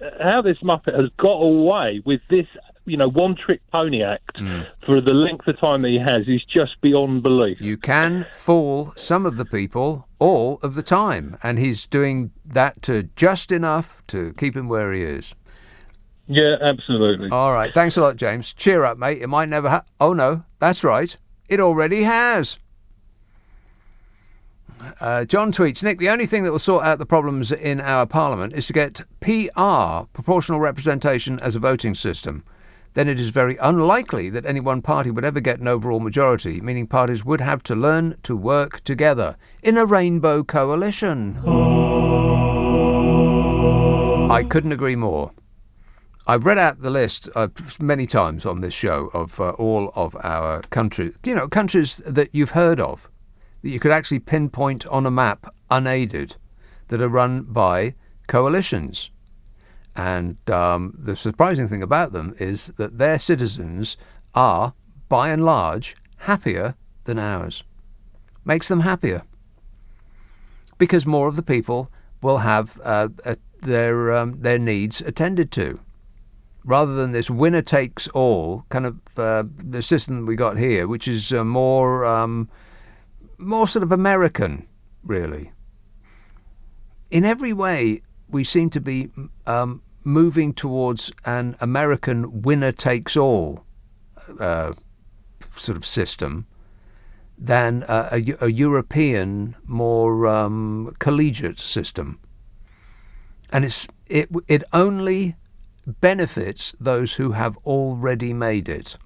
Speaker 10: Muppet has got away with this, one-trick pony act for the length of time that he has is just beyond belief.
Speaker 3: You can fool some of the people all of the time, and he's doing that to just enough to keep him where he is.
Speaker 10: Yeah, absolutely.
Speaker 3: All right. Thanks a lot, James. Cheer up, mate. It might never Oh, no. That's right. It already has. John tweets, Nick, the only thing that will sort out the problems in our parliament is to get PR, proportional representation, as a voting system. then it is very unlikely that any one party would ever get an overall majority, meaning parties would have to learn to work together in a rainbow coalition. I couldn't agree more. I've read out the list many times on this show of all of our countries, countries that you've heard of, that you could actually pinpoint on a map unaided, that are run by coalitions. And the surprising thing about them is that their citizens are, by and large, happier than ours. Makes them happier. Because more of the people will have their needs attended to. Rather than this winner-takes-all kind of the system that we got here, which is more sort of American, really. In every way, we seem to be moving towards an American winner-takes-all sort of system than a European, more collegiate system. And it only benefits those who have already made it.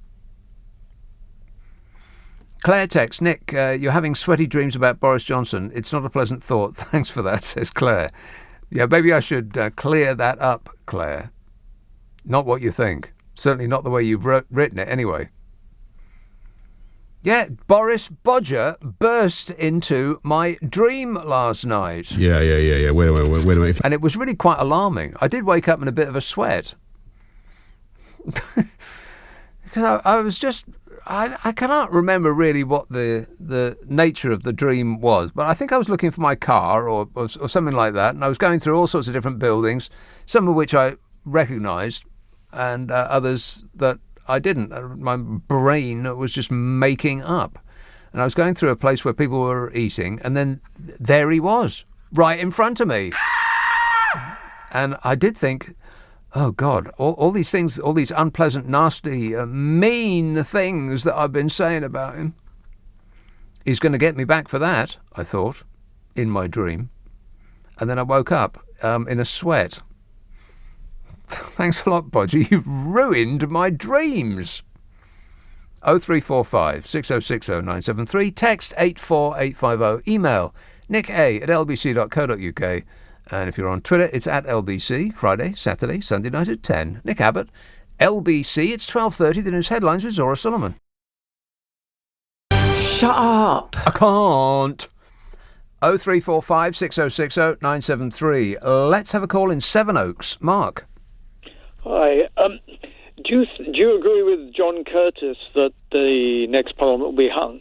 Speaker 3: Claire texts, Nick, you're having sweaty dreams about Boris Johnson. It's not a pleasant thought. Thanks for that, says Claire. Yeah, maybe I should clear that up, Claire. Not what you think. Certainly not the way you've written it, anyway. Yeah, Boris Bodger burst into my dream last night.
Speaker 2: Yeah. Wait a minute.
Speaker 3: And it was really quite alarming. I did wake up in a bit of a sweat. Because I was just... I cannot remember really what the nature of the dream was, but I think I was looking for my car or something like that, and I was going through all sorts of different buildings, some of which I recognised, and others that I didn't. My brain was just making up. And I was going through a place where people were eating, and then there he was, right in front of me. And I did think, oh, God, all these things, all these unpleasant, nasty, mean things that I've been saying about him. He's going to get me back for that, I thought, in my dream. And then I woke up in a sweat. Thanks a lot, Bodger. You've ruined my dreams. 0345 6060 973. Text 84850. Email nicka@lbc.co.uk. And if you're on Twitter, it's at LBC, Friday, Saturday, Sunday night at 10. Nick Abbott, LBC, it's 12:30, the news headlines with Zora Solomon.
Speaker 13: Shut up.
Speaker 3: I can't. 0345 6060 973. Let's have a call in Sevenoaks. Mark.
Speaker 23: Hi. Do you agree with John Curtis that the next Parliament will be hung?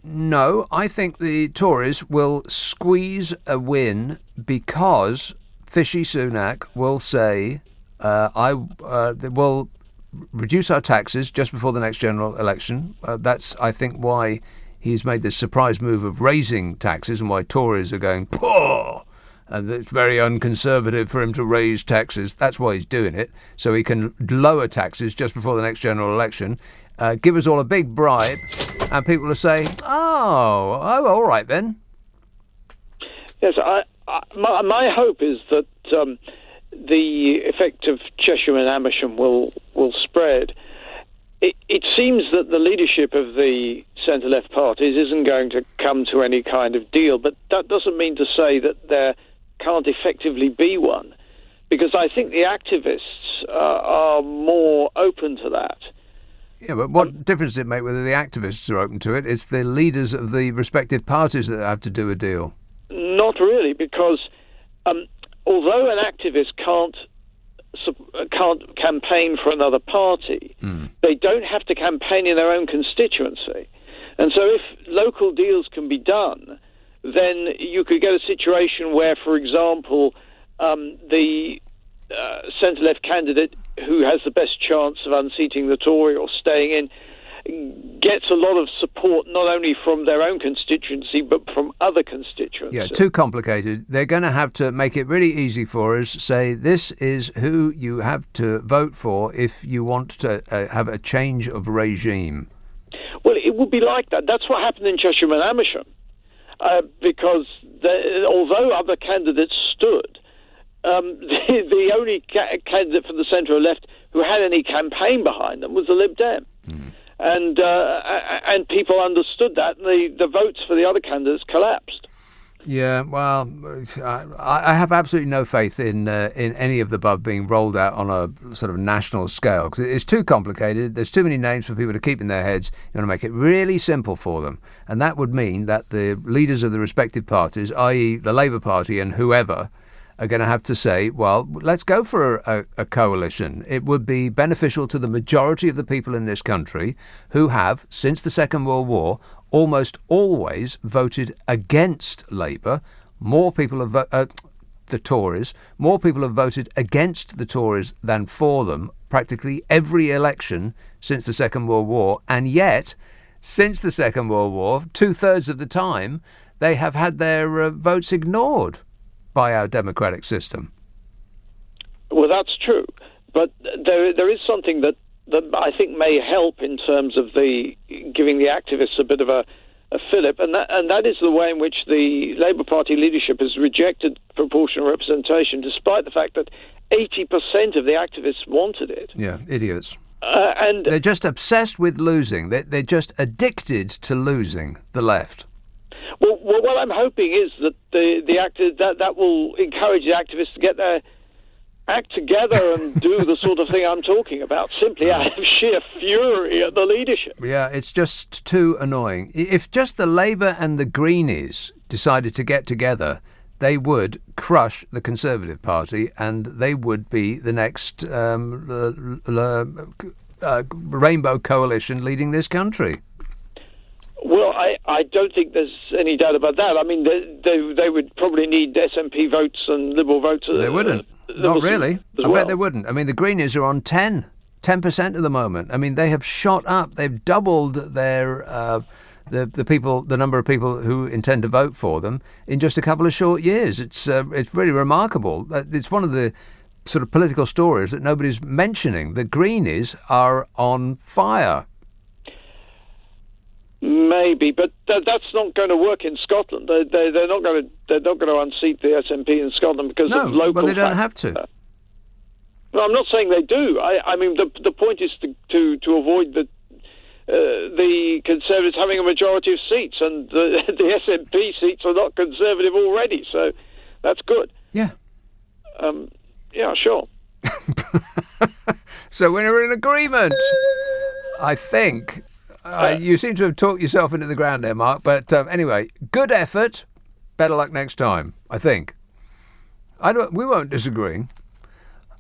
Speaker 3: No, I think the Tories will squeeze a win because Fishy Sunak will say, we'll reduce our taxes just before the next general election. That's, I think, why he's made this surprise move of raising taxes and why Tories are going, poor! And it's very unconservative for him to raise taxes. That's why he's doing it, so he can lower taxes just before the next general election, give us all a big bribe, and people will say, oh, all right then.
Speaker 23: Yes, my hope is that the effect of Cheshire and Amersham will spread. It seems that the leadership of the centre-left parties isn't going to come to any kind of deal, but that doesn't mean to say that there can't effectively be one, because I think the activists are more open to that.
Speaker 3: Yeah, but what difference does it make whether the activists are open to it? It's the leaders of the respective parties that have to do a deal.
Speaker 23: Not really, because although an activist can't campaign for another party, they don't have to campaign in their own constituency. And so if local deals can be done, then you could get a situation where, for example, the centre-left candidate who has the best chance of unseating the Tory or staying in gets a lot of support not only from their own constituency but from other constituencies.
Speaker 3: Yeah, too complicated. They're going to have to make it really easy for us, say this is who you have to vote for if you want to have a change of regime.
Speaker 23: Well, it would be like that. That's what happened in Cheshire and Amersham, because although other candidates stood, the only candidate from the centre or left who had any campaign behind them was the Lib Dem. And people understood that, and the votes for the other candidates collapsed.
Speaker 3: Yeah, well, I have absolutely no faith in any of the above being rolled out on a sort of national scale, because it's too complicated. There's too many names for people to keep in their heads. You want to make it really simple for them, and that would mean that the leaders of the respective parties, i.e. the Labour Party and whoever, are going to have to say, well, let's go for a coalition. It would be beneficial to the majority of the people in this country who have, since the Second World War, almost always voted against Labour. More people have the Tories. More people have voted against the Tories than for them practically every election since the Second World War. And yet, since the Second World War, 2/3 of the time, they have had their votes ignored by our democratic system.
Speaker 23: Well, that's true. But there is something that I think may help in terms of giving the activists a bit of a fillip, and that is the way in which the Labour Party leadership has rejected proportional representation, despite the fact that 80% of the activists wanted it.
Speaker 3: Yeah, idiots.
Speaker 23: And
Speaker 3: they're just obsessed with losing. They're just addicted to losing, the left.
Speaker 23: Well, what I'm hoping is that that will encourage the activists to get their act together and do the sort of thing I'm talking about, simply out of sheer fury at the leadership.
Speaker 3: Yeah, it's just too annoying. If just the Labour and the Greenies decided to get together, they would crush the Conservative Party, and they would be the next Rainbow Coalition leading this country.
Speaker 23: Well, I don't think there's any doubt about that. I mean, they would probably need SNP votes and Liberal votes.
Speaker 3: They wouldn't. Not really. I bet they wouldn't. I mean, the Greenies are on 10% at the moment. I mean, they have shot up. They've doubled their the number of people who intend to vote for them in just a couple of short years. It's really remarkable. It's one of the sort of political stories that nobody's mentioning. The Greenies are on fire.
Speaker 23: Maybe, but that's not going to work in Scotland. They're not going to unseat the SNP in Scotland because of local.
Speaker 3: But they don't have to.
Speaker 23: No, I'm not saying they do. I mean, the point is to avoid the Conservatives having a majority of seats, and the SNP seats are not Conservative already, so that's good.
Speaker 3: Yeah.
Speaker 23: Yeah, sure.
Speaker 3: So we're in agreement, I think. You seem to have talked yourself into the ground there, Mark. But anyway, good effort. Better luck next time, I think. We won't disagree.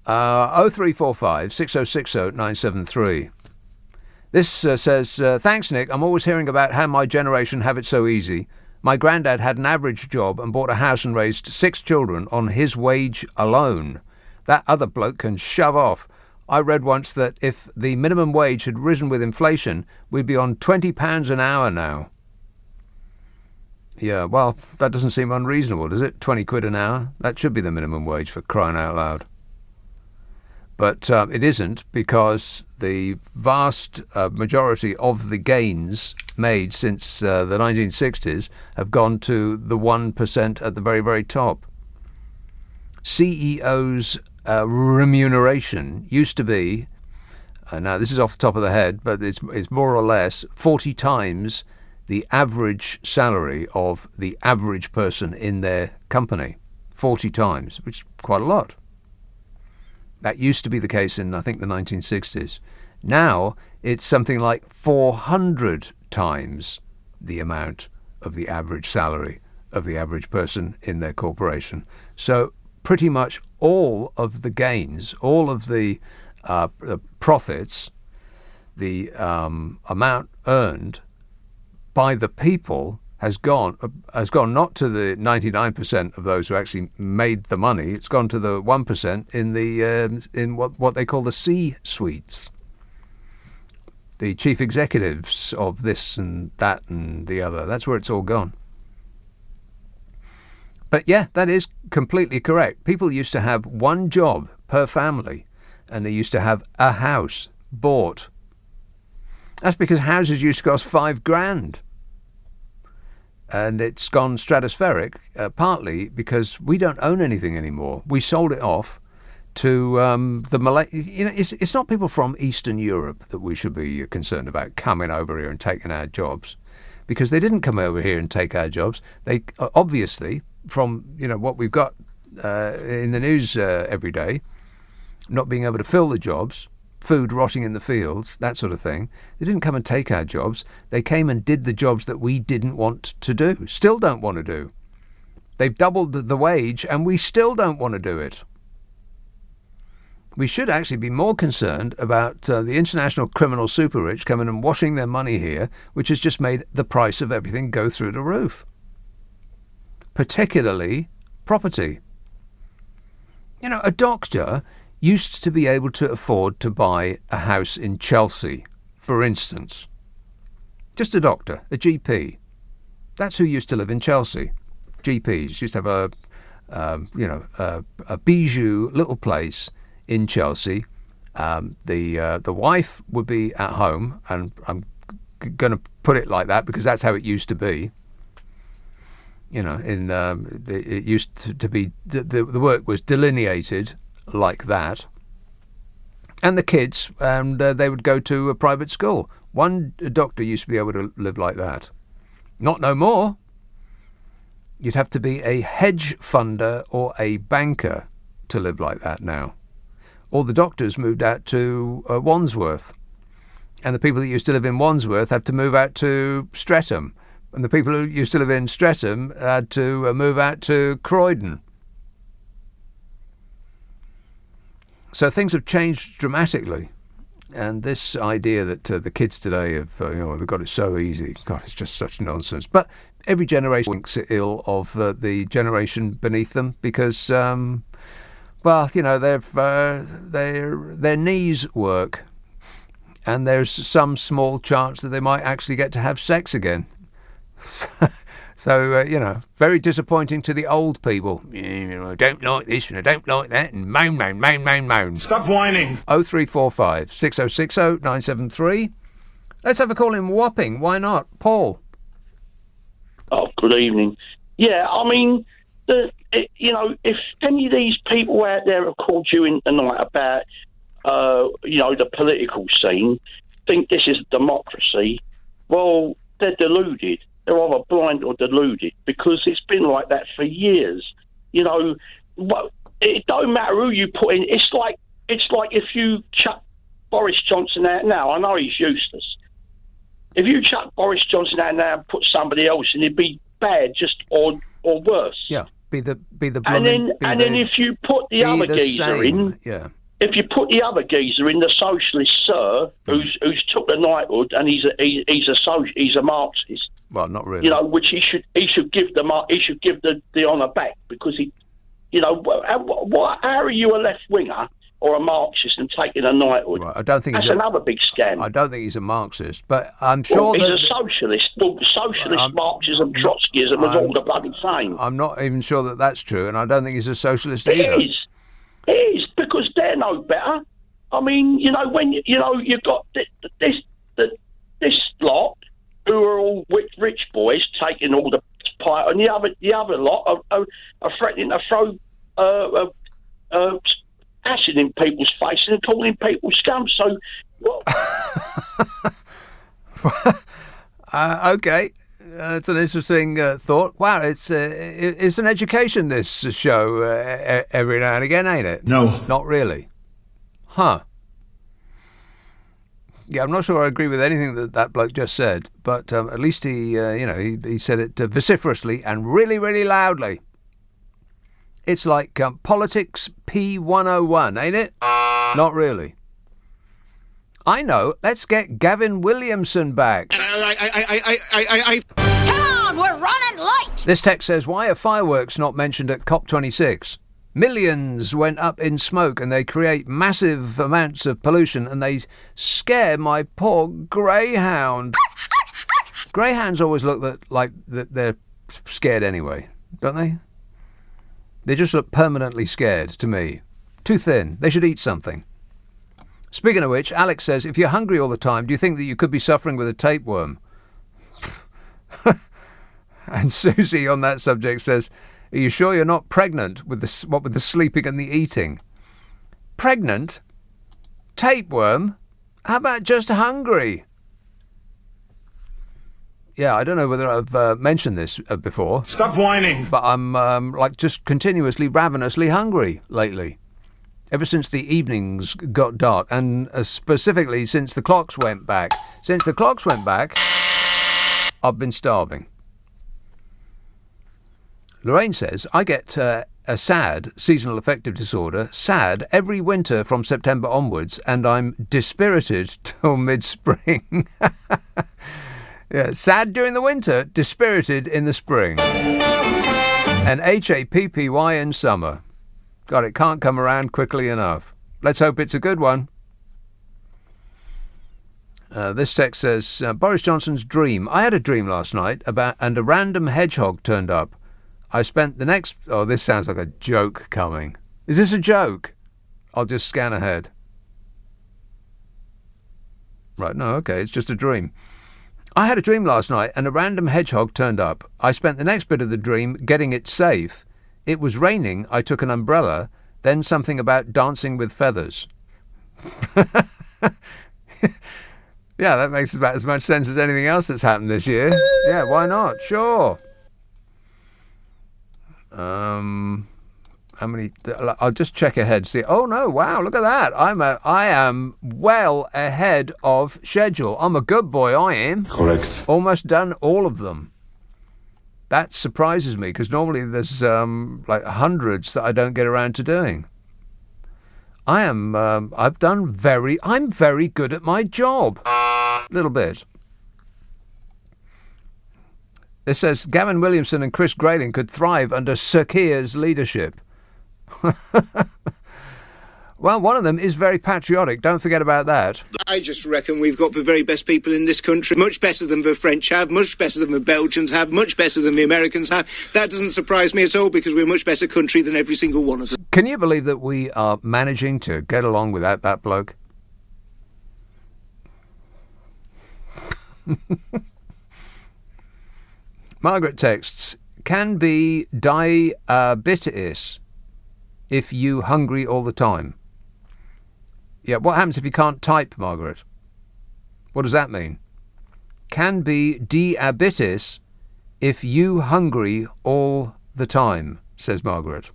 Speaker 3: 0345 6060 973. This says, thanks, Nick. I'm always hearing about how my generation have it so easy. My granddad had an average job and bought a house and raised 6 children on his wage alone. That other bloke can shove off. I read once that if the minimum wage had risen with inflation, we'd be on £20 an hour now. Yeah, well, that doesn't seem unreasonable, does it? 20 quid an hour? That should be the minimum wage, for crying out loud. But it isn't, because the vast majority of the gains made since the 1960s have gone to the 1% at the very, very top. CEOs' remuneration used to be, now this is off the top of the head, but it's more or less 40 times the average salary of the average person in their company. 40 times, which is quite a lot. That used to be the case in, I think, the 1960s. Now it's something like 400 times the amount of the average salary of the average person in their corporation. So pretty much all of the gains, all of the profits, the amount earned by the people has gone not to the 99% of those who actually made the money. It's gone to the 1% in what they call the C-suites, the chief executives of this and that and the other. That's where it's all gone. But yeah, that is completely correct. People used to have one job per family, and they used to have a house bought. That's because houses used to cost $5,000. And it's gone stratospheric, partly because we don't own anything anymore. We sold it off to the Malay. It's not people from Eastern Europe that we should be concerned about coming over here and taking our jobs, because they didn't come over here and take our jobs. They obviously, from what we've got in the news every day, not being able to fill the jobs, food rotting in the fields, that sort of thing. They didn't come and take our jobs. They came and did the jobs that we didn't want to do, still don't want to do. They've doubled the wage and we still don't want to do it. We should actually be more concerned about the international criminal super rich coming and washing their money here, which has just made the price of everything go through the roof. Particularly property. A doctor used to be able to afford to buy a house in Chelsea, for instance. Just a doctor, a GP. That's who used to live in Chelsea. GPs used to have a bijou little place in Chelsea. The wife would be at home, and I'm going to put it like that because that's how it used to be. It used to be the work was delineated like that, and the kids, they would go to a private school. One doctor used to be able to live like that. Not no more. You'd have to be a hedge funder or a banker to live like that now. All the doctors moved out to Wandsworth, and the people that used to live in Wandsworth had to move out to Streatham, and the people who used to live in Streatham had to move out to Croydon. So things have changed dramatically, and this idea that the kids today have, they've got it so easy, God, it's just such nonsense. But every generation thinks ill of the generation beneath them because, their knees work, and there's some small chance that they might actually get to have sex again. So, very disappointing to the old people. I don't like this and I don't like that, and moan.
Speaker 9: Stop whining.
Speaker 3: 0345 6060 973. Let's have a call in Wapping. Why not? Paul.
Speaker 13: Oh, good evening. Yeah, I mean, if any of these people out there have called you in tonight about, the political scene, think this is democracy, well, they're deluded. They're either blind or deluded, because it's been like that for years. It don't matter who you put in. It's like if you chuck Boris Johnson out now. I know he's useless. If you chuck Boris Johnson out now and put somebody else in, it'd be bad, just or worse.
Speaker 3: Yeah, be the
Speaker 13: and then if you put the other geezer in,
Speaker 3: yeah.
Speaker 13: If you put the other geezer in, the socialist sir, who's took the knighthood, and he's a Marxist.
Speaker 3: Well, not really.
Speaker 13: Which he should give the honour back, because he, how are you a left winger or a Marxist and taking a knighthood?
Speaker 3: Right, I don't think
Speaker 13: that's another big scam.
Speaker 3: I don't think he's a Marxist, but I'm sure
Speaker 13: he's a socialist. Well, socialist Marxism, Trotskyism was all the bloody same.
Speaker 3: I'm not even sure that that's true, and I don't think he's a socialist either.
Speaker 13: It is, because they're no better. I mean, when you've got this lot who are all rich boys taking all the pie, and the other lot are threatening to throw acid in people's faces and calling people scum. So,
Speaker 3: okay. It's an interesting thought. Wow, it's an education, this show, every now and again, ain't it?
Speaker 2: No.
Speaker 3: Not really. Huh. Yeah, I'm not sure I agree with anything that bloke just said, but at least he said it vociferously and really, really loudly. It's like politics P101, ain't it? Not really. I know. Let's get Gavin Williamson back.
Speaker 18: Come on, we're running late.
Speaker 3: This text says, why are fireworks not mentioned at COP26? Millions went up in smoke and they create massive amounts of pollution and they scare my poor greyhound. Greyhounds always look like they're scared anyway, don't they? They just look permanently scared to me. Too thin. They should eat something. Speaking of which, Alex says, if you're hungry all the time, do you think that you could be suffering with a tapeworm? And Susie on that subject says, are you sure you're not pregnant with the sleeping and the eating? Pregnant? Tapeworm? How about just hungry? Yeah, I don't know whether I've mentioned this before.
Speaker 1: Stop whining.
Speaker 3: But I'm just continuously ravenously hungry lately. Ever since the evenings got dark, and specifically since the clocks went back. Since the clocks went back, I've been starving. Lorraine says, I get a SAD, seasonal affective disorder, SAD, every winter from September onwards, and I'm dispirited till mid-spring. Yeah, sad during the winter, dispirited in the spring. And HAPPY in summer. God, it can't come around quickly enough. Let's hope it's a good one. This text says, Boris Johnson's dream. I had a dream last night and a random hedgehog turned up. I spent the next... Oh, this sounds like a joke coming. Is this a joke? I'll just scan ahead. Right, no, okay, it's just a dream. I had a dream last night and a random hedgehog turned up. I spent the next bit of the dream getting it safe. It was raining. I took an umbrella. Then something about dancing with feathers. Yeah, that makes about as much sense as anything else that's happened this year. Yeah, why not? Sure. How many? I'll just check ahead. See. Oh no! Wow! Look at that. I am well ahead of schedule. I'm a good boy. I am.
Speaker 1: Correct.
Speaker 3: Almost done all of them. That surprises me because normally there's hundreds that I don't get around to doing. I'm very good at my job. A little bit. This says Gavin Williamson and Chris Grayling could thrive under Sir Keir's leadership. Well, one of them is very patriotic. Don't forget about that.
Speaker 9: I just reckon we've got the very best people in this country. Much better than the French have, much better than the Belgians have, much better than the Americans have. That doesn't surprise me at all because we're a much better country than every single one of them.
Speaker 3: Can you believe that we are managing to get along without that bloke? Margaret texts, can be diabetes if you hungry all the time. Yeah, what happens if you can't type, Margaret? What does that mean? Can be diabetes if you hungry all the time, says Margaret.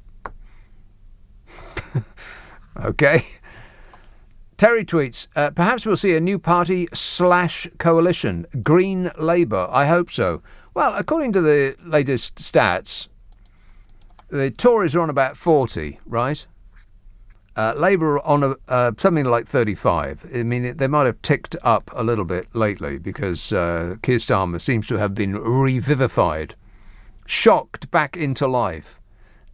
Speaker 3: Okay. Terry tweets, perhaps we'll see a new party / coalition, Green Labour. I hope so. Well, according to the latest stats, the Tories are on about 40, right? Labour are on something like 35. I mean, they might have ticked up a little bit lately because Keir Starmer seems to have been revivified, shocked back into life.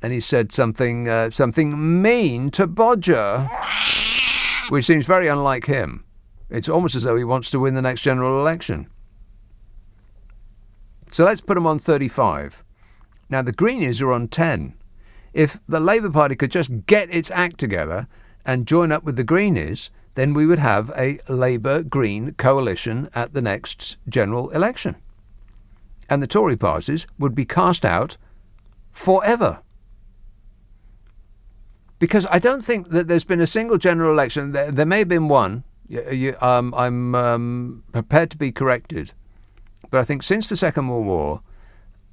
Speaker 3: And he said something mean to Bodger, which seems very unlike him. It's almost as though he wants to win the next general election. So let's put him on 35. Now, the Greenies are on 10. If the Labour Party could just get its act together and join up with the Greenies, then we would have a Labour-Green coalition at the next general election. And the Tory parties would be cast out forever. Because I don't think that there's been a single general election. There may have been one. I'm prepared to be corrected. But I think since the Second World War,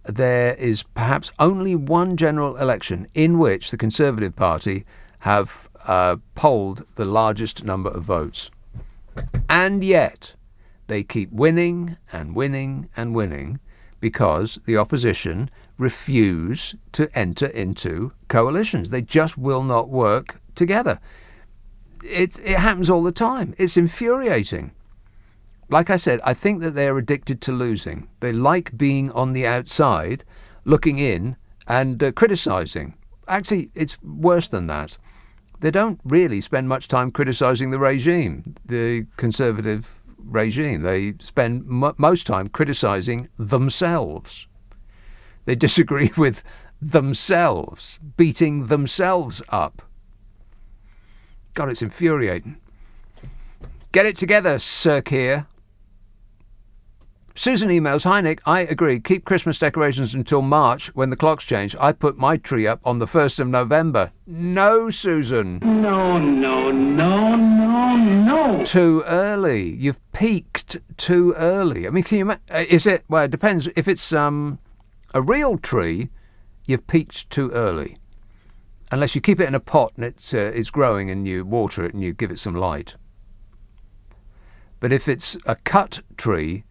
Speaker 3: there is perhaps only one general election in which the Conservative Party have polled the largest number of votes. And yet, they keep winning and winning and winning because the opposition refuse to enter into coalitions. They just will not work together. It happens all the time. It's infuriating. Like I said, I think that they're addicted to losing. They like being on the outside, looking in and criticising. Actually, it's worse than that. They don't really spend much time criticising the regime, the Conservative regime. They spend most time criticising themselves. They disagree with themselves, beating themselves up. God, it's infuriating. Get it together, Sir Keir. Susan emails, "Hi Nick, I agree. Keep Christmas decorations until March when the clocks change. I put my tree up on the 1st of November. No, Susan.
Speaker 15: No.
Speaker 3: Too early. You've peaked too early. I mean, can you is it, well, it depends. If it's a real tree, you've peaked too early. Unless you keep it in a pot and it's growing and you water it and you give it some light. But if it's a cut tree,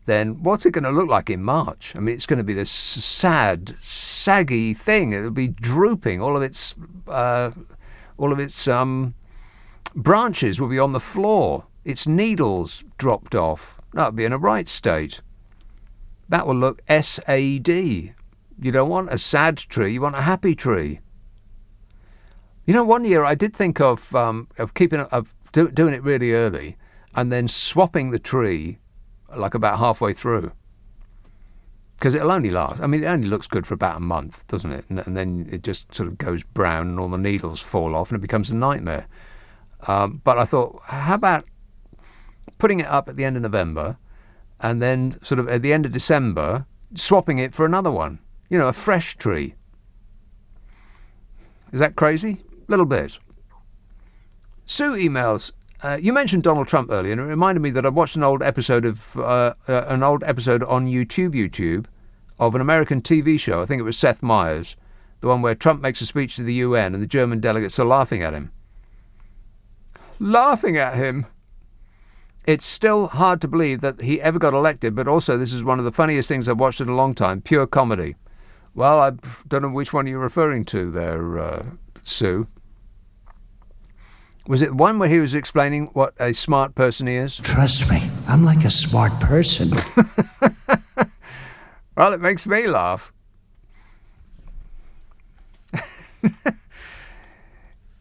Speaker 3: then what's it going to look like in March? I mean, it's going to be this sad, saggy thing. It'll be drooping. All of its branches will be on the floor. Its needles dropped off. That'll be in a right state. That will look SAD. You don't want a sad tree. You want a happy tree. You know, one year I did think of doing it really early and then swapping the tree like about halfway through, because it'll only last. I mean, it only looks good for about a month, doesn't it? And then it just sort of goes brown and all the needles fall off and it becomes a nightmare. But I thought, how about putting it up at the end of November and then sort of at the end of December swapping it for another one? You know, a fresh tree. Is that crazy? A little bit. Sue emails, you mentioned Donald Trump earlier, and it reminded me that I watched an old episode on YouTube of an American TV show. I think it was Seth Meyers, the one where Trump makes a speech to the UN and the German delegates are laughing at him. Laughing at him! It's still hard to believe that he ever got elected, but also this is one of the funniest things I've watched in a long time. Pure comedy. Well, I don't know which one you're referring to there, Sue. Was it the one where he was explaining what a smart person he is?
Speaker 16: Trust me, I'm like a smart person.
Speaker 3: Well, it makes me laugh.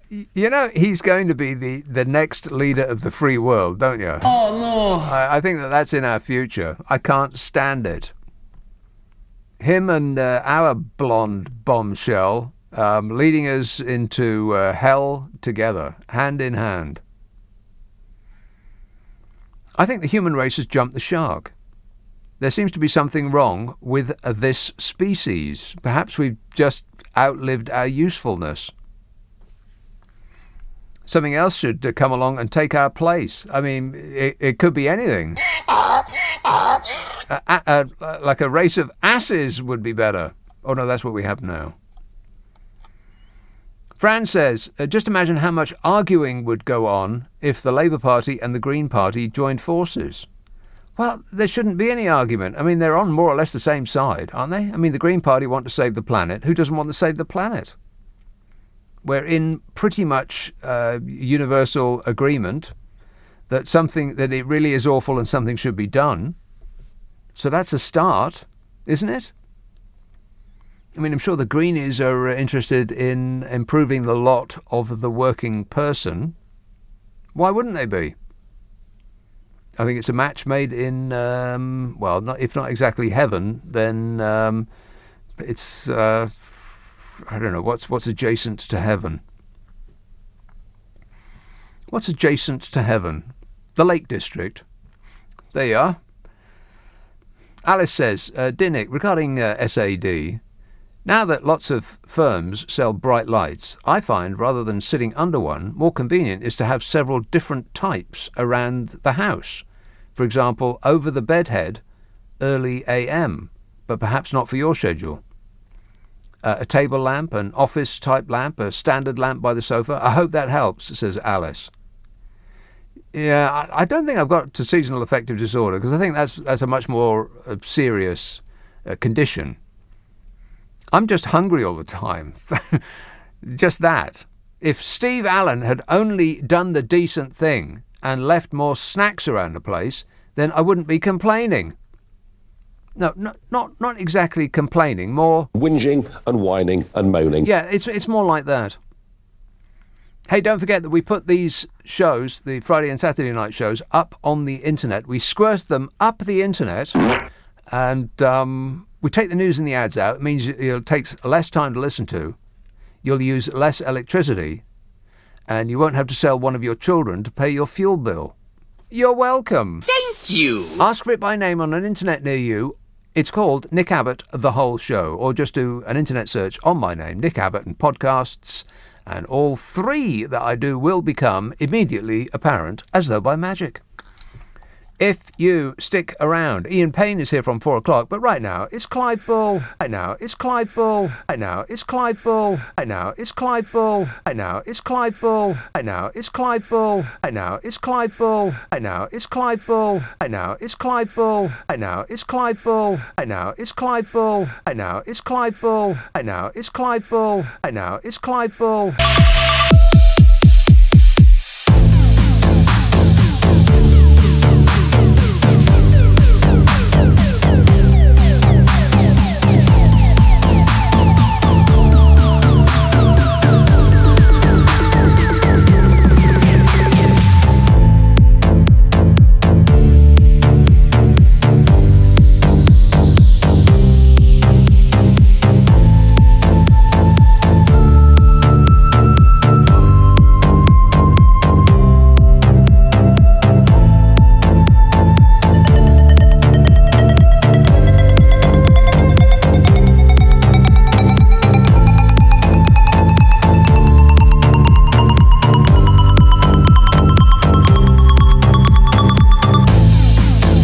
Speaker 3: You know, he's going to be the next leader of the free world, don't you?
Speaker 15: Oh, no.
Speaker 3: I think that's in our future. I can't stand it. Him and our blonde bombshell leading us into hell together, hand in hand. I think the human race has jumped the shark. There seems to be something wrong with this species. Perhaps we've just outlived our usefulness. Something else should come along and take our place. I mean, it could be anything. Like a race of asses would be better. Oh no, that's what we have now. Fran says, just imagine how much arguing would go on if the Labour Party and the Green Party joined forces. Well, there shouldn't be any argument. I mean, they're on more or less the same side, aren't they? I mean, the Green Party want to save the planet. Who doesn't want to save the planet? We're in pretty much universal agreement that it really is awful and something should be done. So that's a start, isn't it? I mean, I'm sure the Greenies are interested in improving the lot of the working person. Why wouldn't they be? I think it's a match made in, if not exactly heaven, then it's, I don't know, what's adjacent to heaven? What's adjacent to heaven? The Lake District. There you are. Alice says, Dear Nick, regarding SAD, now that lots of firms sell bright lights, I find rather than sitting under one, more convenient is to have several different types around the house. For example, over the bedhead, early AM, but perhaps not for your schedule. A table lamp, an office-type lamp, a standard lamp by the sofa. I hope that helps, says Alice. Yeah, I don't think I've got to seasonal affective disorder, because I think that's a much more serious condition. I'm just hungry all the time. Just that. If Steve Allen had only done the decent thing and left more snacks around the place, then I wouldn't be complaining. No, not exactly complaining, more
Speaker 17: whinging and whining and moaning.
Speaker 3: Yeah, it's more like that. Hey, don't forget that we put these shows, the Friday and Saturday night shows, up on the internet. We squirt them up the internet, and we take the news and the ads out. It means it takes less time to listen to. You'll use less electricity, and you won't have to sell one of your children to pay your fuel bill. You're welcome.
Speaker 18: Sing
Speaker 15: you.
Speaker 3: Ask for it by name on an internet near you. It's called Nick Abbott, The Whole Show, or just do an internet search on my name, Nick Abbott, and podcasts, and all three that I do will become immediately apparent as though by magic. If you stick around, Ian Payne is here from 4 o'clock, but right now it's Clyde Bull. Right now it's Clyde Bull. Right now it's Clyde Bull. Right now it's Clyde Bull. Right now it's Clyde Bull. Right now it's Clyde Bull. Right now it's Clyde Bull. Right now it's Clyde Bull. Right now it's Clyde Bull. Right now it's Clyde Bull. Right now it's Clyde Bull. Right now it's Clyde Bull. Right now it's Clyde Bull. Right now it's Clyde Bull.